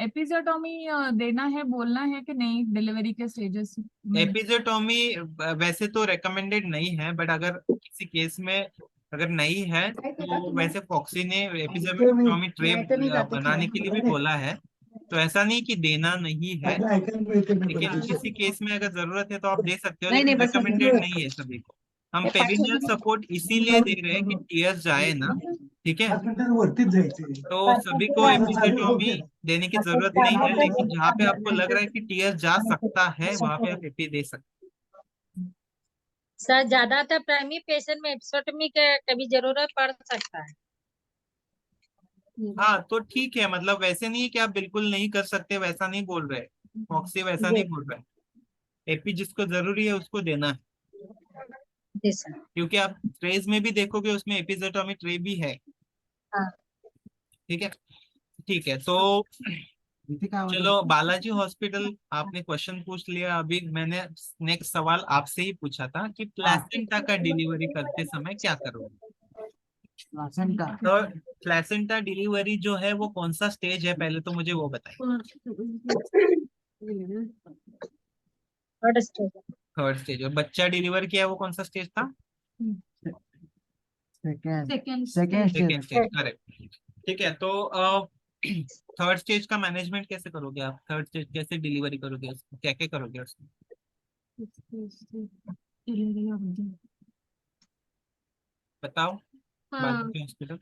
एपिजोटोमी देना है, बोलना है कि नहीं डिलीवरी के स्टेजेस में? एपिजोटोमी वैसे तो रेकमेंडेड नहीं है, बट अगर किसी केस में अगर नहीं है तो वैसे फॉक्सी ने एपिजोटोमी ट्रे बनाने के लिए भी बोला है, तो ऐसा नहीं कि देना नहीं है, लेकिन किसी केस में अगर जरूरत है तो आप दे सकते हो, लेकिन रिकमेंडेड नहीं है सभी को। हम पेरिनियल सपोर्ट इसीलिए दे रहे हैं कि टीयर्स जाए ना, ठीक है। तो सभी को एपिसियोटोमी देने की जरूरत नहीं है, लेकिन जहाँ पे आपको लग रहा है कि टीयर्स जा सकता है वहां पे आप एपी दे सकते सर ज्यादातर प्राइमरी पेशेंट में एपिसोटमी के कभी जरूरत पड़ सकता है। हो। हाँ तो ठीक है, मतलब वैसे नहीं कि आप बिल्कुल नहीं कर सकते, वैसा नहीं बोल रहे, मॉक्सी वैसा नहीं बोल रहे। एपी जिसको जरूरी है उसको देना है, जी सर। क्योंकि आप ट्रेज में भी देखोगे उसमें एपिसियोटोमी ट्रे भी है। हाँ। ठीक है, ठीक है। तो चलो बालाजी हॉस्पिटल आपने क्वेश्चन पूछ लिया, अभी मैंने नेक्स्ट सवाल आपसे ही पूछा था कि प्लेसेंटा का डिलीवरी करते समय क्या करोगे। तो प्लेसेंटा डिलीवरी जो है वो कौन सा स्टेज है, पहले तो मुझे वो बताइए। Third stage. Third stage. और बच्चा डिलीवर किया है वो कौन सा स्टेज था। Second second stage, correct. ठीक है, तो थर्ड स्टेज का मैनेजमेंट कैसे करोगे आप, थर्ड स्टेज कैसे डिलीवरी करोगे उसको, क्या क्या करोगे उसको बताओ। बालाजी हॉस्पिटल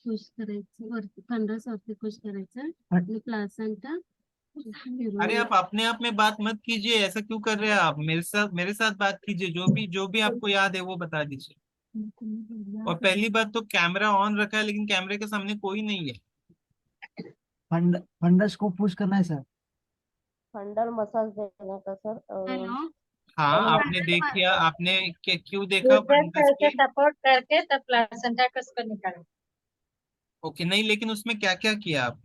खुश करायचं, 15 खुश करायचं आणि प्लासेंटा। अरे आप अपने आप में बात मत कीजिए, ऐसा क्यों कर रहे हैं आप, मेरे साथ बात कीजिए, जो भी आपको याद है वो बता दीजिए। और पहली बात तो कैमरा ऑन रखा है, लेकिन कैमरे के सामने कोई नहीं है। फंडस को पुश करना है सर। फंडल मसाज देने का सर। हाँ आपने देख लिया, आपने क्यों देखा फंडस करके के। सपोर्ट करके तब प्लासेंटा को उसको निकालो। ओके, नहीं लेकिन उसमें क्या क्या किया आप,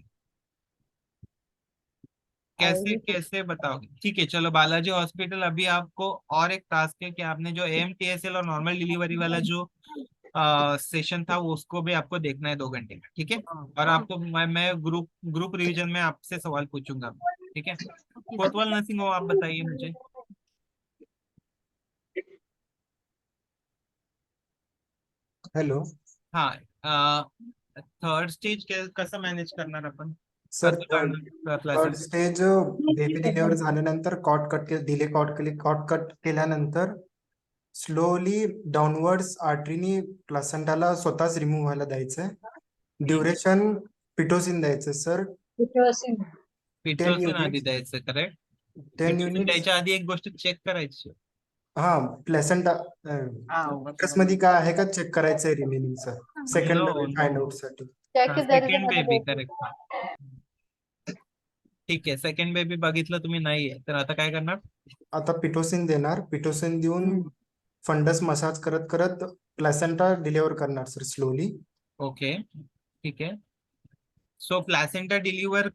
कैसे कैसे बताओगे। ठीक है चलो, बालाजी हॉस्पिटल अभी आपको और एक टास्क है कि आपने जो AMTSL और नॉर्मल डिलीवरी वाला जो सेशन था वो उसको भी आपको देखना है 2 घंटे का, ठीक है। और आपको मैं ग्रुप रिवीजन में आपसे सवाल पूछूंगा, ठीक है। कोतवाल नर्सिंग होम आप बताइए मुझे। हॅलो हाँ थर्ड स्टेज कसं मॅनेज करणार आपण, सर कसं थर्ड करणार third placenta? Stage baby deliver झाल्यानंतर कॉट कट केल्यानंतर स्लोली डाउनवर्ड्स आर्टरीनी प्लासेंटाला स्वतःच रिमूव्ह व्हायला द्यायचंय. ड्युरेशन पिटोसिन द्यायचं सर. पिटोसिन आधी द्यायचं, करेक्ट. 10 Pitocin units. द्यायच्या आधी एक गोष्ट चेक करायची. हा प्लेसेंटा मध्ये काय आहे का चेक करायचंय remaining sir, second No, find no. Out साठी. Second baby correct. ठीक आहे, सेकंड बेबी बघितलं तुम्ही नाहीये, तर आता काय करणार. आता पिटोसिन देणार, पिटोसिन देऊन फंडस मसाज करत करत प्लेसेंटा डिलिव्हर करणार सर स्लोली. ओके ठीक आहे. सो प्लॅसेंटा डिलिव्हर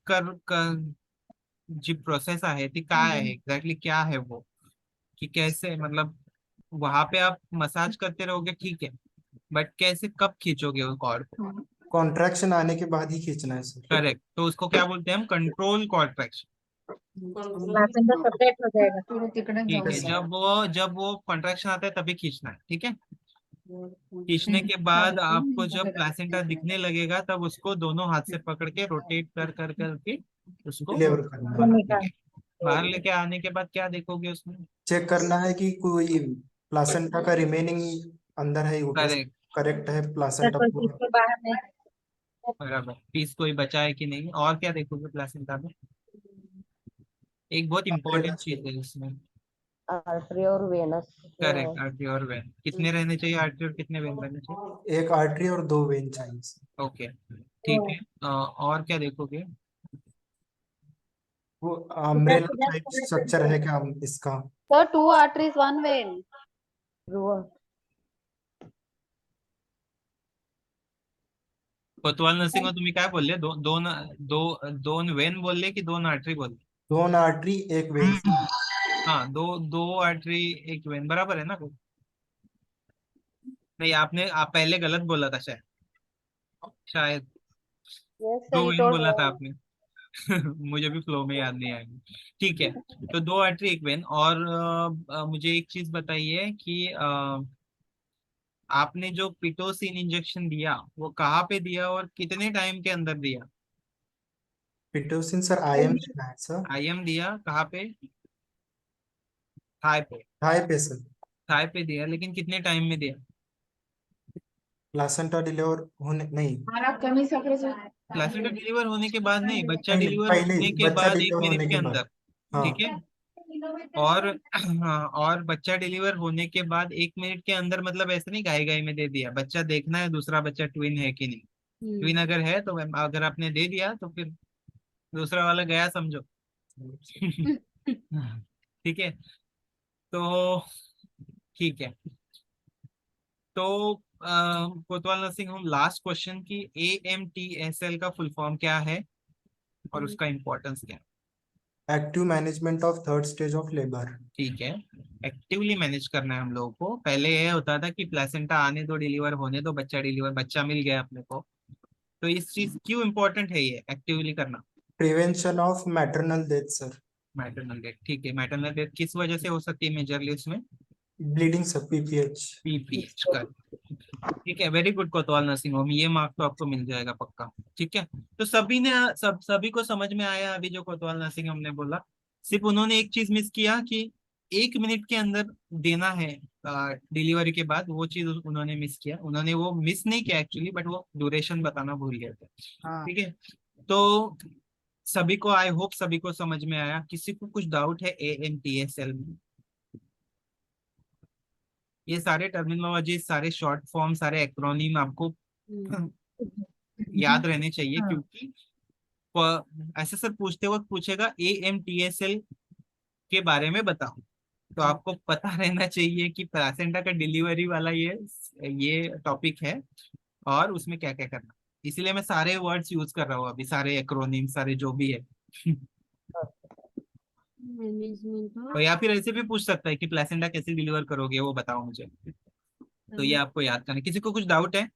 जी प्रोसेस आहे ती काय आहे एग्जैक्टली, क्या है वो, कि कैसे, मतलब वहां पे आप मसाज करते रहोगे ठीक है, बट कैसे कब खींचोगे वो कॉर्ड को। कॉन्ट्रैक्शन आने के बाद ही खींचना है सर. करेक्ट, तो उसको क्या बोलते हैं हम, कंट्रोल कॉन्ट्रैक्शन। प्लासेंटा सेपरेट हो जाएगा। ठीक है, जब वो कॉन्ट्रैक्शन आता है तभी खींचना है, ठीक है। खींचने के बाद आपको जब प्लासेंटा दिखने लगेगा तब उसको दोनों हाथ से पकड़ के रोटेट कर कर करके उसको डिलीवर करना है. बाहर लेके आने के बाद क्या देखोगे उसमें, चेक करना है कि कोई प्लासेंटा का रिमेनिंग अंदर है, करेक्ट करेक्ट है प्लासेंटा पूरा. बाहर में बराबर, पीस कोई बचा है कि नहीं, और क्या देखोगे प्लासेंटा में। एक बहुत इंपॉर्टेंट चीज है इसमें, आर्टरी और वेनस. करेक्ट, आर्टरी और वेन कितने रहने चाहिए, आर्टरी और कितने वेन रहने चाहिए। एक आर्टरी और 2 वेन चाहिए सर. ओके ठीक है, और क्या देखोगे। वो अम्ब्रेला टाइप स्ट्रक्चर है क्या इसका. Sir 2 arteries 1 vein. कोतवाल नर्सिंग तुम्ही काय बोलले, दोन वेन बोलले की 2 आर्टरी बोलले. 2 आर्टरी 1 वेन. हाँ, दो आर्टरी 1 वेन बराबर है ना। नहीं आप पहले गलत बोला था शायद 2 वेन बोला था आपने। मुझे भी फ्लो में याद नहीं आएगा। ठीक है, तो 2 आर्टरी 1 वेन। और मुझे एक चीज बताइए कि आपने जो पिटोसिन इंजेक्शन दिया वो कहाँ पे दिया और कितने टाइम के अंदर दिया। पिटोसिन सर IM देना है सर, IM दिया कहाँ पे? थाई पे। हाई पे सर। थाई पे दिया, लेकिन कितने टाइम में दिया? प्लासेंटा डिलीवर होने नहीं, हमारा कमी सकरे से प्लेसेंटा डिलीवर होने के बाद नहीं, बच्चा नहीं डिलीवर पहले होने ही के बच्चा बाद 1 डिलीवर मिनट होने के के बाद। अंदर। हाँ ठीक है। और हाँ, और बच्चा डिलीवर होने के बाद 1 मिनट के अंदर, मतलब ऐसे नहीं गाय गाय में दे दिया, बच्चा देखना है दूसरा बच्चा ट्विन है कि नहीं। ट्विन अगर है तो अगर आपने दे दिया तो फिर दूसरा वाला गया समझो। ठीक है। तो ठीक है। तो कोतवाल नर्सिंग होम, लास्ट क्वेश्चन की AMTSL का फुल फॉर्म क्या है और उसका इम्पोर्टेंस क्या है? Active management of third stage of labour. ठीक है। एक्टिवली मैनेज करना है हम लोगों को। पहले ये होता था कि प्लेसेंटा आने दो, डिलीवर होने दो, बच्चा डिलीवर, बच्चा मिल गया अपने को। तो इस चीज क्यों इम्पोर्टेंट है ये एक्टिवली करना? Prevention of maternal death sir. Maternal death. ठीक है, मैटरनल डेथ किस वजह से हो सकती है मेजरली उसमें? Bleeding sir, PPH। PPH का। ठीक है, वेरी गुड कोतवाल नर्सिंग होम, ये मार्क तो आपको मिल जाएगा पक्का। ठीक है। तो सभी ने सभी को समझ में आया अभी जो कोतवाल नर्सिंग हमने बोला? सिर्फ उन्होंने एक चीज मिस किया कि 1 मिनट के अंदर देना है डिलीवरी के बाद, वो चीज उन्होंने मिस किया। उन्होंने वो मिस नहीं किया एक्चुअली, बट वो ड्यूरेशन बताना भूल गए थे। हाँ। ठीक है। तो सभी को, आई होप सभी को समझ में आया। किसी को कुछ डाउट है AMTSL में? ये सारे टर्मिनोलॉजी, सारे शॉर्ट फॉर्म, सारे एक्रोनिम आपको याद रहने चाहिए, हाँ। क्योंकि ऐसे सर पूछते वक्त पूछेगा AMTSL के बारे में बताओ, तो आपको पता रहना चाहिए कि प्लासेंटा का डिलीवरी वाला ये टॉपिक है और उसमें क्या क्या करना। इसीलिए मैं सारे वर्ड्स यूज कर रहा हूँ अभी, सारे एक्रोनिम, सारे जो भी है। तो या फिर ऐसे भी पूछ सकता है कि प्लेसेंटा कैसे डिलीवर करोगे वो बताओ मुझे। तो ये आपको याद करना है। किसी को कुछ डाउट है?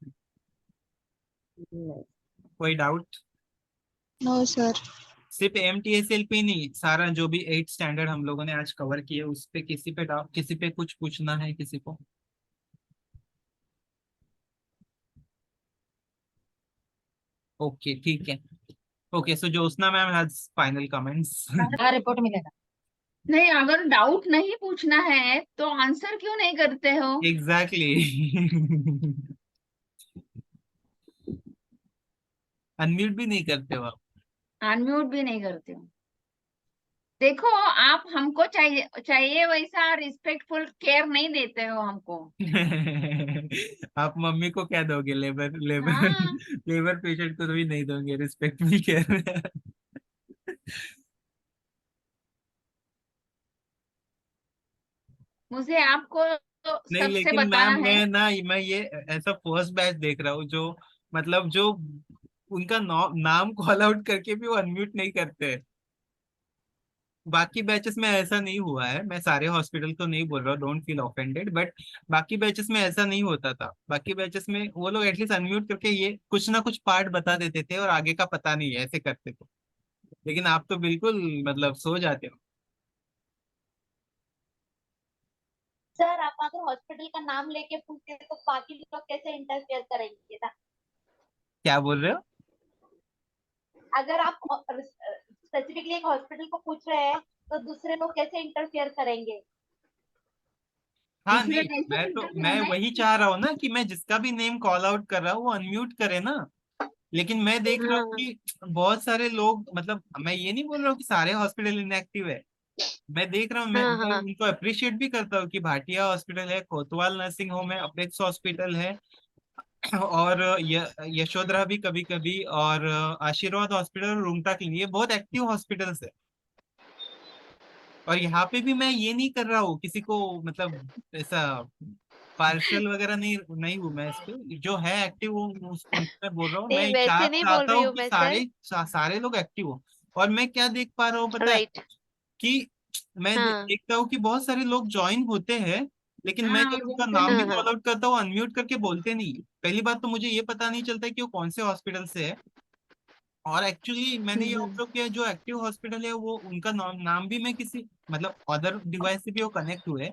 कोई डाउट? No sir. सिर्फ AMTSL पे नहीं, सारा जो भी 8 स्टैंडर्ड हम लोगों ने आज कवर किए उस पे किसी पे डाउट, किसी पे कुछ पूछना है किसी को? ओके ठीक है। Okay, so Jyotsna ma'am has final comments. हाँ, रिपोर्ट मिलेगा। नहीं, अगर डाउट नहीं पूछना है तो आंसर क्यों नहीं करते हो? एग्जैक्टली। अनम्यूट भी नहीं करते हो आप। अनम्यूट भी नहीं करते हो। देखो, आप हमको चाहिए चाहिए वैसा रिस्पेक्टफुल केयर नहीं देते हो हमको। आप मम्मी को क्या दोगे? लेबर लेबर हाँ, लेबर पेशेंट को तो भी नहीं दोगे रिस्पेक्टफुल केयर। मुझे आपको नहीं, सबसे लेकिन बताना मैम है। मैं ये ऐसा फर्स्ट बैच देख रहा हूँ जो, मतलब जो उनका नाम कॉल आउट करके भी वो अनम्यूट नहीं करते। बाकी बैचेस में ऐसा नहीं हुआ है, मैं सारे हॉस्पिटल को नहीं बोल रहा हूँ, डोंट फील ऑफेंडेड, बट बाकी बैचेस में ऐसा नहीं होता था। बाकी बैचेस में वो लोग एटलीस्ट अनम्यूट करके ये कुछ ना कुछ पार्ट बता देते थे और आगे का पता नहीं है ऐसे करते थे। लेकिन आप तो बिल्कुल मतलब सो जाते हो। सर आप अगर हॉस्पिटल का नाम लेके पूछते तो बाकी लोग कैसे इंटरफेयर करेंगे ना? क्या बोल रहे हो? अगर आप स्पेसिफिकली एक हॉस्पिटल को पूछ रहे हैं तो दूसरे लोग कैसे इंटरफेयर करेंगे? हाँ दूसरे नहीं, कैसे मैं इंटरव्यू वही चाह रहा हूँ ना कि मैं जिसका भी नेम कॉल आउट कर रहा हूँ वो अनम्यूट करे ना। लेकिन मैं देख रहा हूँ कि बहुत सारे लोग, मतलब मैं ये नहीं बोल रहा हूँ कि सारे हॉस्पिटल इनएक्टिव है। मैं देख रहा हूँ, मैं उनको अप्रिशिएट भी करता हूँ कि भाटिया हॉस्पिटल है, कोतवाल नर्सिंग होम है, अपेक्स हॉस्पिटल है, और यशोधरा भी कभी कभी, और आशीर्वाद हॉस्पिटल और रूमटा क्लिनिक, ये बहुत एक्टिव हॉस्पिटल्स है। और यहाँ पे भी मैं ये नहीं कर रहा हूँ किसी को, मतलब ऐसा पार्शियल वगैरह नहीं नहीं हूँ मैं इस पे। जो है एक्टिव मैं बोल रहा हूँ, मैं चाहता हूँ कि सारे लोग एक्टिव हो। और मैं क्या देख पा रहा हूँ पता है कि मैं देखता हूँ कि बहुत सारे लोग ज्वाइन होते हैं, लेकिन मैं हाँ, जब उनका बोलते नाम भी नहीं। कॉल आउट करता हूँ अनम्यूट करके बोलते नहीं। पहली बात तो मुझे ये पता नहीं चलता कि वो कौन से हॉस्पिटल से है। और एक्चुअली मैंने ये ऑब्जर्व किया, जो एक्टिव हॉस्पिटल है वो उनका नाम भी मैं किसी, मतलब अदर डिवाइस से भी वो कनेक्ट हुए,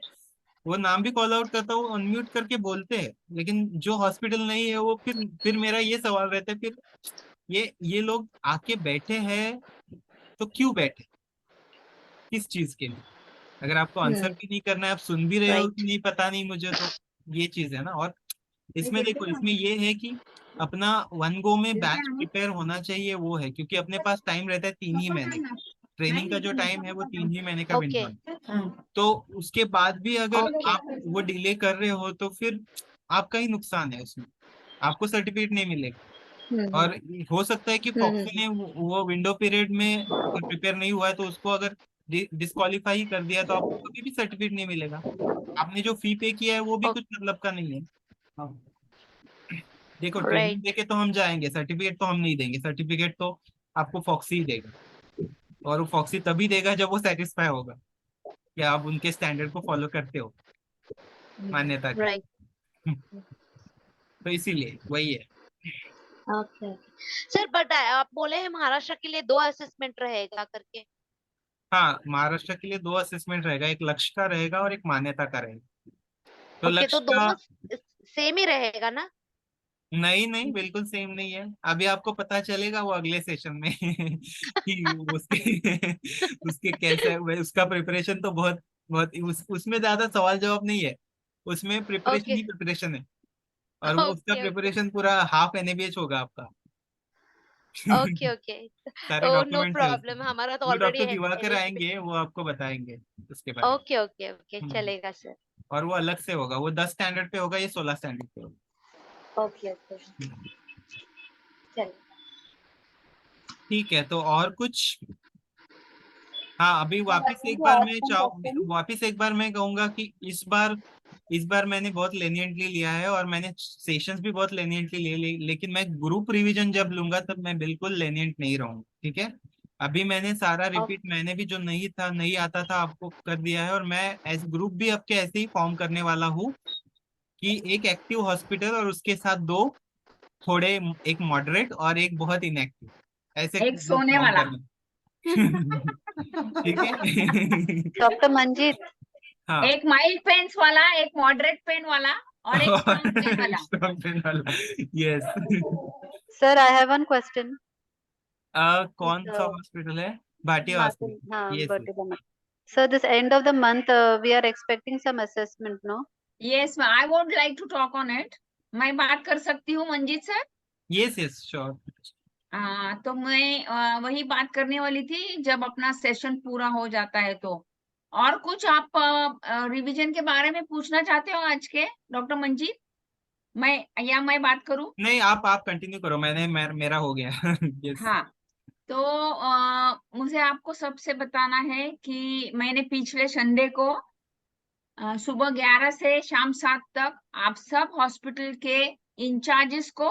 वो नाम भी कॉल आउट करता हूँ, अनम्यूट करके बोलते हैं। लेकिन जो हॉस्पिटल नहीं है वो फिर मेरा ये सवाल रहता है, फिर ये लोग आके बैठे हैं तो क्यों बैठे, किस चीज के लिए? अगर आपको आंसर भी नहीं करना है, आप सुन भी रहे हो कि नहीं पता नहीं मुझे, तो ये चीज है ना। और इसमें देखो, इसमें ये है कि अपना वन गो में बैच प्रिपेयर होना चाहिए, वो है क्योंकि अपने पास टाइम रहता है 3 ही महीने का। ट्रेनिंग का जो टाइम है वो 3 ही महीने का विंडो है। तो उसके बाद भी अगर आप वो डिले कर रहे हो तो फिर आपका ही नुकसान है उसमें, आपको सर्टिफिकेट नहीं मिलेगा। और हो सकता है कि फॉक्सी ने वो विंडो पीरियड में प्रिपेयर नहीं हुआ है तो उसको अगर डिस्क्वालीफाई ही कर दिया तो आपको कभी भी सर्टिफिकेट नहीं मिलेगा। आपने जो फी पे किया है वो भी कुछ मतलब का नहीं है। हाँ। देखो, ट्रेनिंग देके तो हम जाएंगे, सर्टिफिकेट तो हम नहीं देंगे, सर्टिफिकेट तो आपको फॉक्सी ही देगा। और वो फॉक्सी तभी देगा जब वो सेटिस्फाई होगा कि आप उनके स्टैंडर्ड को फॉलो करते हो, मान्यता के। तो इसीलिए वही है। ओके सर, बट आप बोले हैं महाराष्ट्र के लिए 2 असेसमेंट रहेगा करके। हाँ, महाराष्ट्र के लिए 2 असेसमेंट रहेगा, एक लक्ष्य का रहेगा और एक मान्यता का रहेगा। तो ओके, तो लक्ष्य का दोनों सेम ही रहेगा ना? नहीं नहीं, बिल्कुल सेम नहीं है। अभी आपको पता चलेगा वो अगले सेशन में कि उसके उसके कैसा है उसका प्रिपरेशन तो बहुत बहुत उसमें ज्यादा सवाल जवाब नहीं है, उसमें प्रिपरेशन ओके ही प्रिपरेशन है। और वो उसका ओके ओके प्रिपरेशन पूरा हाफ NABH होगा आपका। Okay okay. सारे ओ नो डॉक्यूमेंट्स है उसमें। प्रॉब्लम, हमारा तो वो ऑलरेडी डॉक्टर है दिवाकर एलिजिबिलिटी। आएंगे, वो आपको बताएंगे उसके बारे में। ओके ओके ओके, हम्म। चलेगा सर। और वो अलग से होगा, वो 10 स्टैंडर्ड पे होगा, ये 16 स्टैंडर्ड पे होगा। ओके ओके, चलिए। ठीक है, तो और कुछ? हाँ, अभी वापस एक to बार ask मैं some question? वापस एक बार मैं कहूंगा कि इस बार मैंने बहुत लेनियंटली लिया है और मैंने सेशंस भी बहुत लेनियंटली लेकिन मैं ग्रुप रिवीजन जब लूंगा तब मैं बिल्कुल लेनियंट नहीं रहूंगा, ठीक है? अभी मैंने सारा रिपीट, मैंने भी जो नहीं आता था आपको कर दिया है, और मैं एज ग्रुप भी आपके ऐसे ही फॉर्म करने वाला हूँ कि एक एक्टिव हॉस्पिटल और उसके साथ 2 थोड़े, एक मॉडरेट और एक बहुत इनएक्टिव, ऐसे एक ग्रुप सोने फॉर्म वाला। करना। ठीक है। डॉक्टर मंजीत, हाँ। एक माइल्ड पेन्स वाला, एक मॉडरेट पेन वाला और एक स्ट्रॉन्ग पेन वाला। स्ट्रॉन्ग पेन वाला, yes. Sir I have one question. कौन सा हॉस्पिटल है? भाटिया हॉस्पिटल, हाँ, yes. Birthday the month. Sir, this end of the month we are expecting some assessment, no? Yes, I would like to talk on it. मैं बात कर सकती हूँ Manjeet sir? Yes yes, sure. तो मैं वही बात करने वाली थी जब अपना सेशन पूरा हो जाता है तो। और कुछ आप रिवीजन के बारे में पूछना चाहते हो आज के डॉक्टर मंजीत? मैं बात करूं? नहीं, आप कंटिन्यू करो, मेरा हो गया। यस। हाँ, तो मुझे आपको सबसे बताना है कि मैंने पिछले संडे को सुबह 11 से शाम 7 तक आप सब हॉस्पिटल के इंचार्जेस को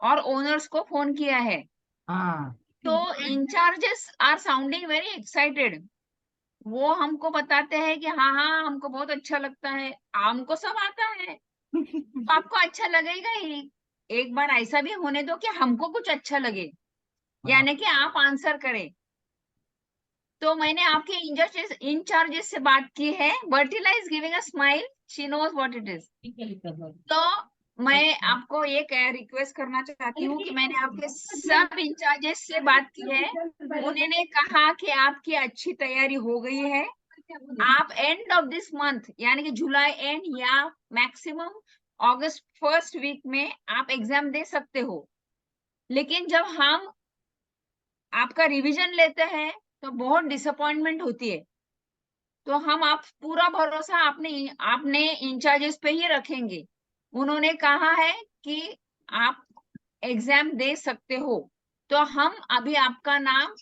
और ओनर्स को फोन किया है। हाँ। तो incharges are sounding very excited. वो हमको बताते हैं कि हाँ हाँ हमको बहुत अच्छा लगता है, हमको सब आता है तो आपको अच्छा लगेगा ही। एक बार ऐसा भी होने दो कि हमको कुछ अच्छा लगे, यानी कि आप आंसर करें। तो मैंने आपके इंचार्जेस से बात की है। Bertila is giving a smile, she knows what it is. तो मैं आपको एक रिक्वेस्ट करना चाहती हूँ कि मैंने आपके सब इंचार्जेस से बात की है। उन्होंने कहा कि आपकी अच्छी तैयारी हो गई है। आप एंड ऑफ दिस मंथ यानी कि जुलाई एंड या मैक्सिमम अगस्त फर्स्ट वीक में आप एग्जाम दे सकते हो। लेकिन जब हम आपका रिवीजन लेते हैं तो बहुत डिसअपॉइंटमेंट होती है। तो हम आप पूरा भरोसा आपने इंचार्जेस पे ही रखेंगे। उन्होंने कहा है कि आप एग्जाम दे सकते हो। तो हम अभी आपका नाम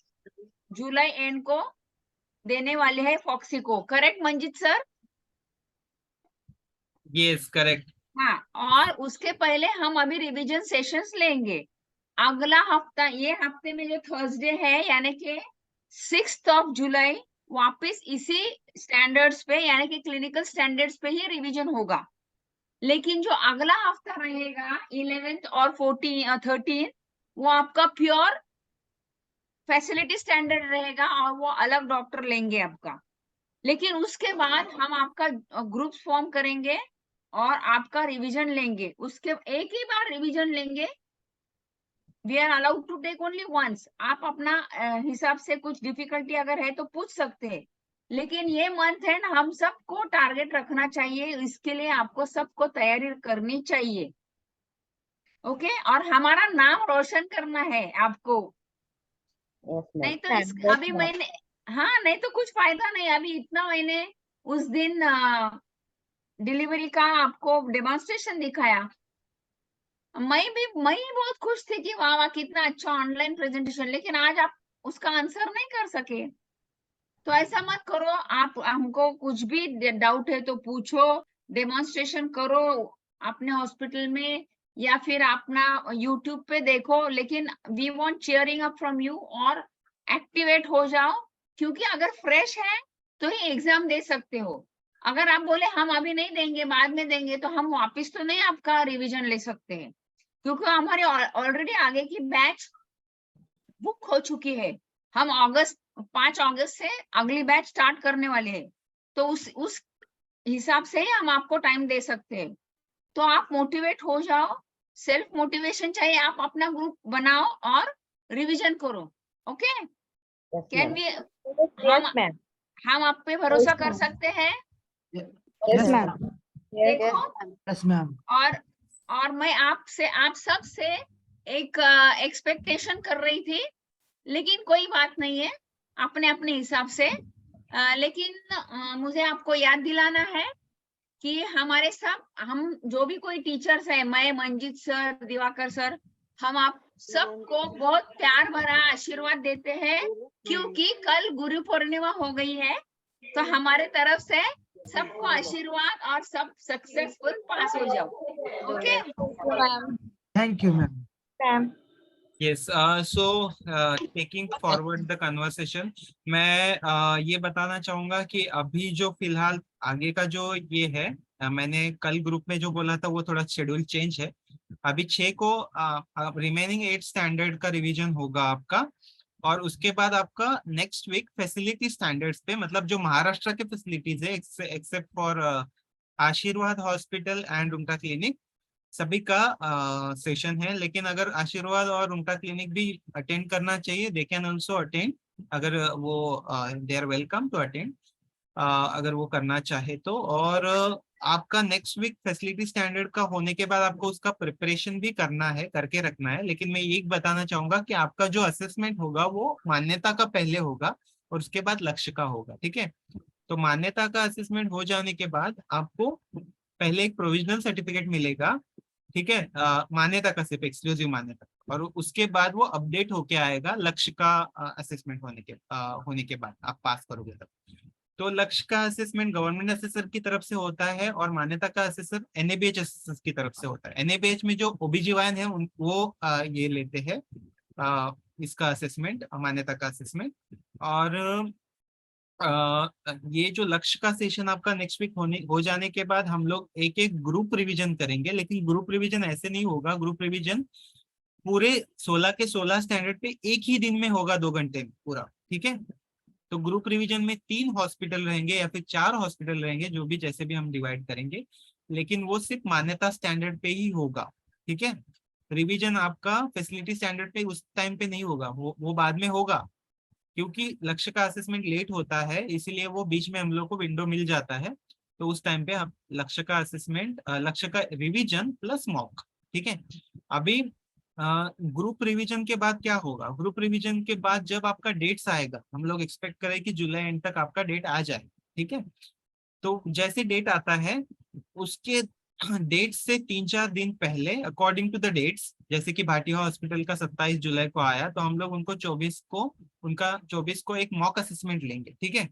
जुलाई एंड को देने वाले हैं फॉक्सी को। Correct Manjeet sir? Yes, correct. हाँ, और उसके पहले हम अभी रिवीजन सेशंस लेंगे। अगला हफ्ता, ये हफ्ते में जो थर्सडे है यानी कि 6 जुलाई, वापस इसी स्टैंडर्ड्स पे यानी कि क्लिनिकल स्टैंडर्ड्स पे ही रिवीजन होगा। लेकिन जो अगला हफ्ता रहेगा 11th और 13, वो आपका प्योर फैसिलिटी स्टैंडर्ड रहेगा और वो अलग डॉक्टर लेंगे आपका। लेकिन उसके बाद हम आपका ग्रुप फॉर्म करेंगे और आपका रिवीजन लेंगे। उसके एक ही बार रिवीजन लेंगे we are allowed to take only once. आप अपना हिसाब से कुछ डिफिकल्टी अगर है तो पूछ सकते हैं, लेकिन ये मंथ है ना, हम सबको टारगेट रखना चाहिए, इसके लिए आपको सबको तैयारी करनी चाहिए। ओके, और हमारा नाम रोशन करना है आपको। Yes ma'am. नहीं तो अभी मैंने, हाँ नहीं तो कुछ फायदा नहीं। अभी इतना मैंने उस दिन डिलीवरी का आपको डेमोन्स्ट्रेशन दिखाया, मैं ही बहुत खुश थी कि वाह वाह कितना अच्छा ऑनलाइन प्रेजेंटेशन, लेकिन आज आप उसका आंसर नहीं कर सके। तो ऐसा मत करो, आप हमको कुछ भी डाउट है तो पूछो, डेमोन्स्ट्रेशन करो अपने हॉस्पिटल में या फिर अपना यूट्यूब पे देखो, लेकिन we want cheering up from you, और एक्टिवेट हो जाओ, क्योंकि अगर फ्रेश है तो ही एग्जाम दे सकते हो। अगर आप बोले हम अभी नहीं देंगे बाद में देंगे, तो हम वापस तो नहीं आपका रिवीजन ले सकते हैं, क्योंकि हमारे ऑलरेडी आगे की बैच बुक हो चुकी है। हम 5 अगस्त से अगली बैच स्टार्ट करने वाले हैं, तो उस हिसाब से ही हम आपको टाइम दे सकते हैं। तो आप मोटिवेट हो जाओ, सेल्फ मोटिवेशन चाहिए, आप अपना ग्रुप बनाओ और रिवीजन करो। ओके, कैन वी, हम आप पे भरोसा कर सकते हैं? Yes ma'am. देखो, यस मैम। और मैं आपसे, आप सब से एक एक्सपेक्टेशन कर रही थी, लेकिन कोई बात नहीं है, अपने अपने हिसाब से। लेकिन मुझे आपको याद दिलाना है कि हमारे सब, हम जो भी कोई टीचर्स है, मैं, मंजित सर, दिवाकर सर, हम आप सबको बहुत प्यार भरा आशीर्वाद देते हैं, क्योंकि कल गुरु पूर्णिमा हो गई है। तो हमारे तरफ से सबको आशीर्वाद, और सब सक्सेसफुल पास हो जाओ। Okay, thank you ma'am. Yes, so taking forward the conversation, मैं ये बताना चाहूंगा कि अभी जो फिलहाल आगे का जो ये है, मैंने कल ग्रुप में जो बोला था वो थोड़ा शेड्यूल चेंज है। अभी 6 को रिमेनिंग 8 स्टैंडर्ड का रिवीजन होगा आपका, और उसके बाद आपका नेक्स्ट वीक फैसिलिटी स्टैंडर्ड्स पे, मतलब जो महाराष्ट्र के फैसिलिटीज है एक्सेप्ट फॉर आशीर्वाद हॉस्पिटल एंड रुंगटा क्लिनिक, सभी का सेशन है। लेकिन अगर आशीर्वाद और उनका क्लिनिक भी अटेंड करना चाहिए, दे कैन ऑल्सो अटेंड, अगर वो they are welcome to attend, अगर वो करना चाहे तो। और आपका नेक्स्ट वीक फैसिलिटी स्टैंडर्ड का होने के बाद आपको उसका प्रिपरेशन भी करना है, करके रखना है। लेकिन मैं ये बताना चाहूंगा कि आपका जो असेसमेंट होगा वो मान्यता का पहले होगा और उसके बाद लक्ष्य का होगा, ठीक है। तो मान्यता का असेसमेंट हो जाने के बाद आपको पहले एक प्रोविजनल सर्टिफिकेट मिलेगा, ठीक है, मान्यता का, सिर्फ एक्सक्लूसिव मान्यता, और उसके बाद वो अपडेट होके आएगा लक्ष्य का असेसमेंट होने के बाद आप पास करोगे तब। तो लक्ष्य का असेसमेंट गवर्नमेंट असेसर की तरफ से होता है और मान्यता का असेसर NABH असेसर की तरफ से होता है। NABH में जो OBGYN है वो ये लेते हैं इसका असेसमेंट, मान्यता का असेसमेंट। और ये जो लक्ष्य का सेशन आपका नेक्स्ट वीक हो जाने के बाद हम लोग एक एक ग्रुप रिवीजन करेंगे। लेकिन ग्रुप रिवीजन ऐसे नहीं होगा, ग्रुप रिवीजन पूरे 16 के 16 स्टैंडर्ड पे एक ही दिन में होगा, 2 घंटे में पूरा, ठीक है। तो ग्रुप रिवीजन में 3 हॉस्पिटल रहेंगे या फिर 4 हॉस्पिटल रहेंगे, जो भी जैसे भी हम डिवाइड करेंगे, लेकिन वो सिर्फ मान्यता स्टैंडर्ड पे ही होगा, ठीक है। रिवीजन आपका फैसिलिटी स्टैंडर्ड पे उस टाइम पे नहीं होगा, वो बाद में होगा, क्योंकि लक्ष्य का असेसमेंट लेट होता है, इसीलिए वो बीच में हम लोग को विंडो मिल जाता है। तो उस टाइम पे आप लक्ष्य का असेसमेंट, लक्ष्य का रिवीजन प्लस मॉक, ठीक है। अभी ग्रुप रिवीजन के बाद क्या होगा, ग्रुप रिवीजन के बाद जब आपका डेट्स आएगा, हम लोग एक्सपेक्ट करें कि जुलाई एंड तक आपका डेट आ जाए, ठीक है। तो जैसे डेट आता है उसके डेट से 3-4 दिन पहले, अकॉर्डिंग टू द डेट्स, जैसे कि भाटिया हॉस्पिटल का 27 जुलाई को आया, तो हम लोग उनको 24 को एक मॉक असेसमेंट लेंगे, ठीक है।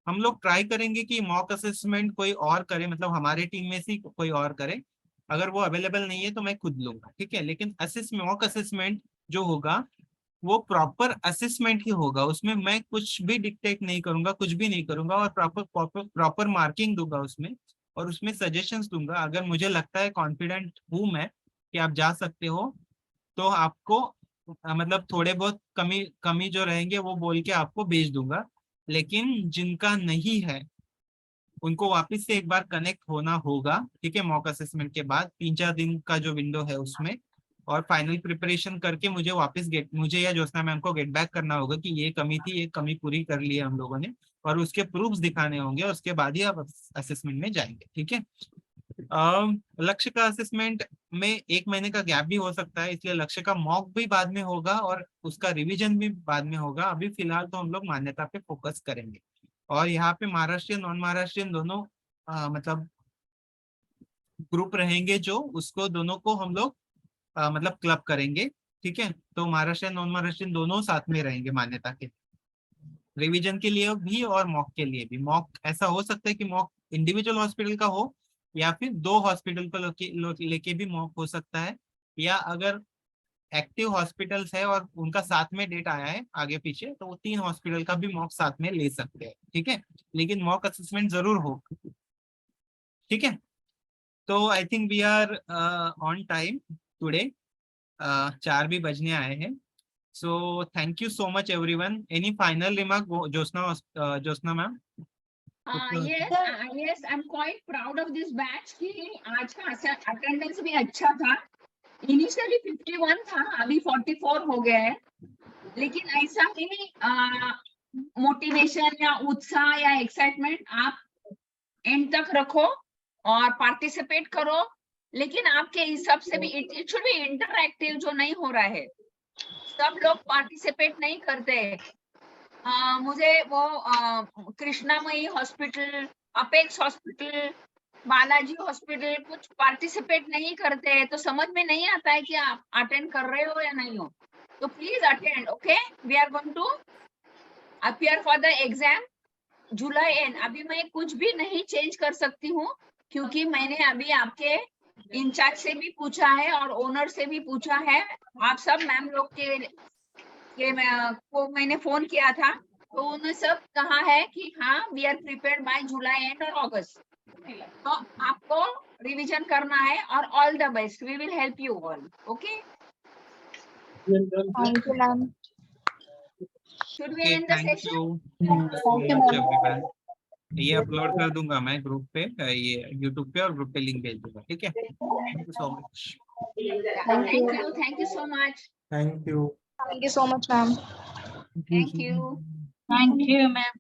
हम लोग ट्राई करेंगे कि मॉक असेसमेंट कोई और करे, मतलब हमारे टीम में से कोई और करे। अगर वो अवेलेबल नहीं है तो मैं खुद लूंगा, ठीक है। लेकिन मॉक असेसमेंट जो होगा वो प्रॉपर असेसमेंट ही होगा, उसमें मैं कुछ भी डिक्टेट नहीं करूंगा, कुछ भी नहीं करूंगा, और प्रॉपर मार्किंग दूंगा उसमें, और उसमें सजेशंस दूंगा। अगर मुझे लगता है, कॉन्फिडेंट हूं मैं कि आप जा सकते हो, तो आपको मतलब थोड़े बहुत कमी जो रहेंगे वो बोल के आपको भेज दूंगा। लेकिन जिनका नहीं है उनको वापस से एक बार कनेक्ट होना होगा, ठीक है, मॉक असेसमेंट के बाद 3-4 दिन का जो विंडो है उसमें, और फाइनल प्रिपरेशन करके मुझे या ज्योत्सना मैम को गेट बैक करना होगा कि ये कमी थी, ये कमी पूरी कर ली है हम लोगों ने, और उसके प्रूफ्स दिखाने होंगे, और उसके बाद ही आप असेसमेंट में जाएंगे। ठीक है। लक्ष्य का असेसमेंट में 1 महीने का गैप भी हो सकता है, इसलिए लक्ष्य का मॉक भी बाद में होगा और उसका रिवीजन भी बाद में होगा। अभी फिलहाल तो हम लोग मान्यता पे फोकस करेंगे। और यहाँ पे महाराष्ट्रियन नॉन महाराष्ट्रियन दोनों मतलब ग्रुप रहेंगे, जो उसको दोनों को हम लोग मतलब क्लब करेंगे। ठीक है। तो महाराष्ट्रियन नॉन महाराष्ट्रियन दोनों साथ में रहेंगे मान्यता के, रिवीजन के लिए भी और मॉक के लिए भी। मॉक ऐसा हो सकता है कि मॉक इंडिविजुअल हॉस्पिटल का हो, या फिर 2 हॉस्पिटल को लेके भी मॉक हो सकता है, या अगर एक्टिव हॉस्पिटल्स है और उनका साथ में डेट आया है आगे पीछे, तो वो 3 हॉस्पिटल का भी मॉक साथ में ले सकते हैं। ठीक है। लेकिन मॉक असेसमेंट जरूर हो। ठीक है। तो I think we are on time today. 4 भी बजने आए हैं। So thank you so much everyone. Any final remark, Jyotsna ma'am? yes, I'm quite proud of this batch कि आज का अटेंडेंस भी अच्छा था। इनिशियली 51 था, अभी 44 हो गया है। लेकिन ऐसा ही मोटिवेशन या उत्साह या एक्साइटमेंट आप एंड तक रखो और पार्टिसिपेट करो। लेकिन आपके हिसाब से भी इट शुड बी इंटरएक्टिव, जो नहीं हो रहा है। सब लोग पार्टिसिपेट नहीं करते। मुझे वो Krishnamayi hospital, Apex hospital, Balaji hospital कुछ पार्टिसिपेट नहीं करते हैं, तो समझ में नहीं आता है कि आप अटेंड कर रहे हो या नहीं हो। तो please attend. Okay, we are going to appear for the exam July end. अभी मैं कुछ भी नहीं चेंज कर सकती हूँ, क्योंकि मैंने अभी आपके इंचार्ज से भी पूछा है और ओनर से भी पूछा है। आप सब मैम लोग को मैंने फोन किया था, तो उन्होंने सब कहा है कि हाँ, we are prepared by July end और अगस्त। तो आपको रिवीजन करना है और all the best. We will help you all. Okay, thank you ma'am. Should we end the session? Thank you so much everyone. ये अपलोड कर दूंगा मैं ग्रुप पे, ये यूट्यूब पे, और ग्रुप पे लिंक भेज दूंगा। ठीक है। Thank you so much. Thank you so much. Thank you so much ma'am. Thank you. Thank you, ma'am.